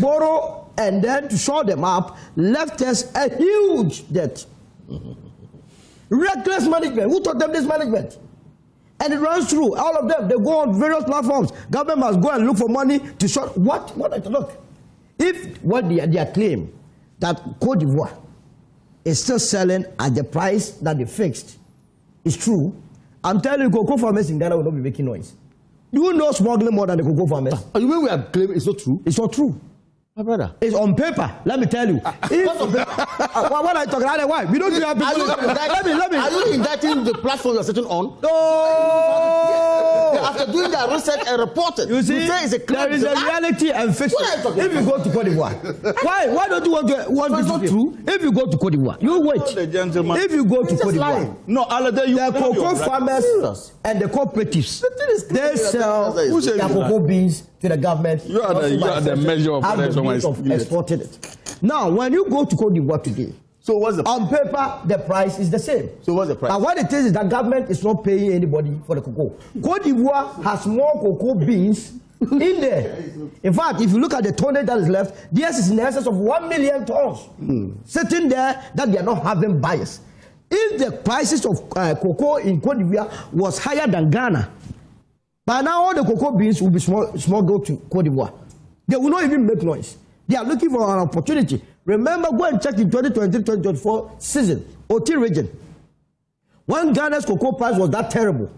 borrow and then to shore them up, left us a huge debt. Reckless management. Who taught them this management? And it runs through all of them. They go on various platforms. Government must go and look for money to short. What? Look, if what their claim that Côte d'Ivoire is still selling at the price that they fixed is true, I'm telling you, cocoa farmers in Ghana will not be making noise. Do you know smuggling more than the cocoa farmers? You mean we are claiming it's not true? It's not true. My brother. It's on paper. Let me tell you. What I talk about? Why? We don't have people. Let me. Are you indicting the platform you're sitting on? No. After doing that research and reporting, You see, say it's a there is a reality and fiction. If you go to Côte d'Ivoire, why don't you want this to be true? If you go to Côte d'Ivoire, you wait. If you go to Côte d'Ivoire, No, the cocoa farmers and the cooperatives, they sell their cocoa beans to the government. You are the measure of exporting it. Now, when you go to Côte d'Ivoire today, So what's the on paper, the price is the same. So what's the price? But what it is that government is not paying anybody for the cocoa. Côte d'Ivoire has more cocoa beans in there. In fact, if you look at the tonnage that is left, theirs is in excess of 1 million tons sitting there that they are not having buyers. If the prices of cocoa in Côte d'Ivoire was higher than Ghana, by now all the cocoa beans will be smuggled to Côte d'Ivoire. They will not even make noise. They are looking for an opportunity. Remember, go and check the 2023-2024 season, OT region. When Ghana's cocoa price was that terrible,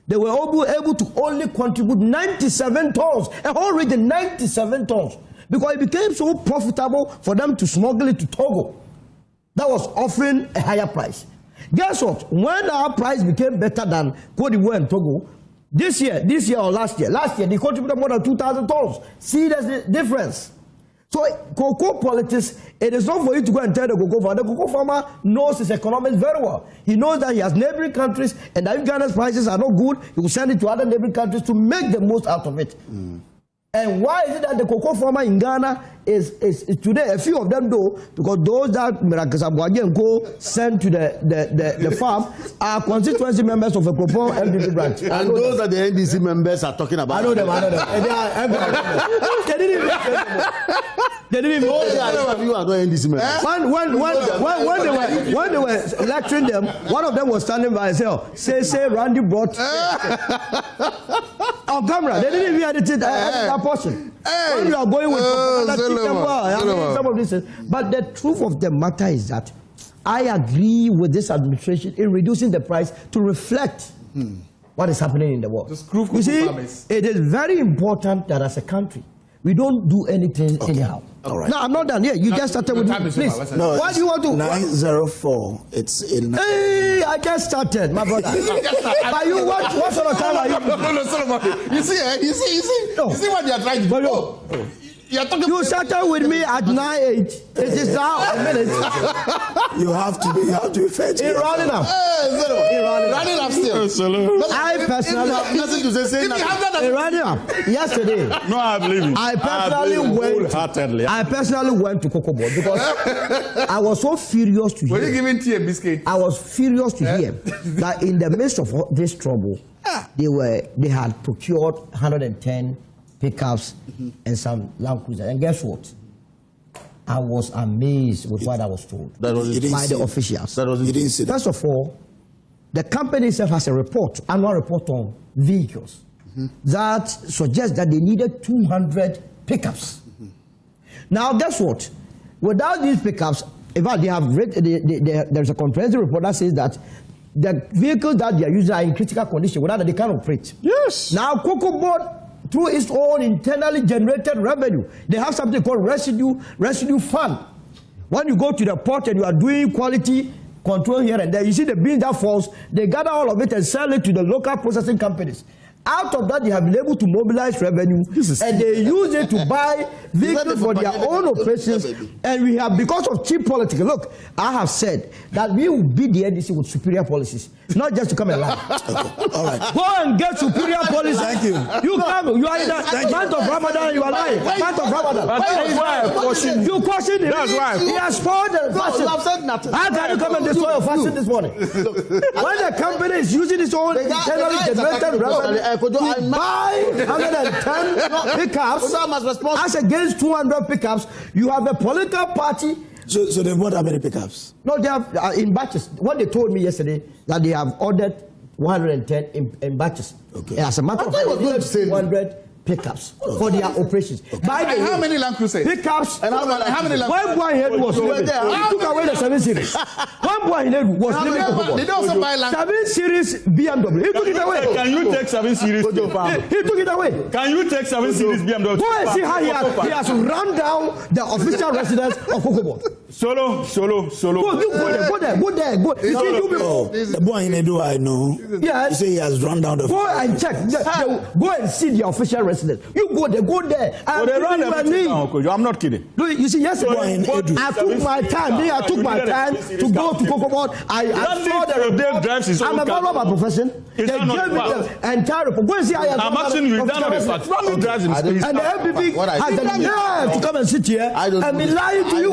they were able to only contribute 97 tons, a whole region, 97 tons, because it became so profitable for them to smuggle it to Togo. That was offering a higher price. Guess what? When our price became better than Côte d'Ivoire and Togo, this year or last year they contributed more than 2,000 tons. See the difference. So cocoa politics, it is not for you to go and tell the cocoa farmer. The cocoa farmer knows his economics very well. He knows that he has neighboring countries, and that if Ghana's prices are not good, he will send it to other neighboring countries to make the most out of it. And why is it that the cocoa farmer in Ghana is today, a few of them though, because those that Mirakasabwaji and Co sent to the farm are constituency members of a proposed NPP branch. And those that the NDC members are talking about. I know them. And they are they didn't even say them. They didn't even know You are not NDC members. when they were lecturing them, one of them was standing by and said, say Randy brought on camera. They didn't even edit that portion. When you are going with some of this, but the truth of the matter is that I agree with this administration in reducing the price to reflect what is happening in the world. You see, it is very important that as a country We don't do anything anyhow. All right. No, I'm not done here. You just started with me. Please. No, Why do you want to? 9:04. It's in. Hey, I just started, my brother. Are you what sort of time are you? No, Solomon. You see what they are trying to do. Oh. You're talking. You started with me at 9:08. It is now a minute. You have to be fair to You're yourself. running up. Running up still. I personally Nothing to say nothing. running up yesterday. No, I believe you. I personally went to Cocoa Board because I was so furious to Were you hear. giving tea a biscuit? I was furious to hear that in the midst of this trouble, they had procured 110 pickups and some Land Cruisers. And guess what? I was amazed with what I was told That was You didn't by see the it. officials. That was You didn't see that. First of all, the company itself has a report, annual report on vehicles that suggests that they needed 200 pickups. Now, guess what? Without these pickups, in fact, there's a comprehensive report that says that the vehicles that they are using are in critical condition, without that they can't operate. Yes. Now, Cocoa Board, through its own internally generated revenue, they have something called residue fund. When you go to the port and you are doing quality control here and there, you see the beans that falls, they gather all of it and sell it to the local processing companies. Out of that, they have been able to mobilize revenue, and they use it to buy vehicles for their own operations. And we have, because of cheap politics, look, I have said that we will beat the NDC with superior policies, not just to come and lie. All right. Go and get superior policies. Thank you. You come, you are in the month of Ramadan, you are lying. Month of Ramadan. That's why I caution you. You caution him. That's why. He has spoiled the fasting. I've said nothing. How can you come and destroy your fasting this morning? When the company is using its own internally generated revenue to buy 110 pickups as against 200 pickups, you have a political party. So they bought how many pickups? No, they have in batches. What they told me yesterday that they have ordered 110 in batches. Okay. And as a matter of fact, they need 200 pickups for their operations. By the And how way, many Land Cruisers? pickups? And how many Land One boy here was living. He took away the 7 Series. One boy here was living. Did they also buy Land 7 Series BMW. He took it away. Can you take 7 Series to farm? He took it away. Can you take 7 Series BMW? Go and see how he has run down the official residence of Cocoa Board. Solo. Go there. You see, you people. Oh, the boy in Edo, I know. Yes. You say he has run down the. Go and check. Go and see the official residence. You go there. Oh, they run everything down, Kojo. I'm not kidding. Look, you see, yesterday I took my time. I took my time to go to Cocoa Board. I saw the report. I'm a follower by profession. They gave me the entire report. Go and see how I'm asking you, that not a fact. Run the drives in space. And the LPP has the nerve to come and sit here and be lying to you.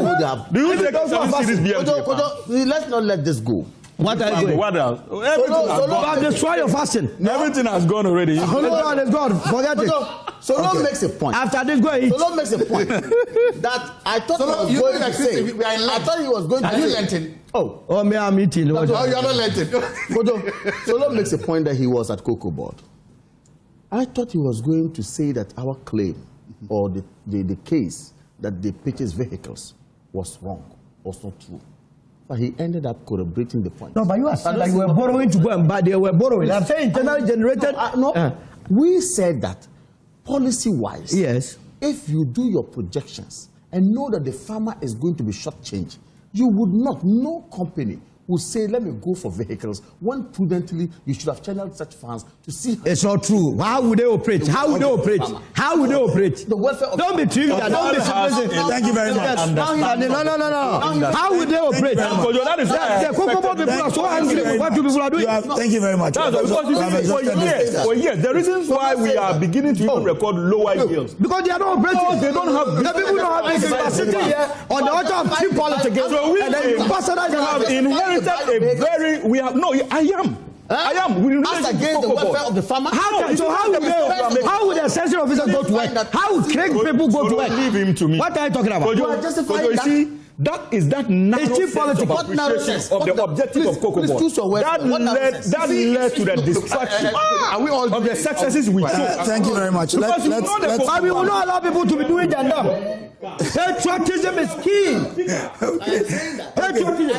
Do you take 7 Series BMW? Let's not let this go. What are you doing? What else? Everything has You gone. have destroyed your fasting. Everything has gone already. Hold on, it's gone. Forget it. Solon makes a point. After this, go and eat. Solon makes a point that I thought Solon, he you was mean going to like say. we are in Lent? I thought he was going to Are you say. Lenting? Oh, me, I'm eating. Oh, you are not Lenting. Kojo, Solon makes a point that he was at Cocoa Board. I thought he was going to say that our claim or the case that they purchased vehicles was wrong, was not true. But he ended up corroborating the point. No, but you are saying that you were borrowing to go and buy. They were borrowing. I'm saying internally generated. We said that policy-wise, Yes. if you do your projections and know that the farmer is going to be shortchanged, you would not, no company would say, let me go for vehicles, when prudently you should have channeled such funds to see. It's not true. How would they operate? How would they operate? How would they operate? The welfare of Don't be trivial. Don't be simple. Thank you very much. No. How would they operate? Kojo, that is why The Cocoa Board people are so angry with what you people are doing. Thank you very much. That's because you see, for years, the reason why we are beginning to even record lower yields. Because they are not operating. They don't have. The people don't have this. You are sitting here on the altar of cheap politics. So we And then you bastardize have it. inherited a very. We have no. I am. We As against the welfare of the farmer. How would the census officers go to work? How would Craig people go to work? Leave him to me. What are you talking about? Kojo, You are justifying you that. see, That is that narrow It's cheap sense politics. of What narrow appreciation sense? of the objective of Cocoa please Board. choose your words. That What narrow led sense? to the distraction Are we all of the successes we took. Thank you very much. Because you know the Let's But we will not allow people to be doing their job. Patriotism is key. Patriotism.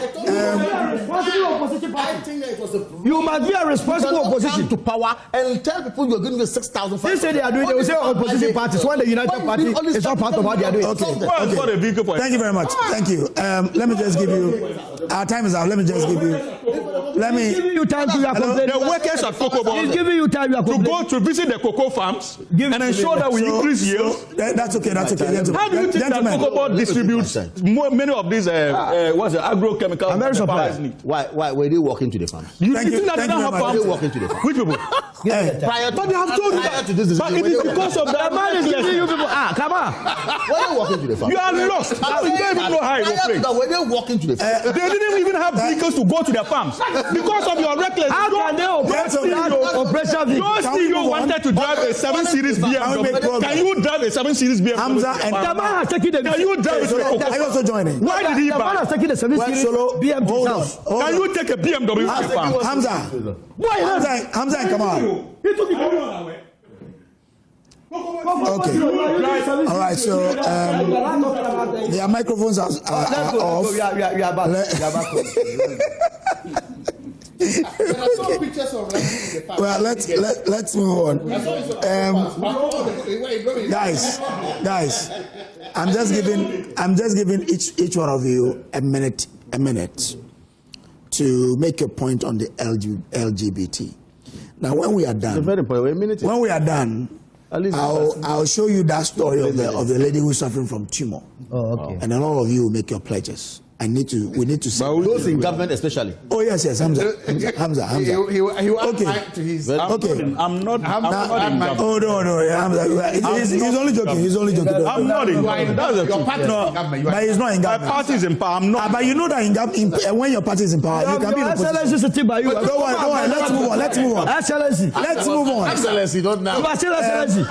You must be a responsible opposition to power and tell people you're going to get 6,000. They say they are doing, they will say opposition parties. When the United Party is not part of what they are doing. Okay. Well, for the vehicle for Thank you very much. Thank you. Let me just give you. Our time is out. Let me just give you. Let me. He's giving you time to the workers at Cocoa Board He's giving you time. You are to complaining. go to visit the cocoa farms and ensure that we increase yields. That's okay. That's okay. Gentlemen. How do you think that Cocoa Board distributes many of these what's the agrochemicals? I'm very surprised. Why were they walking to the farms? You Thank think you. that they Thank don't you have very much. farms? They walk into the farm. Which people? Prior But they have told you prior that. to this But it is decision, because of The that. man is giving you people. Come on. when they walk into the farm. You are lost. You don't even know how it operates. When they walk into the farm. They didn't even have vehicles to go to their farms because of your recklessness. How can they operate that operation vehicle? Your CEO wanted to drive a 7 Series BMW. Can you drive a 7 Series BMW? Hamza and The man has taken the. Can you drive it to a Are you cocoa? also joining? Why did he The man buy? has taken the 7 Series Solo, BMW hold on. house. Hold Can on. you take a BMW to a farm? Hamza. Why not? Hamza and Kamal. Okay. All right. So their microphones are off. We are back. There are some pictures of the farm. Well, let's move on. Guys, I'm just giving each one of you a minute to make a point on the LGBT. Now, when we are done, Very important. A minute. when we are done, At least I'll show you that story of the lady who's suffering from tumor, Oh, okay. and then all of you will make your pledges. We need to see. those in government especially. Oh yes, Hamza. He will add Okay. mine to his. Okay. I'm not in government. Oh no, Hamza. He's only joking. He's only joking. I'm not in government. That's the Your truth. party is in government. You are But he's not in My government. party is in power. I'm not. But you know that when your party is in power, you can be in Your opposition. Excellency is sitting by you. Don't worry. Let's move on. Excellency. Let's move on. Excellency, not now. You are still Excellency.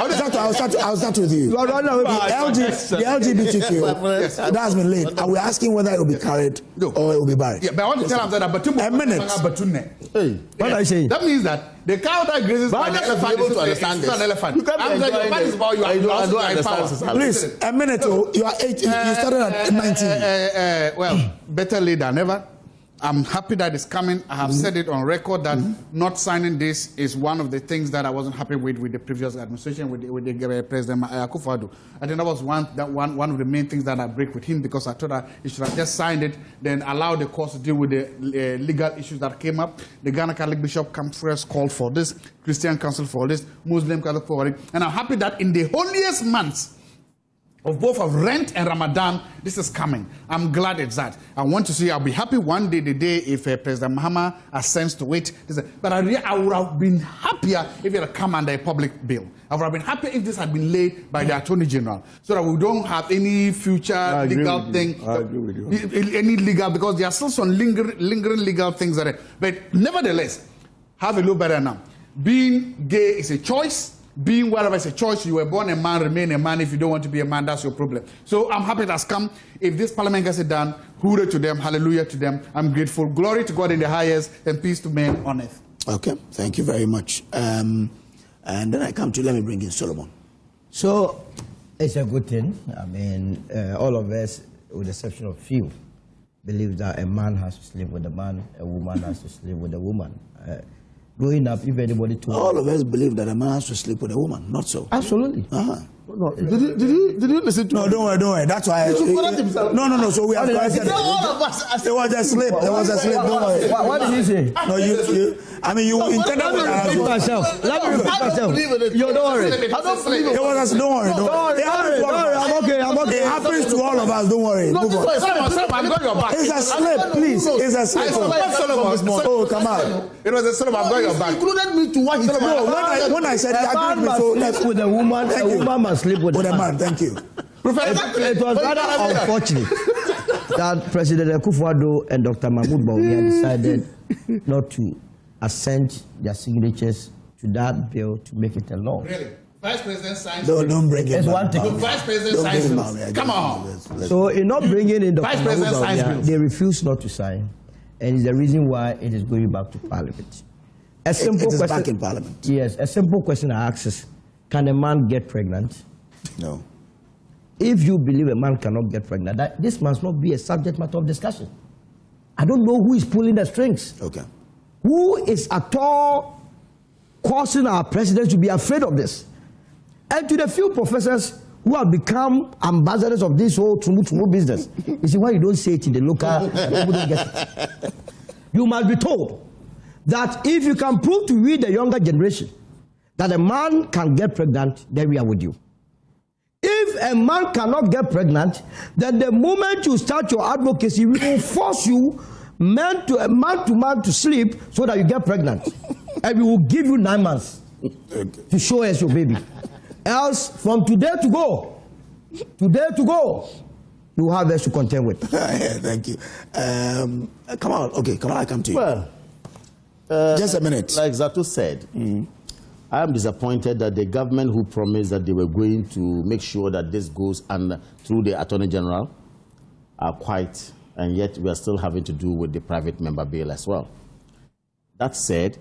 I'll start with you. You are running away. The LGBTQ that has been laid. Are we asking whether it will be carried or it will be buried? Yeah, but I want to tell him that A minute. Hey. What are you saying? That means that the cow that grazes by the I'm not elephant able is to understand not an this. elephant. You can't be I'm saying your enjoying party this. is about you I don't understand power. this. Please, a minute. You are 8. You started at 19. Well, better late than never. I'm happy that it's coming. I have said it on record that not signing this is one of the things that I wasn't happy with the previous administration, with the President Akufo-Addo. I think that was one of the main things that I break with him, because I thought that he should have just signed it, then allow the courts to deal with the legal issues that came up. The Ghana Catholic Bishop Conference called for this, Christian Council for this, Muslim Catholic for it, and I'm happy that in the holiest months of both of Rent and Ramadan, this is coming. I'm glad it's that. I want to see, I'll be happy one day, the day if President Mahama assents to it. But I would have been happier if it had come under a public bill. I would have been happier if this had been laid by the Attorney General, so that we don't have any future legal thing. I agree with you. Any legal, because there are still some lingering legal things there. But nevertheless, have a look better now. Being gay is a choice. Being whatever is a choice. You were born a man, remain a man. If you don't want to be a man, that's your problem. So I'm happy it has come. If this parliament gets it done, hooray to them, hallelujah to them. I'm grateful. Glory to God in the highest, and peace to men on earth. Okay, thank you very much. And then I come to, let me bring in Solomon. So it's a good thing. I mean, all of us, with the exception of few, believe that a man has to sleep with a man, a woman has to sleep with a woman. Growing up, if anybody told All of us believe that a man has to sleep with a woman. Not so. absolutely. Uh-huh. No, did you listen to No, don't worry. That's why. No. So we have corrected it. It was a slip. It was a slip. Don't worry. What did he say? No, you intended Let me repeat myself. Yo, don't worry. I don't believe it. It was a, don't worry. Don't worry. I'm okay. It happens to all of us. Don't worry. Move on. I've got your back. It's a slip, please. It's a slip. Oh, come on. It was a son of I've got your back. Included me to what he said. No, when I said he A man agreed with me, so must sleep with a woman, a woman must sleep with with a a man. man. Thank you. It was rather unfortunate that President Akufo-Addo and Dr. Mahmoud Bawumia decided not to assent their signatures to that bill to make it a law. Really? Vice President signs. Don't bring it It's back. one thing. The Vice President Don't bring signs it bills. back. Come on. So in not bringing in the Vice President signs bills. they refuse not to sign, and it's the reason why it is going back to Parliament. A simple It is question. back in Parliament. Yes, a simple question I ask is, can a man get pregnant? No. If you believe a man cannot get pregnant, this must not be a subject matter of discussion. I don't know who is pulling the strings. Okay. Who is at all causing our president to be afraid of this? And to the few professors who have become ambassadors of this whole tumu business, you see why you don't say it in the local, people don't get it. You must be told that if you can prove to we, the younger generation, that a man can get pregnant, then we are with you. If a man cannot get pregnant, then the moment you start your advocacy, we will force you man to man to sleep so that you get pregnant. And we will give you 9 months to show us your baby. Else, from today to go, you will have us to contend with. Yeah, thank you. Come on. Okay, come on, I come to you. Well, just a minute. like Zaato said, I am disappointed that the government who promised that they were going to make sure that this goes and through the Attorney General are quiet, and yet we are still having to do with the private member bill as well. That said,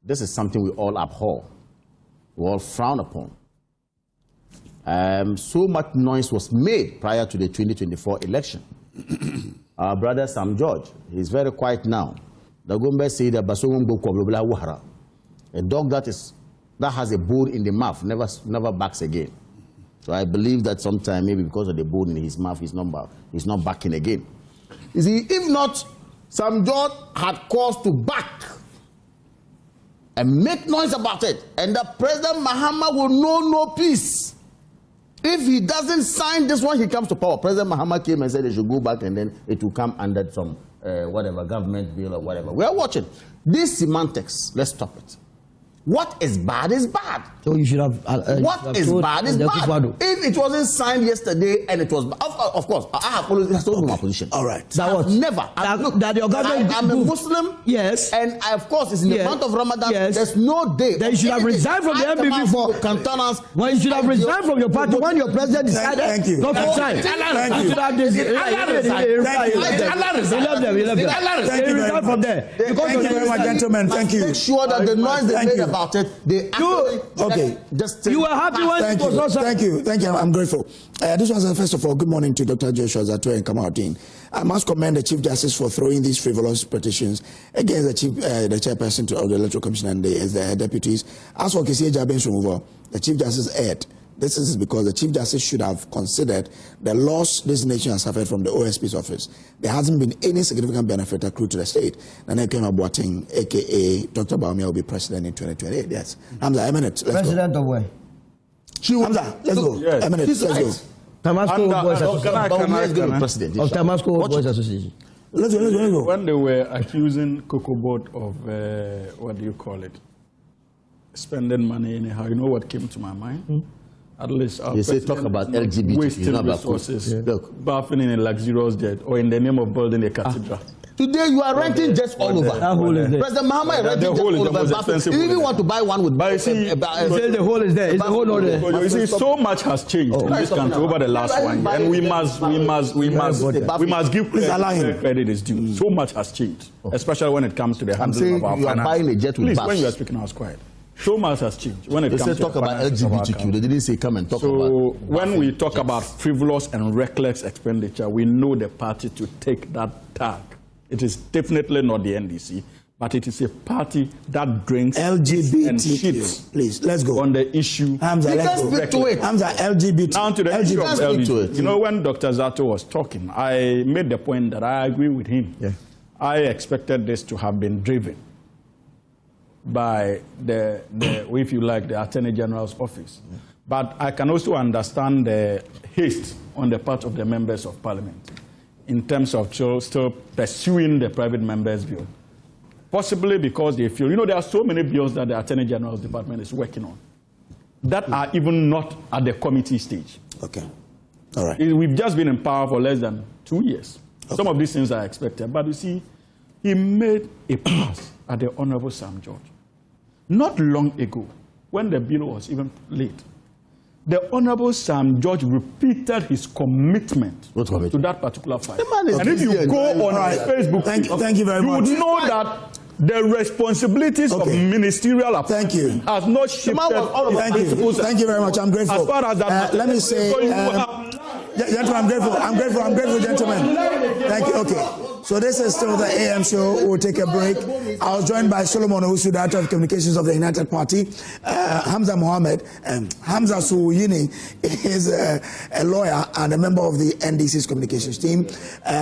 this is something we all abhor, we all frown upon. So much noise was made prior to the 2024 election. Our brother Sam George, he's very quiet now. The Gombe said that a dog that has a bone in the mouth never backs again. So I believe that sometime maybe because of the bone in his mouth, he's not backing again. You see, if not, Sam George had cause to back and make noise about it, and the President Mahama will know no peace. If he doesn't sign this one, he comes to power. President Mahama came and said they should go back, and then it will come under some whatever government bill or whatever. We are watching. These semantics, let's stop it. What is bad is bad. So you should have. What is bad is bad. If it wasn't signed yesterday and it was, of course, I have always told my position. All right. That was never. That your government. I'm a Muslim. Yes. And of course, it's in the month of Ramadan. Yes. There's no day. Then you should have resigned from the MPP for. When you should have resigned from your party when your president decided. Thank you. Not to sign. Thank you. You should have He resigned from there. Thank you very much, gentlemen. Thank you. Make sure that the noise they made about it, they actually just you were happy when Thank it was you. not signed. Thank you. I'm grateful. This was first of all, good morning to Dr. Joshua Zaato and Kamaldeen. I must commend the Chief Justice for throwing these frivolous petitions against the chairperson of the Electoral Commission and the deputies. As for Kesi Ejaben's removal, the Chief Justice erred. This is because the Chief Justice should have considered the loss this nation has suffered from the OSP's office. There hasn't been any significant benefit accrued to the state. Nana Kema Boateng, a.k.a. Dr. Baumia, will be president in 2028. Yes. Hamza, a minute. Let's President go. of where? Hamza, let's go. Yes. A minute. Let's go. Tamasco Boys Association. Association. Of Tamasco Boys Association. Let's go. When they were accusing Cocoa Board of, what do you call it, spending money anyhow, you know what came to my mind? At least our They say talk about LGBT, wasting not about resources, Look. bathing in a luxurious jet, or in the name of building a cathedral. Today you are renting jets all over. That hole is there. President Mahama is renting jets hole is all the most over. expensive You hole even there. want to buy one with. But you see, You say the hole is there. Is the hole not there? You see, so much has changed in this country over the last 1 year, and we must give credit is due. So much has changed, especially when it comes to the handling of our you are finance. buying a jet with Please, bus. when you are speaking, I was quiet. So much has changed when it They comes said to talk the about finances of our LGBTQ. country. They didn't say come and talk So about. when we talk about frivolous and reckless expenditure, we know the party to take that tag. It is definitely not the NDC, but it is a party that drinks and LGBTQ. shits Please, let's go. on the issue. Hamza, let's Speak go. to it. Hamza, LGBT. Now to the issue of Speak to LGBT. it. You know, when Dr. Zaato was talking, I made the point that I agree with him. Yeah. I expected this to have been driven by the if you like, the Attorney General's office. Yeah. But I can also understand the haste on the part of the members of Parliament in terms of still pursuing the private members' bill. Possibly because they feel, you know, there are so many bills that the Attorney General's department is working on that are even not at the committee stage. Okay. All right. We've just been in power for less than 2 years. Okay. Some of these things are expected. But you see, he made a pass at the Honorable Sam George. Not long ago, when the bill was even laid, the Honorable Sam George repeated his commitment to that particular fight. And if you go on our Facebook, thank you very much. You would know that the responsibilities of ministerial affairs has not shifted. Thank you very much. I'm grateful. As far as that, let me say, gentlemen, I'm grateful, gentlemen. Thank you. Okay. So this is still the AM show. We'll take a break. I was joined by Solomon Owusu, Director of Communications of the United Party, Hamza Mohammed, Hamza Suwuyini is a lawyer and a member of the NDC's communications team.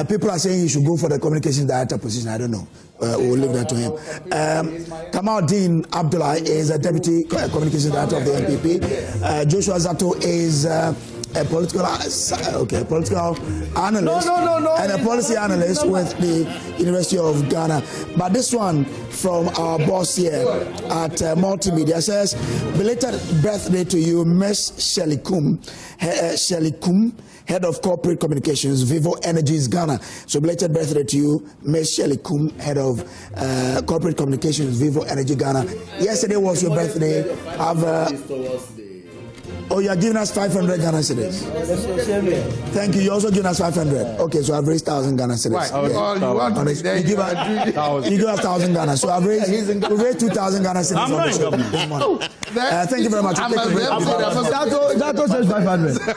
People are saying he should go for the communications director position. I don't know. We'll leave that to him. Kamal Dean Abdullah is a deputy communications director of the NPP. Joshua Zaato is a political analyst and a policy analyst with the University of Ghana. But this one from our boss here at Multimedia says, belated birthday to you, Miss Shelley Kum, Head of Corporate Communications, Vivo Energies Ghana. So belated birthday to you, Miss Shelley Kum, Head of Corporate Communications, Vivo Energy Ghana. Yesterday was your birthday. Oh, you are giving us 500 Ghana cedis. Thank you. You also giving us 500. Okay, so I've raised 1,000 Ghana cedis. Right. You give us 1,000 Ghana. So I've raised 2,000 Ghana cedis. Thank you very much. Zaato says 500.